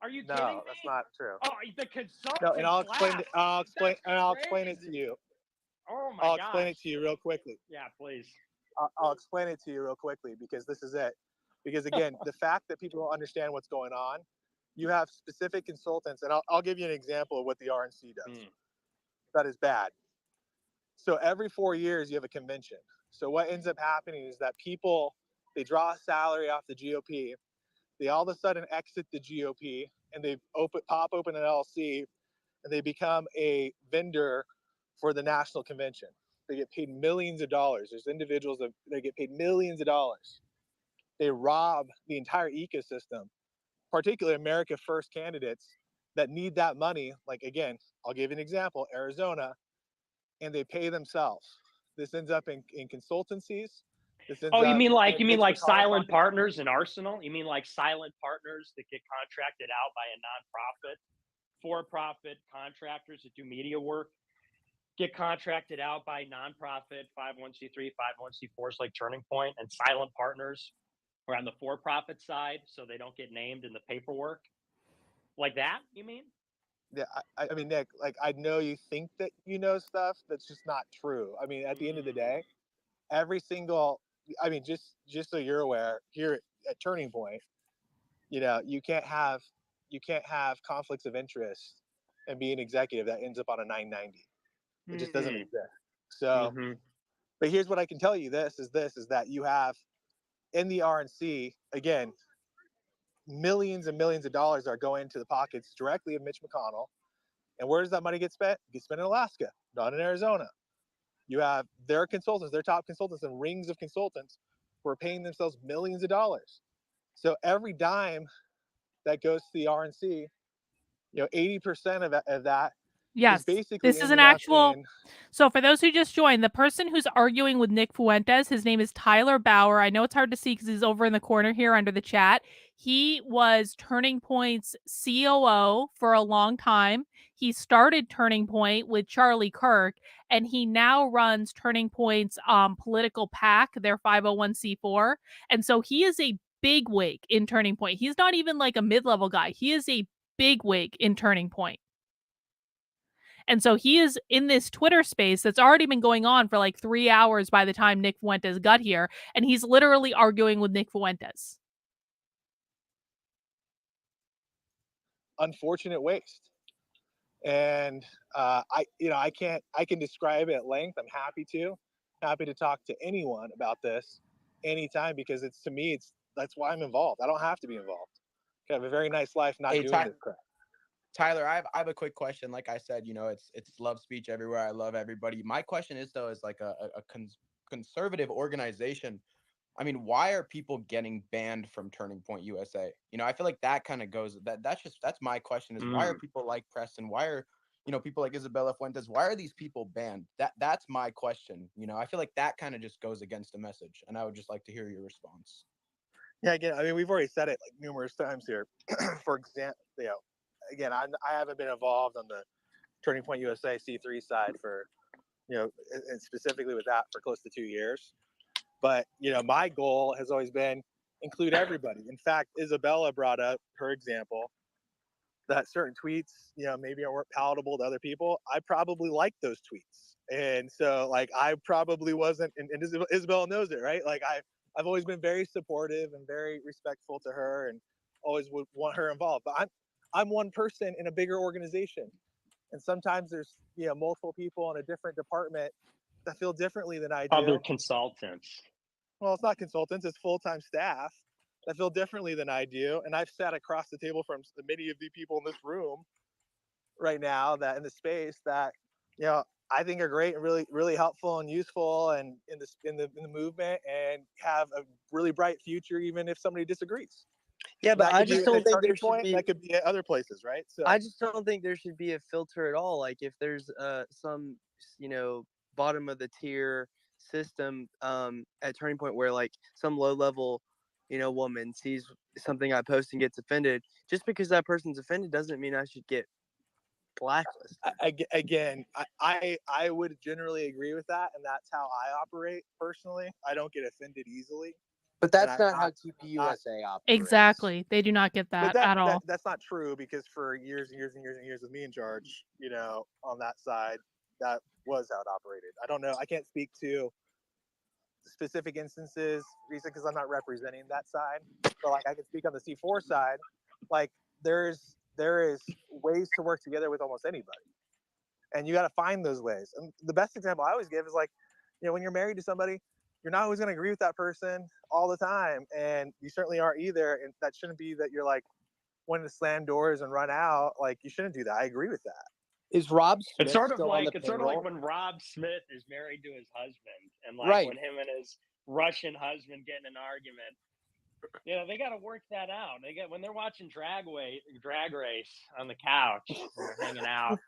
Are you kidding me? No, that's not true. Oh, the consultant. No, and I'll explain it to you. Oh my I'll explain it to you real quickly. Yeah, please. I'll explain it to you real quickly, because this is it. Because again, the fact that people don't understand what's going on, you have specific consultants, and I'll give you an example of what the RNC does. That is bad. So every 4 years you have a convention. So what ends up happening is that people, they draw a salary off the GOP, they all of a sudden exit the GOP, and they pop open an LLC, and they become a vendor for the national convention. They get paid millions of dollars. There's individuals that they get paid millions of dollars. They rob the entire ecosystem, particularly America First candidates that need that money. Like, again, I'll give you an example, Arizona, and they pay themselves. This ends up in consultancies. You mean like silent partners in Arsenal? You mean like silent partners that get contracted out by a nonprofit, for-profit contractors that do media work, get contracted out by nonprofit 501c3, 501c4s like Turning Point, and silent partners are on the for-profit side, so they don't get named in the paperwork? Like that, you mean? Yeah, I mean, Nick, like, I know you think that you know stuff that's just not true. I mean, at the end of the day, every single, I mean, just so you're aware, here at Turning Point, you can't have conflicts of interest and be an executive that ends up on a 990. It just doesn't Mhm. exist. So, Mhm. but here's what I can tell you: this is that you have in the RNC again, millions and millions of dollars are going into the pockets directly of Mitch McConnell. And where does that money get spent? It gets spent in Alaska, not in Arizona. You have their consultants, their top consultants, and rings of consultants who are paying themselves millions of dollars. So every dime that goes to the RNC, 80% of that is Yes, basically this is an ending up actual. in. So for those who just joined, the person who's arguing with Nick Fuentes, his name is Tyler Bauer. I know it's hard to see because he's over in the corner here under the chat. He was Turning Point's COO for a long time. He started Turning Point with Charlie Kirk, and he now runs Turning Point's political PAC, their 501c4. And so he is a bigwig in Turning Point. He's not even like a mid-level guy. He is a bigwig in Turning Point. And so he is in this Twitter space that's already been going on for like 3 hours by the time Nick Fuentes got here. And he's literally arguing with Nick Fuentes. Unfortunate waste. And I can describe it at length. I'm happy to talk to anyone about this anytime, because that's why I'm involved. I don't have to be involved. I have a very nice life not doing this crap. Tyler, I have a quick question. Like I said, it's love speech everywhere. I love everybody. My question is though, is like a conservative organization. I mean, why are people getting banned from Turning Point USA? I feel like that kind of goes that's my question is why are people like Preston? Why are people like Isabella Fuentes? Why are these people banned? That's my question. I feel like that kind of just goes against the message, and I would just like to hear your response. Yeah, again, I mean, we've already said it like numerous times here. For example, again, I haven't been involved on the Turning Point USA C3 side for, and specifically with that for close to 2 years. But, my goal has always been include everybody. In fact, Isabella brought up her example that certain tweets, maybe weren't palatable to other people. I probably liked those tweets. And so like, I probably wasn't, and Isabella knows it, right? Like I've always been very supportive and very respectful to her and always would want her involved. But I'm one person in a bigger organization. And sometimes there's, multiple people in a different department that feel differently than I do. Other consultants. Well, it's not consultants, it's full-time staff that feel differently than I do. And I've sat across the table from many of the people in this room right now that in the space that, I think are great and really, really helpful and useful and in the movement and have a really bright future, even if somebody disagrees. Yeah, but I just don't think there should be. That could be at other places, right? So I just don't think there should be a filter at all. Like if there's some bottom of the tier system at Turning Point where like some low level woman sees something I post and gets offended, just because that person's offended doesn't mean I should get blacklisted. Again, I would generally agree with that, and that's how I operate personally. I don't get offended easily. But that's not how TPUSA operates. Exactly. They do not get that at all. That's not true, because for years and years and years and years with me in charge, on that side, that was how it operated. I don't know. I can't speak to specific instances, because I'm not representing that side. But like I can speak on the C4 side. Like there is ways to work together with almost anybody, and you got to find those ways. And the best example I always give is like, when you're married to somebody, you're not always going to agree with that person all the time, and you certainly aren't either. And that shouldn't be that you're like wanting to slam doors and run out. Like you shouldn't do that. I agree with that. Is Rob Smith It's sort of still on like the it's sort of like payroll? when Rob Smith is married to his husband, and like Right. when him and his Russian husband get in an argument. They got to work that out. When they're watching Drag Race on the couch, and they're hanging out,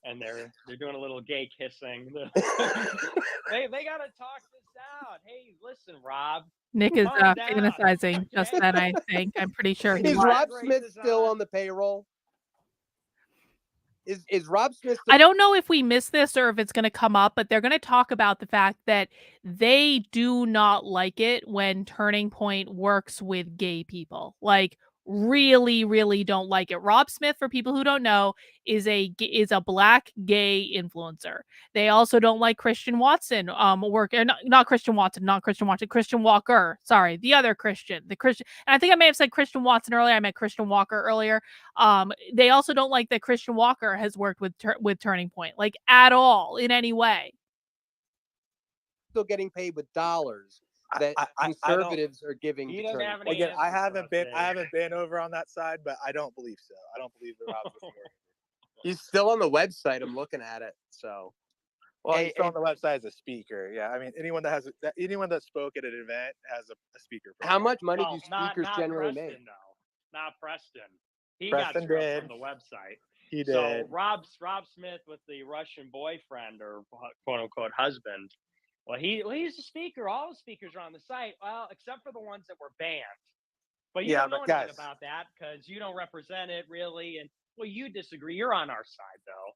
and they're doing a little gay kissing. they got to talk this out. Hey, listen, Rob. Nick is calm down, fantasizing just okay? then, I think. I'm pretty sure he Is was. Rob Smith still on the payroll? Is Rob Smith still? I don't know if we missed this or if it's going to come up, but they're going to talk about the fact that they do not like it when Turning Point works with gay people. Like really, really don't like it. Rob Smith, for people who don't know, is a black gay influencer. They also don't like Christian Watson, not Christian Watson, Christian Walker. Sorry, the other Christian, the Christian. And I think I may have said Christian Watson earlier. I meant Christian Walker earlier. They also don't like that Christian Walker has worked with Turning Point, like at all in any way. Still getting paid with dollars that conservatives are giving to Turning Point. Again, I haven't been over on that side, but I don't believe so. I don't believe that Rob's listening. He's still on the website. I'm looking at it. So, Well, he's still on the website as a speaker. Yeah, I mean, anyone that spoke at an event has a speaker. How much money Well, do speakers not generally Preston, make? though. Not Preston. He Preston got scrubbed did. from the website. He So did. Rob Smith with the Russian boyfriend or quote unquote husband. Well, he's a speaker. All the speakers are on the site. Well, except for the ones that were banned. But you don't know anything about that because you don't represent it really. And well, you disagree. You're on our side, though.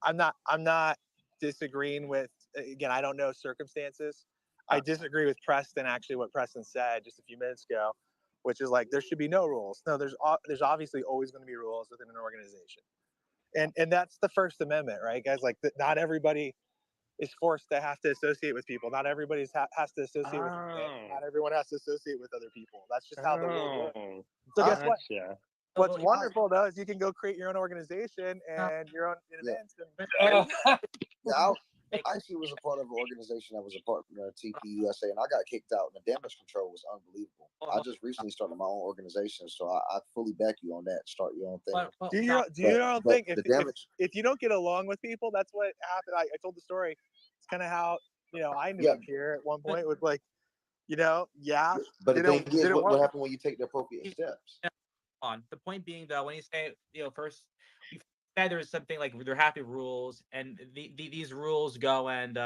I'm not disagreeing with. Again, I don't know circumstances. I disagree with Preston. Actually, what Preston said just a few minutes ago, which is like there should be no rules. No, there's obviously always going to be rules within an organization, and that's the First Amendment, right, guys? Like not everybody is forced to have to associate with people. Not everybody has to associate with you. Not everyone has to associate with other people. That's just how the world works. So guess what? What's wonderful though is you can go create your own organization and your own events. I actually was a part of an organization that was a partner of TPUSA, and I got kicked out, and the damage control was unbelievable. I just recently started my own organization, so I fully back you on that. Start your own thing. Do you not think if you don't get along with people, that's what happened? I told the story. It's kind of how I ended up here at one point with like, But the thing is, what happened when you take the appropriate steps? On the point being, though, when you say first. There's something like there have to be rules, and these rules go and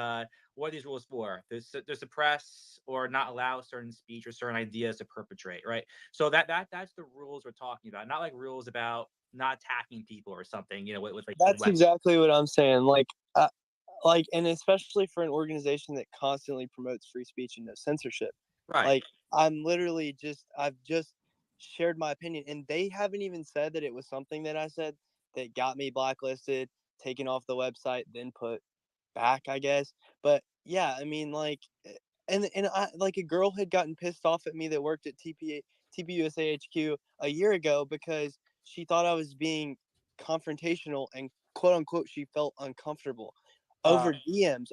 what are these rules for? They're suppress or not allow certain speech or certain ideas to perpetrate, right? So that's the rules we're talking about, not like rules about not attacking people or something. With like that's exactly what I'm saying. Like, and especially for an organization that constantly promotes free speech and no censorship. Right. Like, I've just shared my opinion, and they haven't even said that it was something that I said that got me blacklisted, taken off the website, then put back, I guess. But yeah, I mean, like, and I like a girl had gotten pissed off at me that worked at TPUSA HQ a year ago because she thought I was being confrontational and quote unquote she felt uncomfortable over DMs.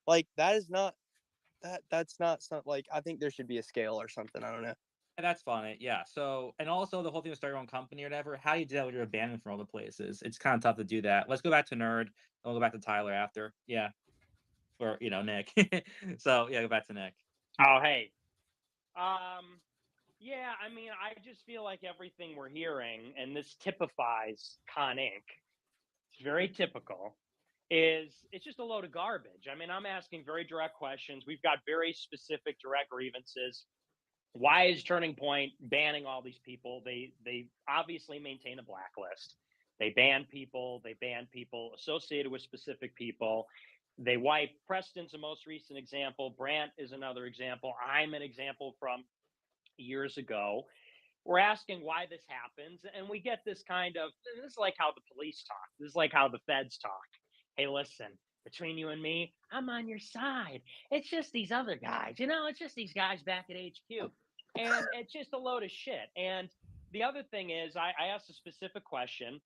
Like that is not that's not something like I think there should be a scale or something. I don't know. And that's fine, yeah. So, and also the whole thing of start your own company or whatever. How do you do that when you're abandoned from all the places? It's kind of tough to do that. Let's go back to Nerd. And we'll go back to Tyler after. Yeah. Or, Nick. So, yeah, go back to Nick. Oh, hey. Yeah, I mean, I just feel like everything we're hearing, and this typifies Con Inc., it's very typical, it's just a load of garbage. I mean, I'm asking very direct questions. We've got very specific direct grievances. Why is Turning Point banning all these people? They obviously maintain a blacklist. They ban people associated with specific people. They wipe. Preston's the most recent example. Brant is another example. I'm an example from years ago. We're asking why this happens, and we get this this is like how the police talk. This is like how the feds talk. Hey, listen, between you and me, I'm on your side. It's just these other guys. It's just these guys back at HQ. And it's just a load of shit. And the other thing is, I asked a specific question.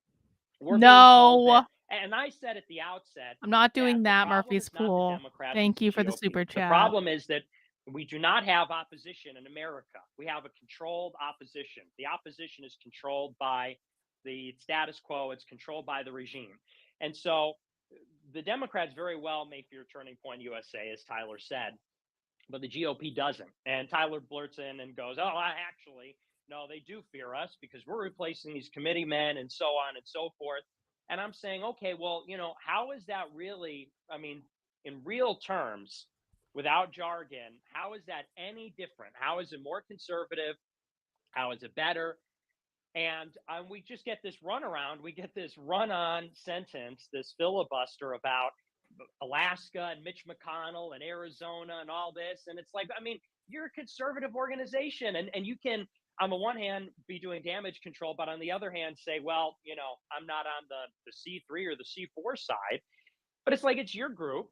And I said at the outset, I'm not doing that, Murphy's Pool. Thank you for the super chat. The problem is that we do not have opposition in America. We have a controlled opposition. The opposition is controlled by the status quo. It's controlled by the regime. And so the Democrats very well may fear Turning Point USA, as Tyler said, but the GOP doesn't. And Tyler blurts in and goes, actually, no, they do fear us because we're replacing these committee men and so on and so forth. And I'm saying, okay, well, how is that really, I mean, in real terms, without jargon, how is that any different? How is it more conservative? How is it better? And we just get this runaround. We get this run-on sentence, this filibuster about Alaska and Mitch McConnell and Arizona and all this. And it's like, I mean, you're a conservative organization and you can on the one hand, be doing damage control, but on the other hand, say, well, I'm not on the C3 or the C4 side. But it's like, it's your group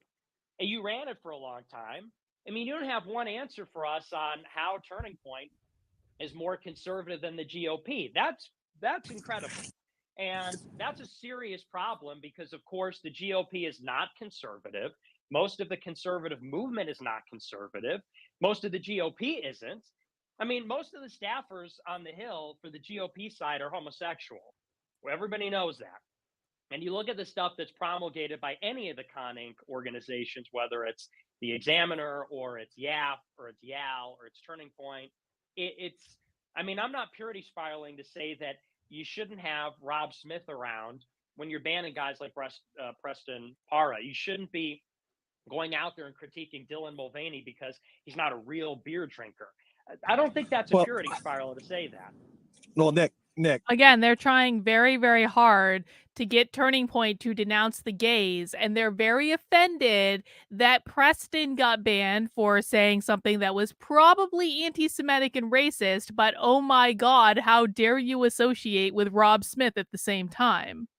and you ran it for a long time. I mean, you don't have one answer for us on how Turning Point is more conservative than the GOP. That's incredible. And that's a serious problem because, of course, the GOP is not conservative. Most of the conservative movement is not conservative. Most of the GOP isn't. I mean, most of the staffers on the Hill for the GOP side are homosexual. Well, everybody knows that. And you look at the stuff that's promulgated by any of the Con Inc. organizations, whether it's the Examiner or it's YAF or it's YAL or it's Turning Point, I'm not purity spiraling to say that you shouldn't have Rob Smith around when you're banning guys like Preston Para. You shouldn't be going out there and critiquing Dylan Mulvaney because he's not a real beer drinker. I don't think that's a purity spiral to say that. Well, Nick. Again, they're trying very, very hard to get Turning Point to denounce the gays, and they're very offended that Preston got banned for saying something that was probably anti-Semitic and racist, but oh my God, how dare you associate with Rob Smith at the same time?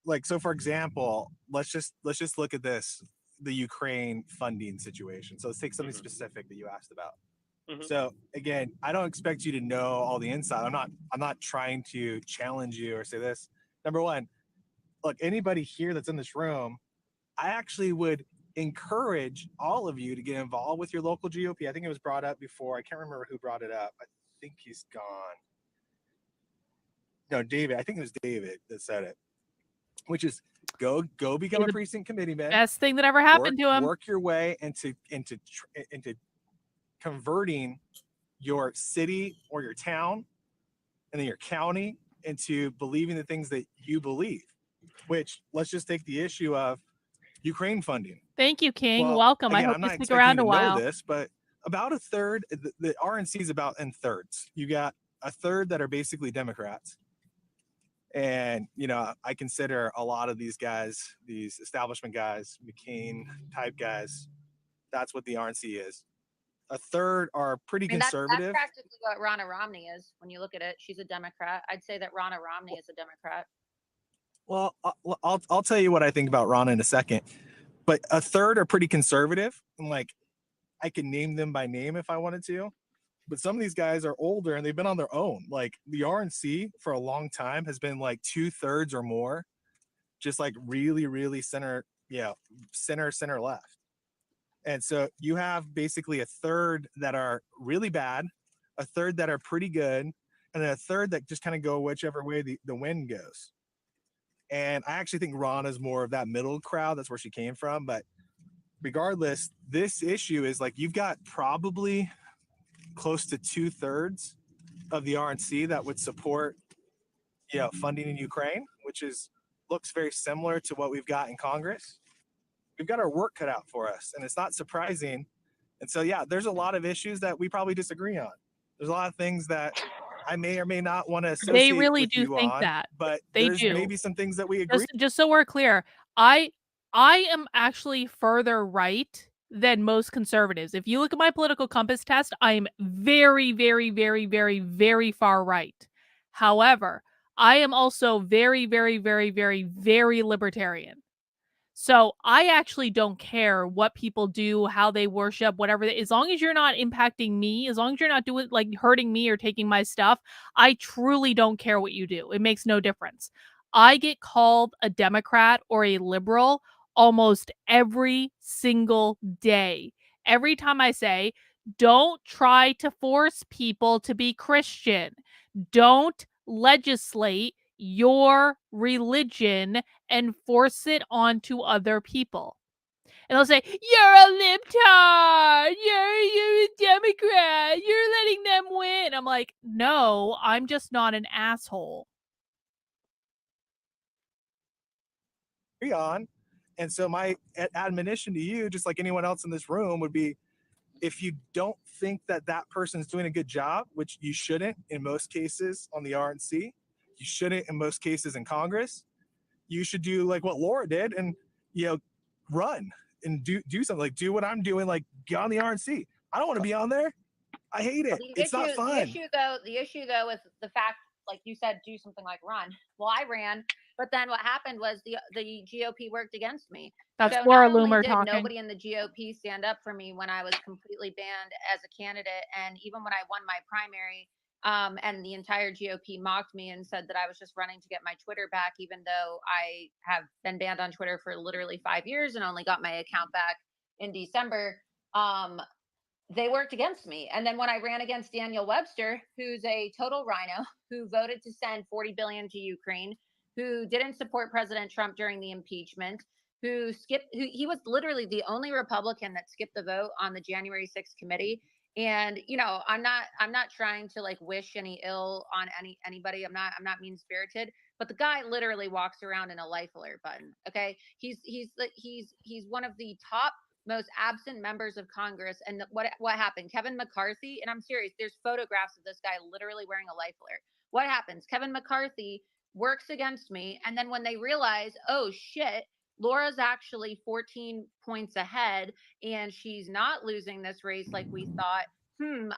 Like, so for example, let's just look at this, the Ukraine funding situation. So let's take something specific that you asked about. So again, I don't expect you to know all the inside. I'm not trying to challenge you or say this. Number one, look, anybody here that's in this room, I actually would encourage all of you to get involved with your local GOP. I think it was brought up before. I can't remember who brought it up. I think he's gone. No, David. I think it was David that said it, which is go become a precinct committeeman. Best thing that ever happened to him. Work your way into converting your city or your town and then your county into believing the things that you believe, which let's just take the issue of Ukraine funding. Thank you, King. Welcome. Again, I hope I'm you not stick around a while. know this, but about a third, the RNC is about in thirds. You got a third that are basically Democrats. And, I consider a lot of these guys, these establishment guys, McCain type guys, that's what the RNC is. A third are pretty conservative. That's practically what Ronna Romney is. When you look at it, she's a Democrat. I'd say that Ronna Romney is a Democrat. Well, I'll tell you what I think about Ronna in a second. But a third are pretty conservative. And I could name them by name if I wanted to. But some of these guys are older and they've been on their own. Like the RNC for a long time has been like 2/3 or more, just like really, really center left. And so you have basically a third that are really bad, a third that are pretty good, and then a third that just kind of go whichever way the wind goes. And I actually think Ron is more of that middle crowd. That's where she came from. But regardless, this issue is like you've got probably close to 2/3 of the RNC that would support, funding in Ukraine, which looks very similar to what we've got in Congress. We've got our work cut out for us, and it's not surprising. And so, there's a lot of issues that we probably disagree on. There's a lot of things that I may or may not want to associate They really with do you think on, that. but They there's do. maybe some things that we agree. Just so we're clear, I am actually further right than most conservatives. If you look at my political compass test, I am very, very, very, very, very far right. However, I am also very, very, very, very, very libertarian. So I actually don't care what people do, how they worship, whatever. As long as you're not impacting me, as long as you're not doing hurting me or taking my stuff, I truly don't care what you do. It makes no difference. I get called a Democrat or a liberal almost every single day. Every time I say, don't try to force people to be Christian. Don't legislate your religion and force it onto other people. And they'll say, you're a libtard, you're a Democrat, you're letting them win. I'm like, no, I'm just not an asshole. On. And so my admonition to you, just like anyone else in this room, would be, if you don't think that person's doing a good job, which you shouldn't in most cases on the RNC, you shouldn't in most cases in Congress, you should do like what Laura did and, run and do something, like do what I'm doing, like get on the RNC. I don't want to be on there. I hate it. It's not fun. The issue though with the fact, like you said, do something like run. Well, I ran, but then what happened was the GOP worked against me. That's So Laura not only Loomer did talking. nobody in the GOP stand up for me when I was completely banned as a candidate, and even when I won my primary, and the entire GOP mocked me and said that I was just running to get my Twitter back, even though I have been banned on Twitter for literally 5 years and only got my account back in December. They worked against me. And then when I ran against Daniel Webster, who's a total rhino, who voted to send $40 billion to Ukraine, who didn't support President Trump during the impeachment, he was literally the only Republican that skipped the vote on the January 6th committee. And, you know, I'm not trying to like wish any ill on anybody. I'm not mean spirited, but the guy literally walks around in a life alert button. Okay. He's one of the top most absent members of Congress. And what happened? Kevin McCarthy, and I'm serious, there's photographs of this guy literally wearing a life alert. What happens? Kevin McCarthy works against me. And then when they realize, oh shit, Laura's actually 14 points ahead and she's not losing this race like we thought.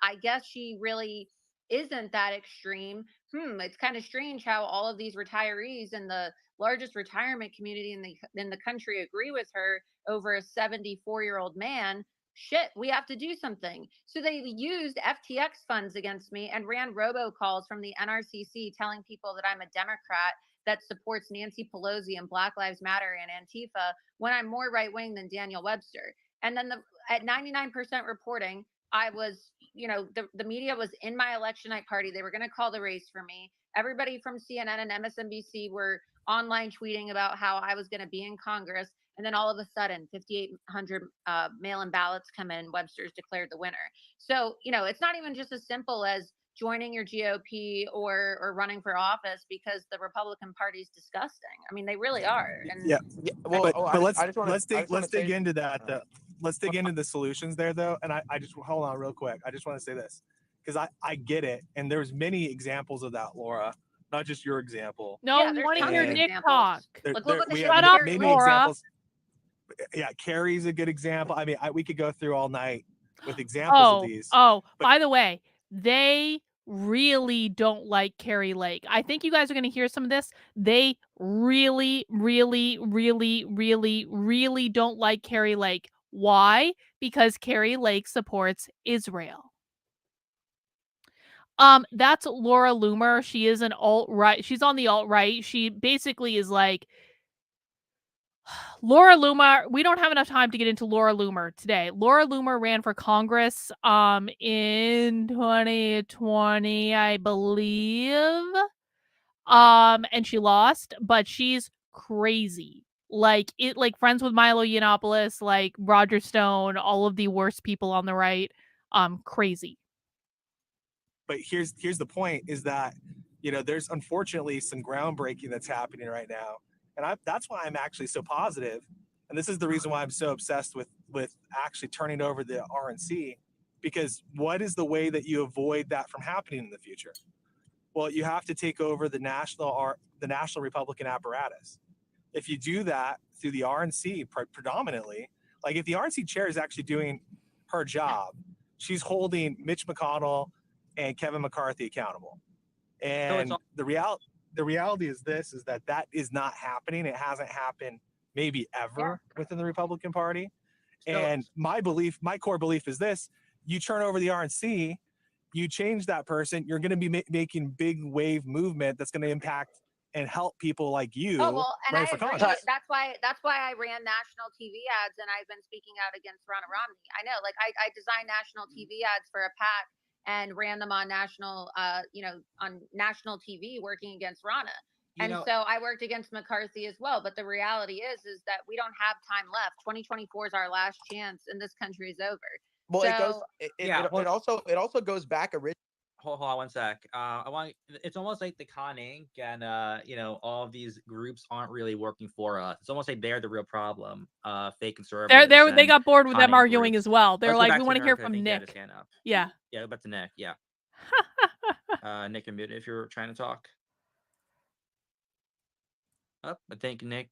I guess she really isn't that extreme. It's kind of strange how all of these retirees in the largest retirement community in the country agree with her over a 74-year-old man. Shit, we have to do something. So they used FTX funds against me and ran robocalls from the NRCC telling people that I'm a Democrat that supports Nancy Pelosi and Black Lives Matter and Antifa when I'm more right-wing than Daniel Webster. And then at 99% reporting, I was, you know, the media was in my election night party. They were going to call the race for me. Everybody from CNN and MSNBC were online tweeting about how I was going to be in Congress. And then all of a sudden, 5,800 mail-in ballots come in. Webster's declared the winner. So, you know, it's not even just as simple as joining your GOP or running for office, because the Republican Party is disgusting. I mean, they really are. And Well, but let's dig into that though. Let's dig into the solutions there though. And I just hold on real quick. I just want to say this because I get it. And there's many examples of that, Laura, not just your example. No, we want to hear Nick talk. Shut up, many Laura. examples. Yeah, Carrie's a good example. I mean, we could go through all night with examples of these. By the way, they really don't like Carrie Lake. I think you guys are going to hear some of this. They really, really, really, really, really don't like Carrie Lake. Why? Because Carrie Lake supports Israel. That's Laura Loomer. She is an alt-right. She's on the alt-right. She basically is like, Laura Loomer, we don't have enough time to get into Laura Loomer today. Laura Loomer ran for Congress in 2020, I believe. And she lost, but she's crazy. Like friends with Milo Yiannopoulos, like Roger Stone, all of the worst people on the right. Crazy. But here's the point is that, you know, there's unfortunately some groundbreaking that's happening right now. And that's why I'm actually so positive. And this is the reason why I'm so obsessed with actually turning over the RNC, because what is the way that you avoid that from happening in the future? Well, you have to take over the national Republican apparatus. If you do that through the RNC predominantly, like if the RNC chair is actually doing her job, she's holding Mitch McConnell and Kevin McCarthy accountable. And the reality is that is not happening. It hasn't happened maybe ever within the Republican Party. And my core belief is this: you turn over the RNC, you change that person, you're going to be making big wave movement that's going to impact and help people like you. Oh, well, and I for agree. Congress. That's why I ran national TV ads, and I've been speaking out against Ronna Romney. I know, like I designed national TV ads for a PAC and ran them on national, on national TV, working against Ronna. So I worked against McCarthy as well. But the reality is that we don't have time left. 2024 is our last chance, and this country is over. Well, it also goes back originally. Hold on one sec. It's almost like the Con Inc. and all of these groups aren't really working for us. It's almost like they're the real problem. Fake conservatives. They got bored with them Con Inc. arguing groups. as well. They're Let's go like, back we to want to hear America. I from think he had Nick. his hand up. Yeah. Yeah, go back to Nick. Yeah. Nick, you're muted if you're trying to talk. I think Nick,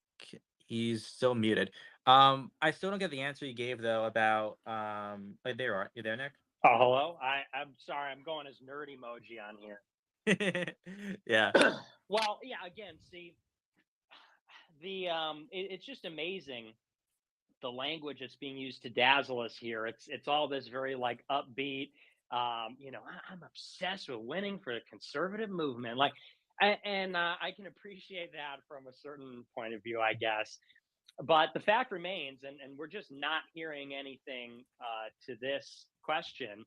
he's still muted. I still don't get the answer you gave though about there you are. You there, Nick? Oh, hello. I'm sorry. I'm going as nerd emoji on here. Yeah. Well, yeah. Again, see, it's just amazing the language that's being used to dazzle us here. It's all this very like upbeat. I'm obsessed with winning for the conservative movement. Like, and I can appreciate that from a certain point of view, I guess. But the fact remains, and we're just not hearing anything to this question,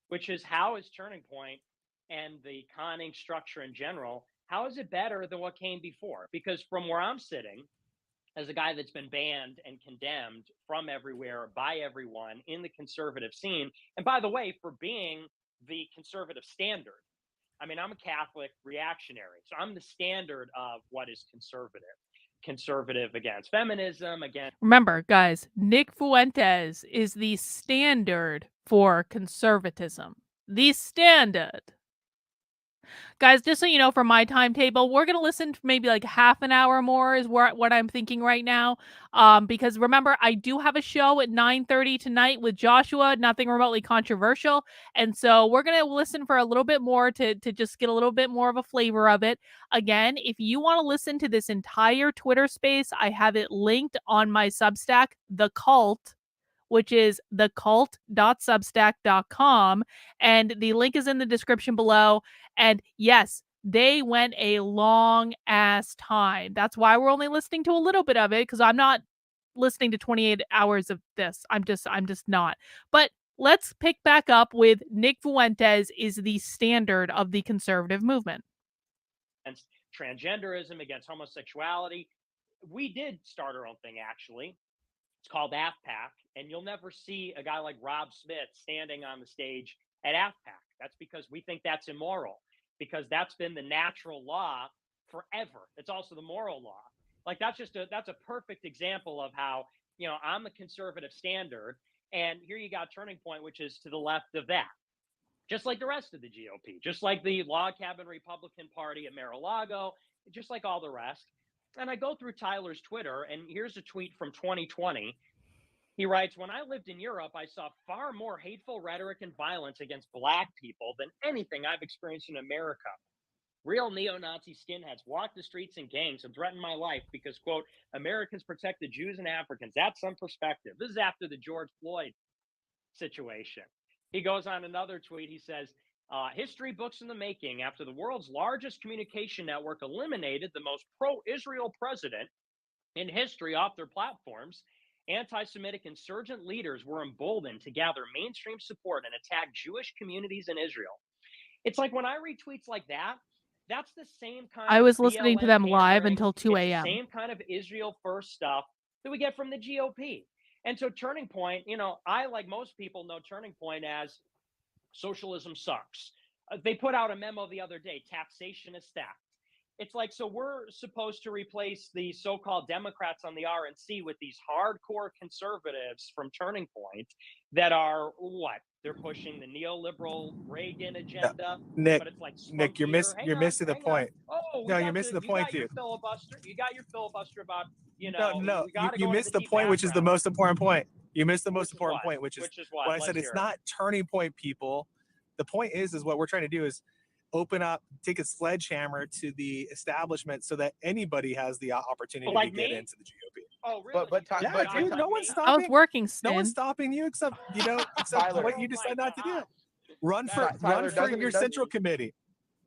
which is how is Turning Point and the conning structure in general, how is it better than what came before? Because from where I'm sitting, as a guy that's been banned and condemned from everywhere by everyone in the conservative scene, and by the way, for being the conservative standard. I mean, I'm a Catholic reactionary, so I'm the standard of what is conservative. Conservative against feminism, against. Remember, guys, Nick Fuentes is the standard for conservatism. The standard. Guys, just so you know, for my timetable, we're going to listen to maybe like half an hour more is what I'm thinking right now. Because remember, I do have a show at 9:30 tonight with Joshua, nothing remotely controversial. And so we're going to listen for a little bit more to just get a little bit more of a flavor of it. Again, if you want to listen to this entire Twitter space, I have it linked on my Substack, The Cult, which is thecult.substack.com. And the link is in the description below. And yes, they went a long ass time. That's why we're only listening to a little bit of it, because I'm not listening to 28 hours of this. I'm just not. But let's pick back up with Nick Fuentes is the standard of the conservative movement. Against transgenderism, against homosexuality. We did start our own thing, actually. It's called AFPAC, and you'll never see a guy like Rob Smith standing on the stage at AFPAC. That's because we think that's immoral, because that's been the natural law forever. It's also the moral law. Like that's a perfect example of how, I'm the conservative standard, and here you got Turning Point, which is to the left of that. Just like the rest of the GOP, just like the log cabin Republican Party at Mar-a-Lago, just like all the rest. And I go through Tyler's Twitter, and here's a tweet from 2020. He writes, "When I lived in Europe, I saw far more hateful rhetoric and violence against Black people than anything I've experienced in America. Real neo-Nazi skinheads walked the streets in gangs and threatened my life because, quote, Americans protect the Jews and Africans. That's some perspective." This is after the George Floyd situation. He goes on another tweet. He says, "History books in the making. After the world's largest communication network eliminated the most pro-Israel president in history off their platforms, anti-Semitic insurgent leaders were emboldened to gather mainstream support and attack Jewish communities in Israel." It's like when I read tweets like that, that's the same kind I of was listening to BLM them live pandering. until 2 It's the a.m. same kind of Israel first stuff that we get from the GOP. And so Turning Point, I, like most people, know Turning Point as socialism sucks. They put out a memo the other day, taxation is theft. It's like, so we're supposed to replace the so-called Democrats on the RNC with these hardcore conservatives from Turning Point that are what? They're pushing the neoliberal Reagan agenda. Nick, but it's like Nick, you're missing the point. Oh, No, you're missing the point, you dude. Filibuster. You got your filibuster about, No, we got to you go missed into the point, which is the most important point. You missed the most important point, which is what? when I said it's not Turning Point people. The point is what we're trying to do is open up, take a sledgehammer to the establishment so that anybody has the opportunity to get into the GOP. Oh, really? Dude, no one's stopping. I was working, No one's Stin. stopping you except Tyler. what you decide not to do. Run for Tyler, your central committee.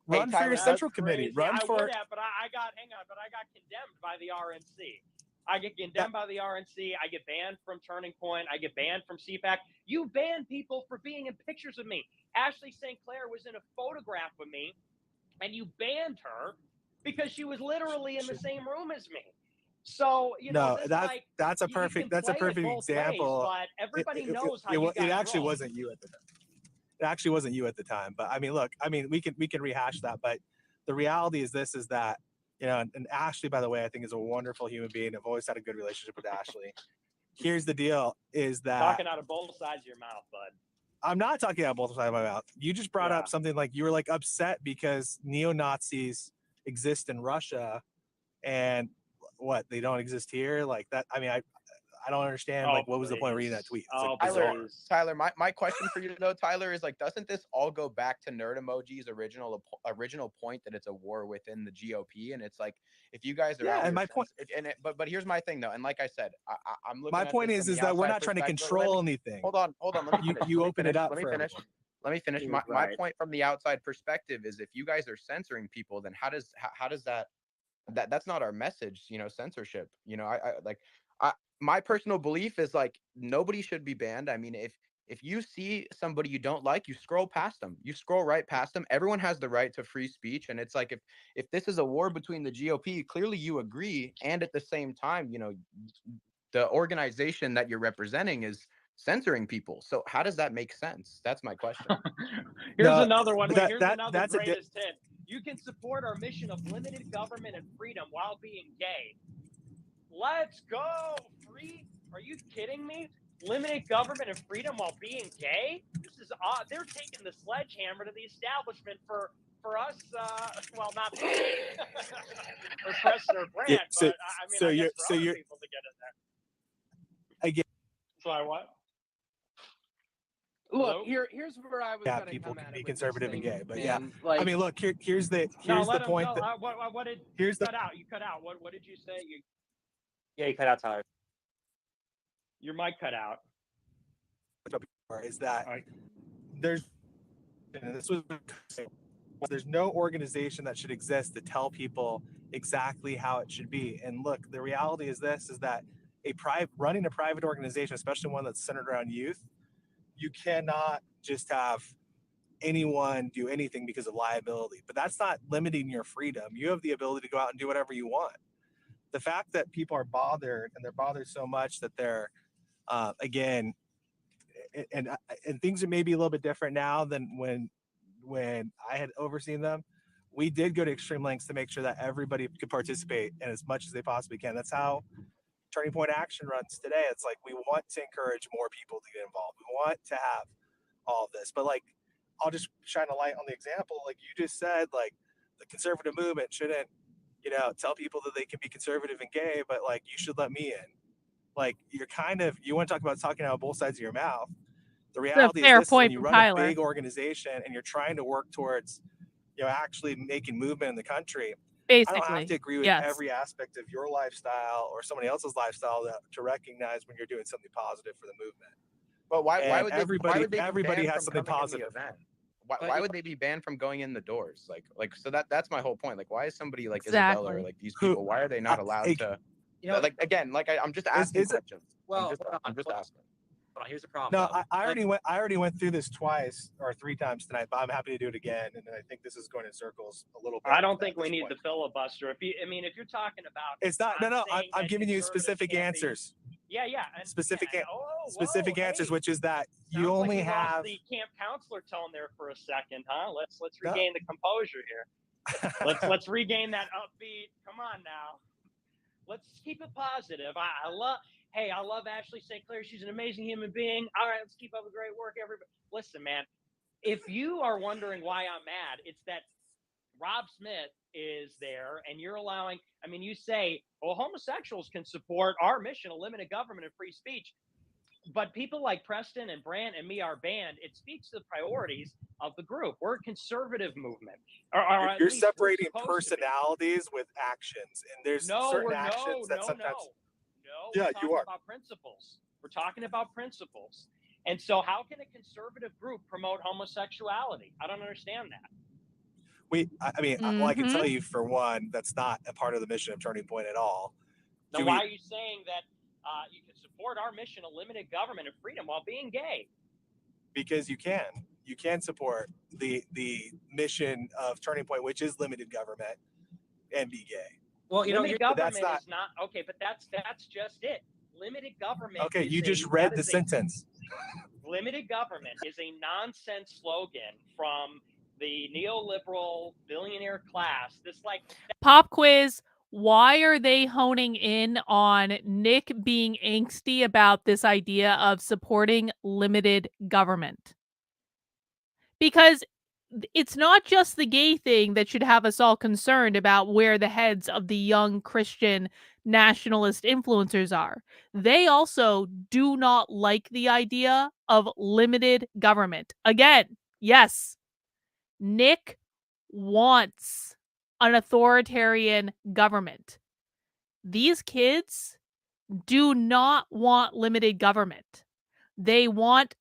Run for your central committee. Run for. I would have, but I got condemned by the RNC. I get condemned by the RNC. I get banned from Turning Point. I get banned from CPAC. You ban people for being in pictures of me. Ashley St. Clair was in a photograph of me, and you banned her because she was literally in the same room as me. So that's a perfect example. But everybody knows how you guys it actually roll. wasn't you at the time. It actually wasn't you at the time. But I mean, look, we can rehash that. But the reality is that and Ashley, by the way, I think is a wonderful human being. I've always had a good relationship with Ashley. Here's the deal: is that talking out of both sides of your mouth, bud. I'm not talking out both sides of my mouth. You just brought up something like you were like upset because neo-Nazis exist in Russia, and what, they don't exist here, like that. I mean, I don't understand. Like, what was the point of reading that tweet? It's like bizarre. Tyler, my question for you to know, Tyler, is like, doesn't this all go back to Nerd Emoji's original point that it's a war within the GOP? And it's like, if you guys are and my point, but here's my thing though, and like I said, I'm looking. My point is that we're not trying to control anything. Hold on. Let me finish. You open it up. Let me finish. Let me finish. My point from the outside perspective is, if you guys are censoring people, then how does that's not our message, censorship. My personal belief is like, nobody should be banned. I mean, if you see somebody you don't like, you scroll past them. You scroll right past them. Everyone has the right to free speech. And it's like, if this is a war between the GOP, clearly you agree. And at the same time, the organization that you're representing is censoring people. So how does that make sense? That's my question. Here's another one. Here's another greatest hit. You can support our mission of limited government and freedom while being gay. Let's go. Free? Are you kidding me? Limited government and freedom while being gay? This is odd. They're taking the sledgehammer to the establishment for us. Well, not for me, or Preston or Brant, but I mean, I guess for other people to get in there. Again. So I what? Look, here's where I was. Yeah, people can be conservative and gay, but yeah, I mean, look, here's the point. What did you cut out? You cut out. What did you say? Yeah, you cut out, Tyler. Your mic cut out. Is that there's no organization that should exist to tell people exactly how it should be. And look, the reality is that running a private organization, especially one that's centered around youth, you cannot just have anyone do anything because of liability. But that's not limiting your freedom. You have the ability to go out and do whatever you want. The fact that people are bothered, and they're bothered so much that they're again, and things are maybe a little bit different now than when I had overseen them. We did go to extreme lengths to make sure that everybody could participate and as much as they possibly can. That's how Turning Point Action runs today. It's like, we want to encourage more people to get involved. We want to have all of this, but like, I'll just shine a light on the example. Like you just said, like, the conservative movement shouldn't, tell people that they can be conservative and gay, but like, you should let me in. Like, you want to talk about talking out of both sides of your mouth. The reality is this, when you run a big organization and you're trying to work towards, actually making movement in the country, basically, I don't have to agree with every aspect of your lifestyle or somebody else's lifestyle to recognize when you're doing something positive for the movement. But why would everybody has something positive? Why would they be banned from going in the doors? So that's my whole point. Like, why is somebody like Isabella or like these people? Why are they not allowed to? I'm just asking questions. I'm just asking. Here's the problem. No, I already went through this twice or 3 times tonight, but I'm happy to do it again. And I think this is going in circles a little bit. I don't think we need the filibuster. If you're talking about, it's not. No. I'm giving you specific answers. Yeah. Specific answers, which is that you only have the camp counselor tone there for a second, huh? Let's regain the composure here. let's regain that upbeat. Come on now. Let's keep it positive. I love Ashley St. Clair. She's an amazing human being. All right, let's keep up the great work, everybody. Listen, man, if you are wondering why I'm mad, it's that Rob Smith is there and you're allowing, you say, well, homosexuals can support our mission of limited government and free speech. But people like Preston and Brant and me are banned. It speaks to the priorities of the group. We're a conservative movement. You're separating personalities with actions, and there's certain actions that sometimes. No, we're talking about principles. We're talking about principles. And so how can a conservative group promote homosexuality? I don't understand that. Well, I can tell you, for one, that's not a part of the mission of Turning Point at all. Now, why are you saying that you can support our mission of limited government and freedom while being gay? Because you can support the mission of Turning Point, which is limited government, and be gay. Well, limited government is not okay, but that's just it. Limited government. Okay, you just read the sentence. Limited government is a nonsense slogan from the neoliberal billionaire class. Pop quiz. Why are they honing in on Nick being angsty about this idea of supporting limited government? Because it's not just the gay thing that should have us all concerned about where the heads of the young Christian nationalist influencers are. They also do not like the idea of limited government. Again, yes, Nick wants an authoritarian government. These kids do not want limited government. They want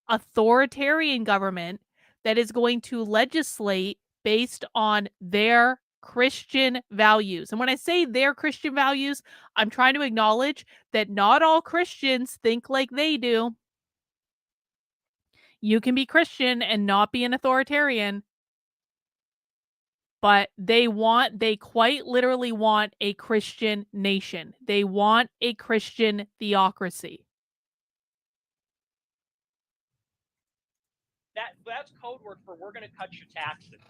authoritarian government that is going to legislate based on their Christian values. And when I say their Christian values, I'm trying to acknowledge that not all Christians think like they do. You can be Christian and not be an authoritarian, but they quite literally want a Christian nation. They want a Christian theocracy. That's code word for we're going to cut your taxes.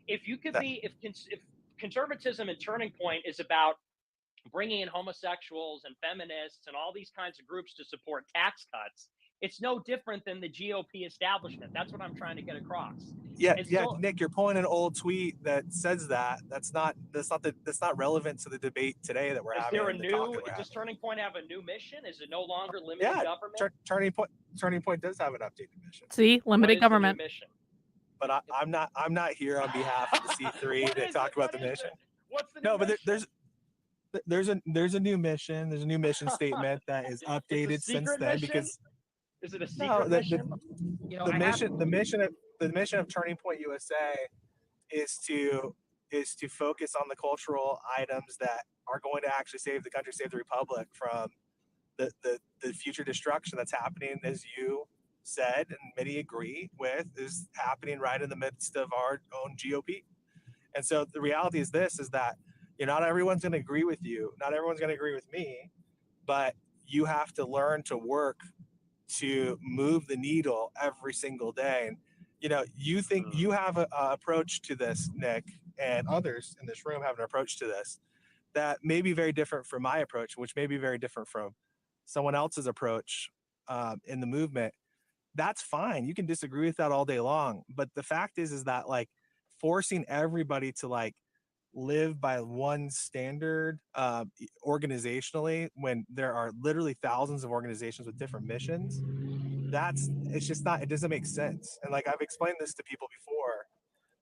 If you could be, if conservatism and Turning Point is about bringing in homosexuals and feminists and all these kinds of groups to support tax cuts, it's no different than the GOP establishment. That's what I'm trying to get across. Yeah, Nick, you're pulling an old tweet that says that. That's not relevant to the debate today that we're having. Does Turning Point have a new mission? Is it no longer limited government? Turning Point does have an updated mission. See, limited government. Mission? But I'm not here on behalf of the C3 to talk about the mission. What's the new mission? There's a new mission. There's a new mission statement that is updated since then because is it a secret mission? The mission of Turning Point USA is to focus on the cultural items that are going to actually save the country, save the republic from the future destruction that's happening, as you said and many agree with, is happening right in the midst of our own GOP. And so the reality is that not everyone's going to agree with you, not everyone's going to agree with me, but you have to learn to work to move the needle every single day. And you think you have an approach to this, Nick, and others in this room have an approach to this that may be very different from my approach, which may be very different from someone else's approach in the movement. That's fine. You can disagree with that all day long. But the fact is that forcing everybody to live by one standard organizationally, when there are literally thousands of organizations with different missions, it doesn't make sense. And I've explained this to people before,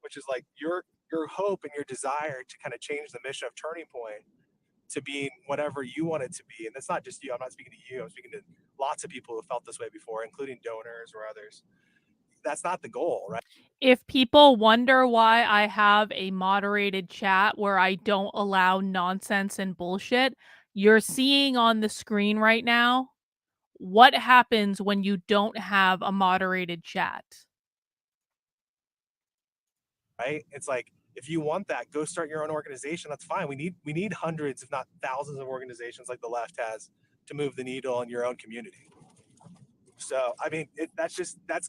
which is your hope and your desire to kind of change the mission of Turning Point to being whatever you want it to be. And that's not just you. I'm not speaking to you. I'm speaking to lots of people who felt this way before, including donors or others. That's not the goal, right? If people wonder why I have a moderated chat where I don't allow nonsense and bullshit, you're seeing on the screen right now what happens when you don't have a moderated chat. Right? It's if you want that, go start your own organization. That's fine. We need hundreds, if not thousands, of organizations like the left has to move the needle in your own community. So, I mean, that's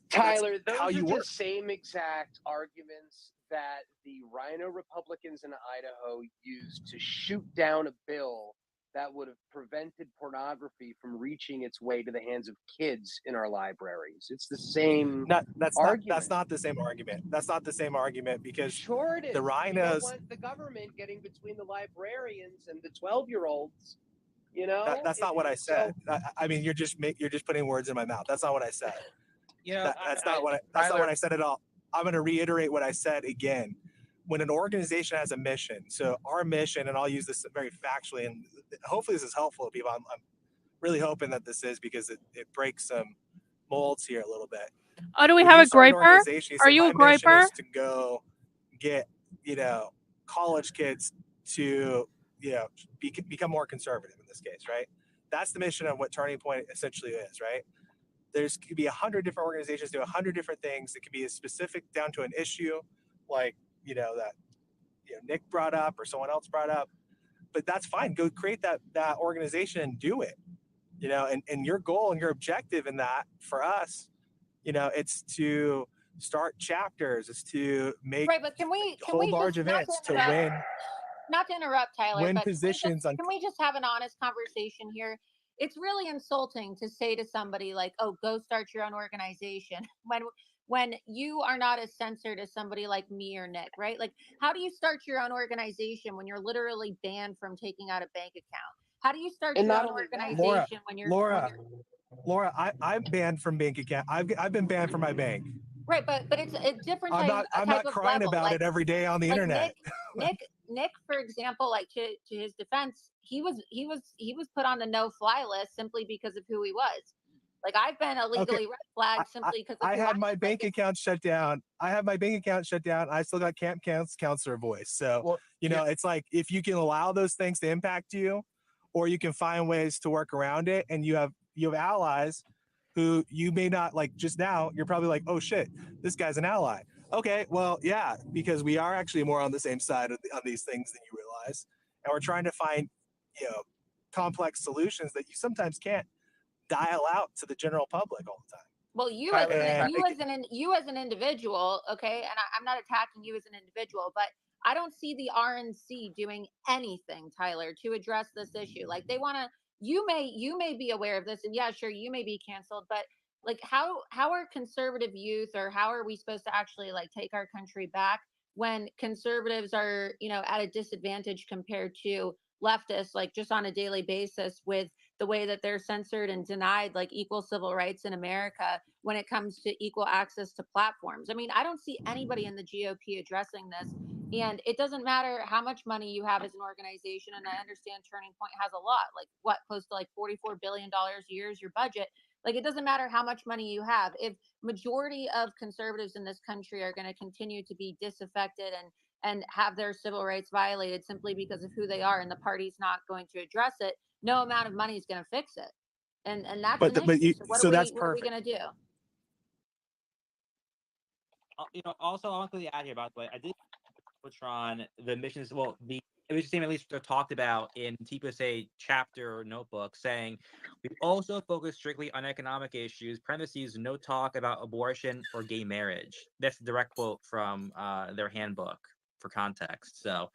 Tyler, that's how you those are work. the same exact arguments that the Rhino Republicans in Idaho used to shoot down a bill that would have prevented pornography from reaching its way to the hands of kids in our libraries. It's the same argument. That's not the same argument. That's not the same argument because sure it is. The Rhinos, you don't want the government getting between the librarians and the 12-year-olds. That's not what I said. I mean, you're just putting words in my mouth. That's not what I said. That's not what I said at all. I'm going to reiterate what I said again. When an organization has a mission, so our mission, and I'll use this very factually, and hopefully this is helpful to people. I'm really hoping that this is, because it breaks some molds here a little bit. Oh, do we have a griper? Are you a griper? To go get college kids to become more conservative in this case, right? That's the mission of what Turning Point essentially is, right? Could be 100 different organizations do 100 different things. It could be as specific down to an issue, like that Nick brought up or someone else brought up. But that's fine. Go create that organization and do it. And your goal and your objective in that for us, it's to start chapters. It's to make but can we large events to win. Not to interrupt, Tyler, win but positions can we just have an honest conversation here? It's really insulting to say to somebody like, "Oh, go start your own organization," when you are not as censored as somebody like me or Nick, right? Like, how do you start your own organization when you're literally banned from taking out a bank account? How do you start And your not own only that, organization when you're Laura, I'm banned from bank account. I've been banned from my bank. right? But it's a different I'm type not of crying level. about Like it every day on the like internet. Nick, for example, like to his defense, he was put on the no-fly list simply because of who he was. Like, I've been illegally red flagged simply because of I who had I my am. bank account shut down. I still got camp counselor voice. So, it's like, if you can allow those things to impact you, or you can find ways to work around it, and you have allies who you may not like. Just now, you're probably like, oh shit, this guy's an ally. Okay, well, yeah, because we are actually more on the same side on these things than you realize. And we're trying to find, complex solutions that you sometimes can't dial out to the general public all the time. Well, you Tyler, as an individual, okay, and I'm not attacking you as an individual, but I don't see the RNC doing anything, Tyler, to address this issue. Like, they want to. You may be aware of this, and yeah, sure, you may be canceled, but like, how are conservative youth, or how are we supposed to actually like take our country back when conservatives are, at a disadvantage compared to leftists, like just on a daily basis, with the way that they're censored and denied like equal civil rights in America when it comes to equal access to platforms. I mean, I don't see anybody in the GOP addressing this. And it doesn't matter how much money you have as an organization. And I understand Turning Point has a lot, like what, close to like $44 billion a year is your budget. Like, it doesn't matter how much money you have. If majority of conservatives in this country are going to continue to be disaffected and have their civil rights violated simply because of who they are, and the party's not going to address it, no amount of money is going to fix it. And that's an issue. So what are we going to do? Also, I want to add here, by the way, I did Tron the missions. Well, the mission statement at least they're talked about in TPSA chapter notebook, saying we also focus strictly on economic issues. Parentheses, no talk about abortion or gay marriage. That's a direct quote from their handbook for context. So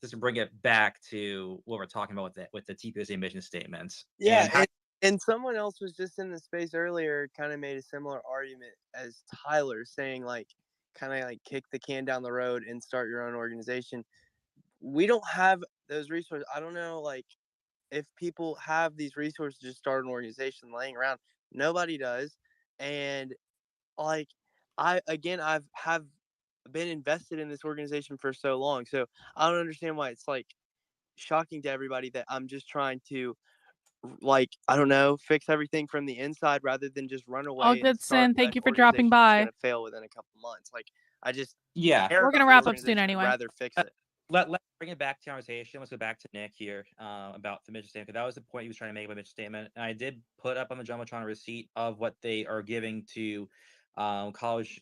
just to bring it back to what we're talking about with the TPSA mission statements. Yeah, and someone else was just in the space earlier, kind of made a similar argument as Tyler, saying like, kind of like kick the can down the road and start your own organization. We don't have those resources. I don't know, like, if people have these resources to start an organization laying around. Nobody does. And like, I've been invested in this organization for so long, so I don't understand why it's like shocking to everybody that I'm just trying to, like, I don't know, fix everything from the inside rather than just run away. All good, Sin. Thank you for dropping It's by. gonna fail within a couple months. Like, I just We're gonna wrap up soon anyway. Rather fix it. Let's bring it back to conversation. Let's go back to Nick here about the mission statement. That was the point he was trying to make about the mission statement. And I did put up on the Jumbotron a receipt of what they are giving to college,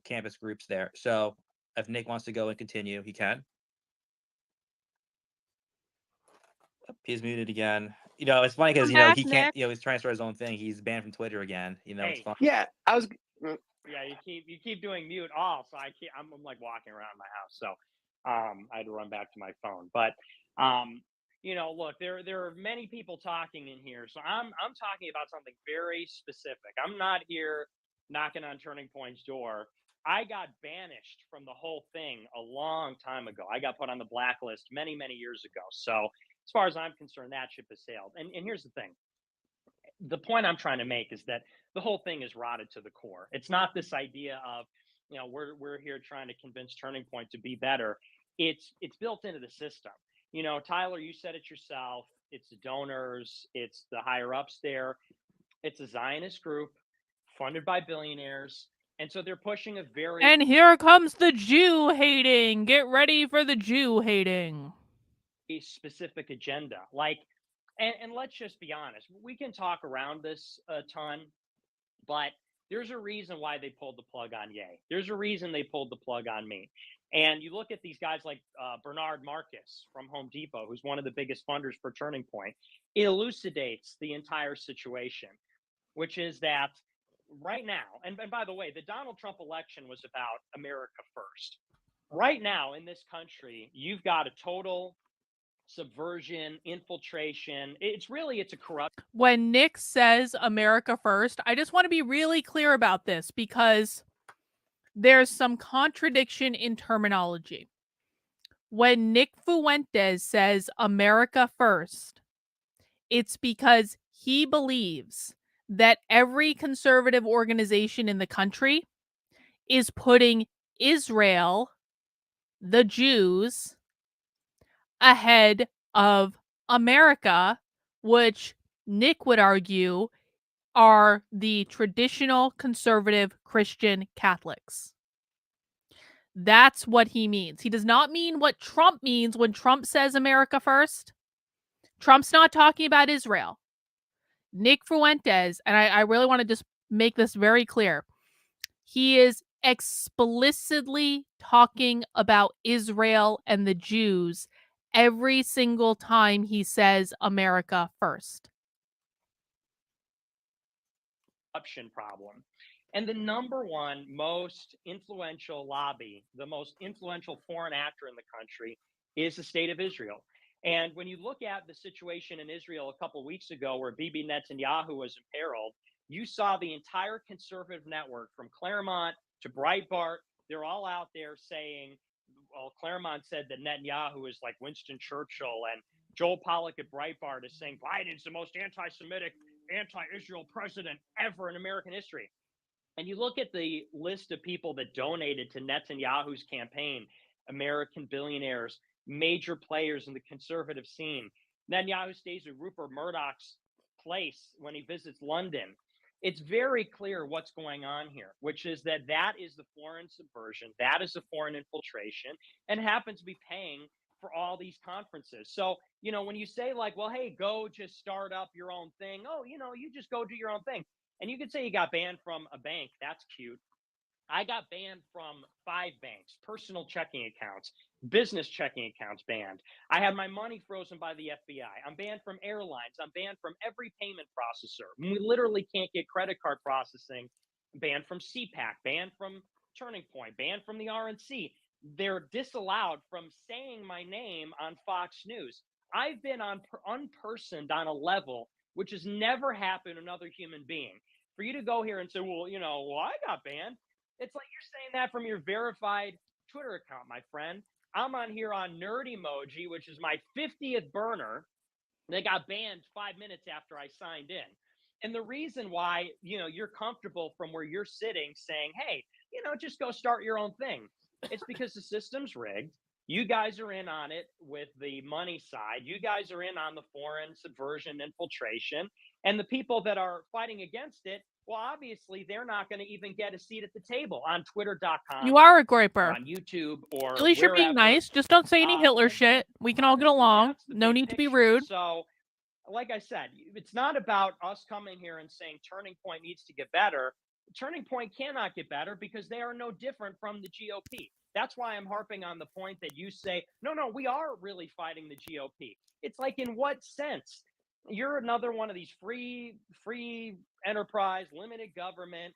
campus groups there. So if Nick wants to go and continue, he can. He's muted again. It's funny because he can't. He's trying to start his own thing. He's banned from Twitter again. It's fun. Yeah, you keep doing mute off, so I'm like walking around my house, so I had to run back to my phone. But look, there are many people talking in here, so I'm talking about something very specific. I'm not here knocking on Turning Point's door. I got banished from the whole thing a long time ago. I got put on the blacklist many years ago. So as far as I'm concerned, that ship has sailed. And here's the thing. The point I'm trying to make is that the whole thing is rotted to the core. It's not this idea of, we're here trying to convince Turning Point to be better. It's built into the system. Tyler, you said it yourself. It's the donors. It's the higher ups there. It's a Zionist group funded by billionaires. And so they're pushing a very... And here comes the Jew hating. Get ready for the Jew hating. A specific agenda. Like, and let's just be honest, we can talk around this a ton, but there's a reason why they pulled the plug on Ye. There's a reason they pulled the plug on me. And you look at these guys like Bernard Marcus from Home Depot, who's one of the biggest funders for Turning Point. It elucidates the entire situation, which is that right now, and by the way, the Donald Trump election was about America first. Right now in this country, you've got a total subversion, infiltration. It's a corrupt. When Nick says America first, I just want to be really clear about this, because there's some contradiction in terminology. When Nick Fuentes says America first, it's because he believes that every conservative organization in the country is putting Israel, the Jews, ahead of America, which Nick would argue are the traditional conservative Christian Catholics. That's what he means. He does not mean what Trump means when Trump says America first. Trump's not talking about Israel. Nick Fuentes, and I really want to just make this very clear, he is explicitly talking about Israel and the Jews every single time he says America first. Corruption problem. And the number one most influential lobby, the most influential foreign actor in the country, is the state of Israel. And when you look at the situation in Israel a couple weeks ago where Bibi Netanyahu was imperiled, you saw the entire conservative network from Claremont to Breitbart. They're all out there saying, well, Claremont said that Netanyahu is like Winston Churchill, and Joel Pollack at Breitbart is saying Biden's the most anti-Semitic, anti-Israel president ever in American history. And you look at the list of people that donated to Netanyahu's campaign, American billionaires, major players in the conservative scene. Netanyahu stays at Rupert Murdoch's place when he visits London. It's very clear what's going on here, which is that is the foreign subversion, that is the foreign infiltration, and happens to be paying for all these conferences. So, when you say like, well, hey, go just start up your own thing. Oh, you just go do your own thing. And you could say you got banned from a bank. That's cute. I got banned from 5 banks, personal checking accounts, business checking accounts banned. I had my money frozen by the FBI. I'm banned from airlines. I'm banned from every payment processor. We literally can't get credit card processing. Banned from CPAC, banned from Turning Point, banned from the RNC. They're disallowed from saying my name on Fox News. I've been unpersoned on a level which has never happened to another human being. For you to go here and say, well, I got banned. It's like you're saying that from your verified Twitter account, my friend. I'm on here on Nerd Emoji, which is my 50th burner. They got banned 5 minutes after I signed in. And the reason why, you're comfortable from where you're sitting saying, hey, just go start your own thing. It's because the system's rigged. You guys are in on it with the money side. You guys are in on the foreign subversion, infiltration. And the people that are fighting against it, well, obviously, they're not going to even get a seat at the table on Twitter.com. You are a griper. On YouTube or at least you're being nice. Just don't say any Hitler shit. We can all get along. No need to be rude. So, like I said, it's not about us coming here and saying Turning Point needs to get better. Turning Point cannot get better because they are no different from the GOP. That's why I'm harping on the point that you say, no, we are really fighting the GOP. It's like, in what sense? You're another one of these free enterprise, limited government,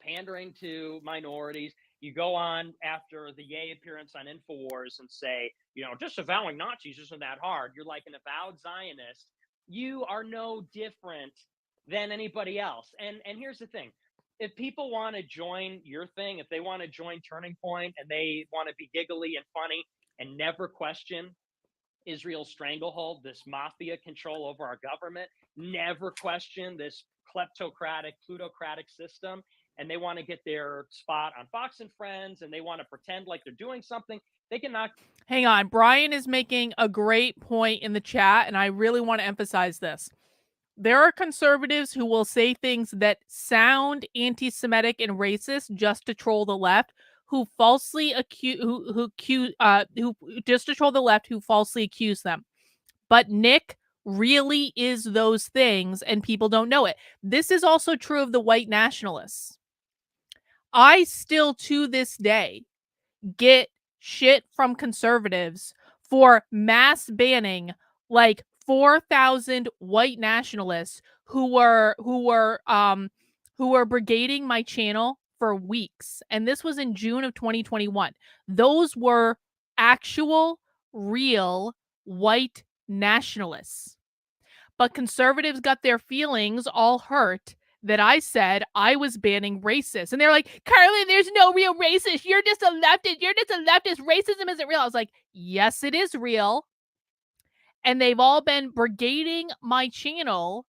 pandering to minorities. You go on after the Ye appearance on InfoWars and say, disavowing Nazis isn't that hard. You're like an avowed Zionist. You are no different than anybody else. And here's the thing. If people want to join your thing, if they want to join Turning Point and they want to be giggly and funny and never question Israel's stranglehold, this mafia control over our government, never question this kleptocratic, plutocratic system, and they want to get their spot on Fox and Friends and they want to pretend like they're doing something, they can knock. Hang on. Brian is making a great point in the chat, and I really want to emphasize this. There are conservatives who will say things that sound anti-Semitic and racist just to troll the left, who falsely accuse just to troll the left, who falsely accuse them. But Nick really is those things, and people don't know it. This is also true of the white nationalists. I still, to this day, get shit from conservatives for mass banning like 4,000 white nationalists who were brigading my channel for weeks. And this was in June of 2021. Those were actual, real white nationalists. But conservatives got their feelings all hurt that I said I was banning racists. And they're like, Carlin, there's no real racist. You're just a leftist. You're just a leftist. Racism isn't real. I was like, yes, it is real. And they've all been brigading my channel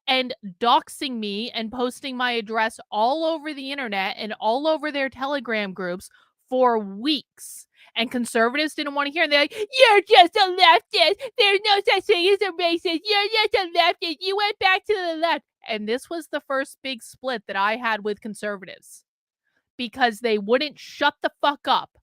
and doxing me and posting my address all over the internet and all over their Telegram groups for weeks. And conservatives didn't want to hear it. They're like, you're just a leftist. There's no such thing as a racist. You're just a leftist. You went back to the left. And this was the first big split that I had with conservatives because they wouldn't shut the fuck up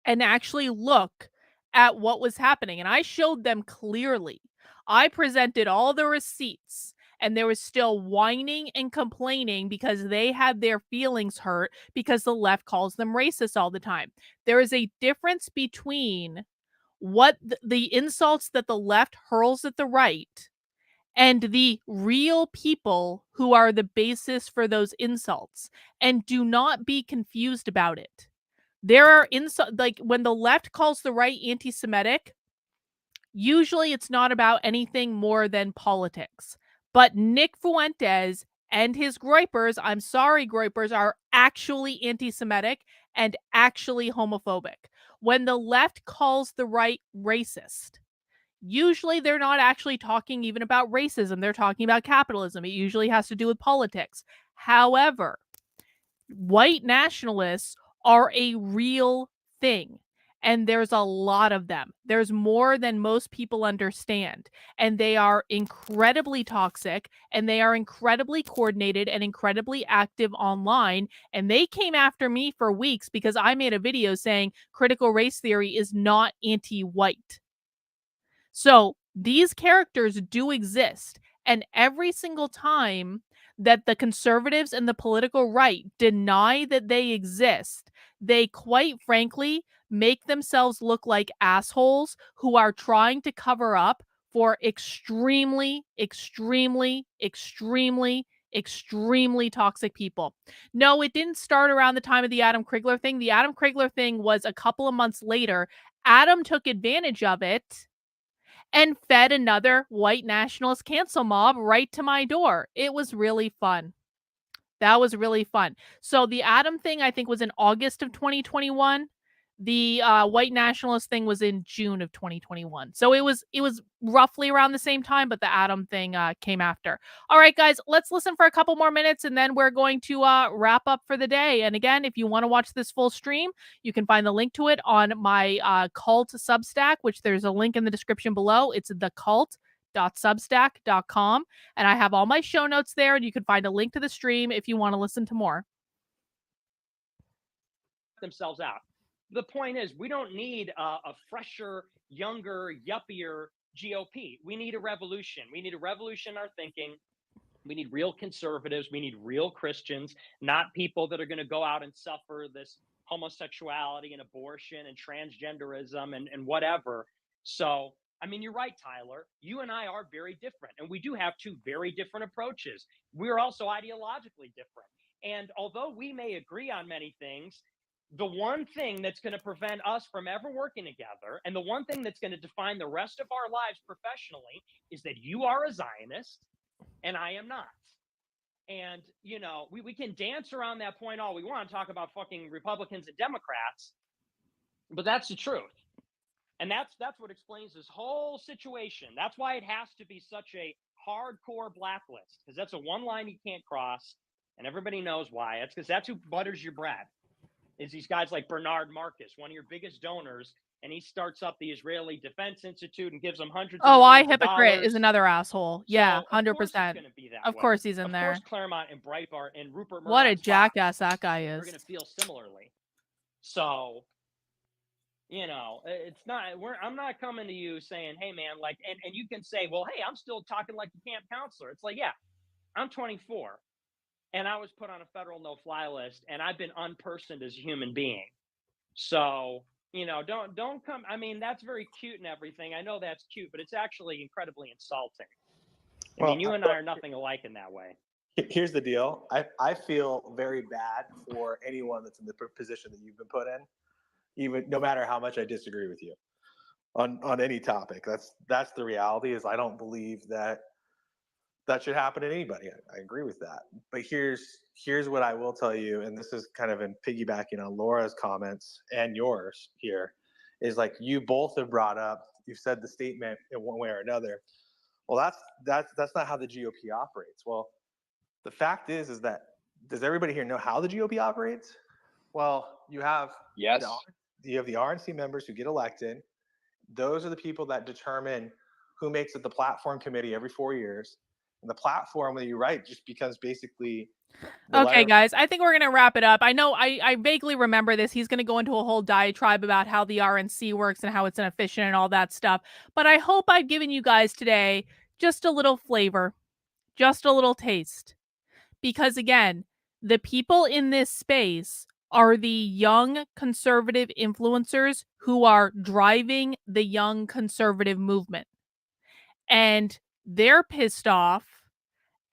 and actually look at what was happening. And I showed them clearly. I presented all the receipts, and there was still whining and complaining because they had their feelings hurt because the left calls them racist all the time. There is a difference between what the insults that the left hurls at the right and the real people who are the basis for those insults. And do not be confused about it. There are like when the left calls the right anti-Semitic, usually it's not about anything more than politics. But Nick Fuentes and his groypers, I'm sorry, groypers, are actually anti-Semitic and actually homophobic. When the left calls the right racist, usually they're not actually talking even about racism. They're talking about capitalism. It usually has to do with politics. However, white nationalists are a real thing. And there's a lot of them. There's more than most people understand. And they are incredibly toxic, and they are incredibly coordinated and incredibly active online. And they came after me for weeks because I made a video saying critical race theory is not anti-white. So these characters do exist. And every single time that the conservatives and the political right deny that they exist, they quite frankly make themselves look like assholes who are trying to cover up for extremely, extremely, extremely, extremely toxic people. No, it didn't start around the time of the Adam Krigler thing. The Adam Krigler thing was a couple of months later. Adam took advantage of it and fed another white nationalist cancel mob right to my door. It was really fun. That was really fun. So the Adam thing, I think, was in August of 2021. The white nationalist thing was in June of 2021. So it was roughly around the same time, but the Adam thing came after. All right, guys, let's listen for a couple more minutes, and then we're going to wrap up for the day. And again, if you want to watch this full stream, you can find the link to it on my cult Substack, which there's a link in the description below. It's thecult.substack.com, and I have all my show notes there, and you can find a link to the stream if you want to listen to more. Themselves out. The point is, we don't need a fresher, younger, yuppier GOP. We need a revolution. We need a revolution in our thinking. We need real conservatives. We need real Christians, not people that are going to go out and suffer this homosexuality and abortion and transgenderism and whatever. So, I mean, you're right, Tyler. You and I are very different, and we do have two very different approaches. We're also ideologically different. And although we may agree on many things, the one thing that's going to prevent us from ever working together, and the one thing that's going to define the rest of our lives professionally, is that you are a Zionist and I am not. And, you know, we can dance around that point all we want, talk about fucking Republicans and Democrats, but that's the truth. And that's what explains this whole situation. That's why it has to be such a hardcore blacklist, because that's a one line you can't cross, and everybody knows why. It's because that's who butters your bread. Is these guys like Bernard Marcus, one of your biggest donors, and he starts up the Israeli Defense Institute and gives them hundreds of millions of Hypocrite dollars. is another asshole. Yeah, 100%. Of course he's in there. Of course Claremont and Breitbart and Rupert Murdoch's what a jackass bots that guy are is. going to feel similarly. So, you know, it's not, I'm not coming to you saying, hey man, like, and you can say, well, hey, I'm still talking like a camp counselor. It's like, yeah, I'm 24. And I was put on a federal no-fly list, and I've been unpersoned as a human being. So, you know, don't come. I mean, that's very cute and everything. I know that's cute, but it's actually incredibly insulting. I mean, you and I are nothing alike in that way. Here's the deal. I feel very bad for anyone that's in the position that you've been put in, even no matter how much I disagree with you on any topic. That's the reality. Is I don't believe that that should happen to anybody. I agree with that. But here's what I will tell you, and this is kind of in piggybacking on Laura's comments and yours here, is like you both have brought up, you've said the statement in one way or another. Well, that's not how the GOP operates. Well, the fact is that does everybody here know how the GOP operates? Well, you have the RNC members who get elected. Those are the people that determine who makes it the platform committee every 4 years. And the platform that you write just becomes basically Okay, guys, I think we're going to wrap it up. I know I vaguely remember this. He's going to go into a whole diatribe about how the RNC works and how it's inefficient and all that stuff. But I hope I've given you guys today just a little flavor, just a little taste. Because again, the people in this space are the young conservative influencers who are driving the young conservative movement. And they're pissed off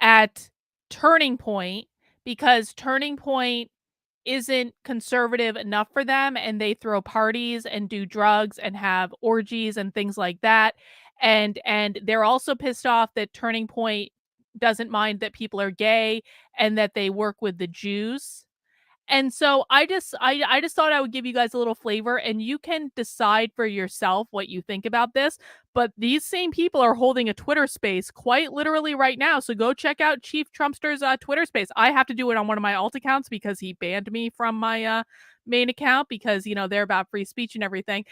at Turning Point because Turning Point isn't conservative enough for them, and they throw parties and do drugs and have orgies and things like that. And they're also pissed off that Turning Point doesn't mind that people are gay and that they work with the Jews. And so I just thought I would give you guys a little flavor, and you can decide for yourself what you think about this. But these same people are holding a Twitter space quite literally right now. So go check out Chief Trumpster's Twitter space. I have to do it on one of my alt accounts because he banned me from my main account because, you know, they're about free speech and everything.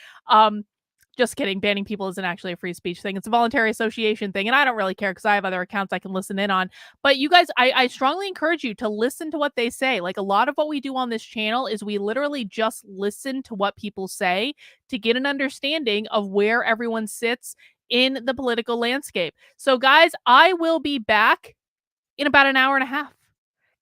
Just kidding. Banning people isn't actually a free speech thing. It's a voluntary association thing. And I don't really care because I have other accounts I can listen in on. But you guys, I strongly encourage you to listen to what they say. Like a lot of what we do on this channel is we literally just listen to what people say to get an understanding of where everyone sits in the political landscape. So guys, I will be back in about an hour and a half.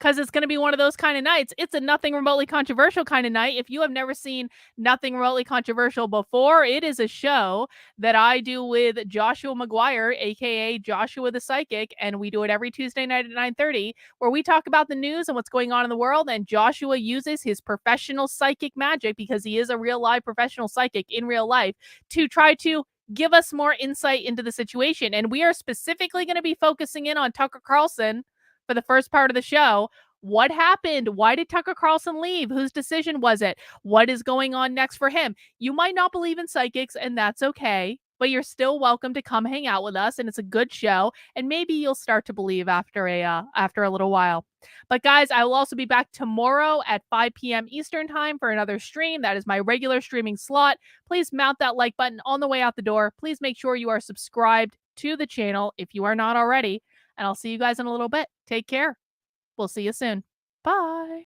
Because it's going to be one of those kind of nights. It's a nothing remotely controversial kind of night. If you have never seen Nothing Remotely Controversial before, it is a show that I do with Joshua McGuire, aka Joshua the Psychic, and we do it every Tuesday night at 9:30, where we talk about the news and what's going on in the world, and Joshua uses his professional psychic magic, because he is a real live professional psychic in real life, to try to give us more insight into the situation. And we are specifically going to be focusing in on Tucker Carlson for the first part of the show. What happened? Why did Tucker Carlson leave? Whose decision was it? What is going on next for him? You might not believe in psychics, and that's okay, but you're still welcome to come hang out with us, and it's a good show, and maybe you'll start to believe after a little while. But guys, I will also be back tomorrow at 5 p.m. Eastern time for another stream. That is my regular streaming slot. Please mount that like button on the way out the door. Please make sure you are subscribed to the channel if you are not already. And I'll see you guys in a little bit. Take care. We'll see you soon. Bye.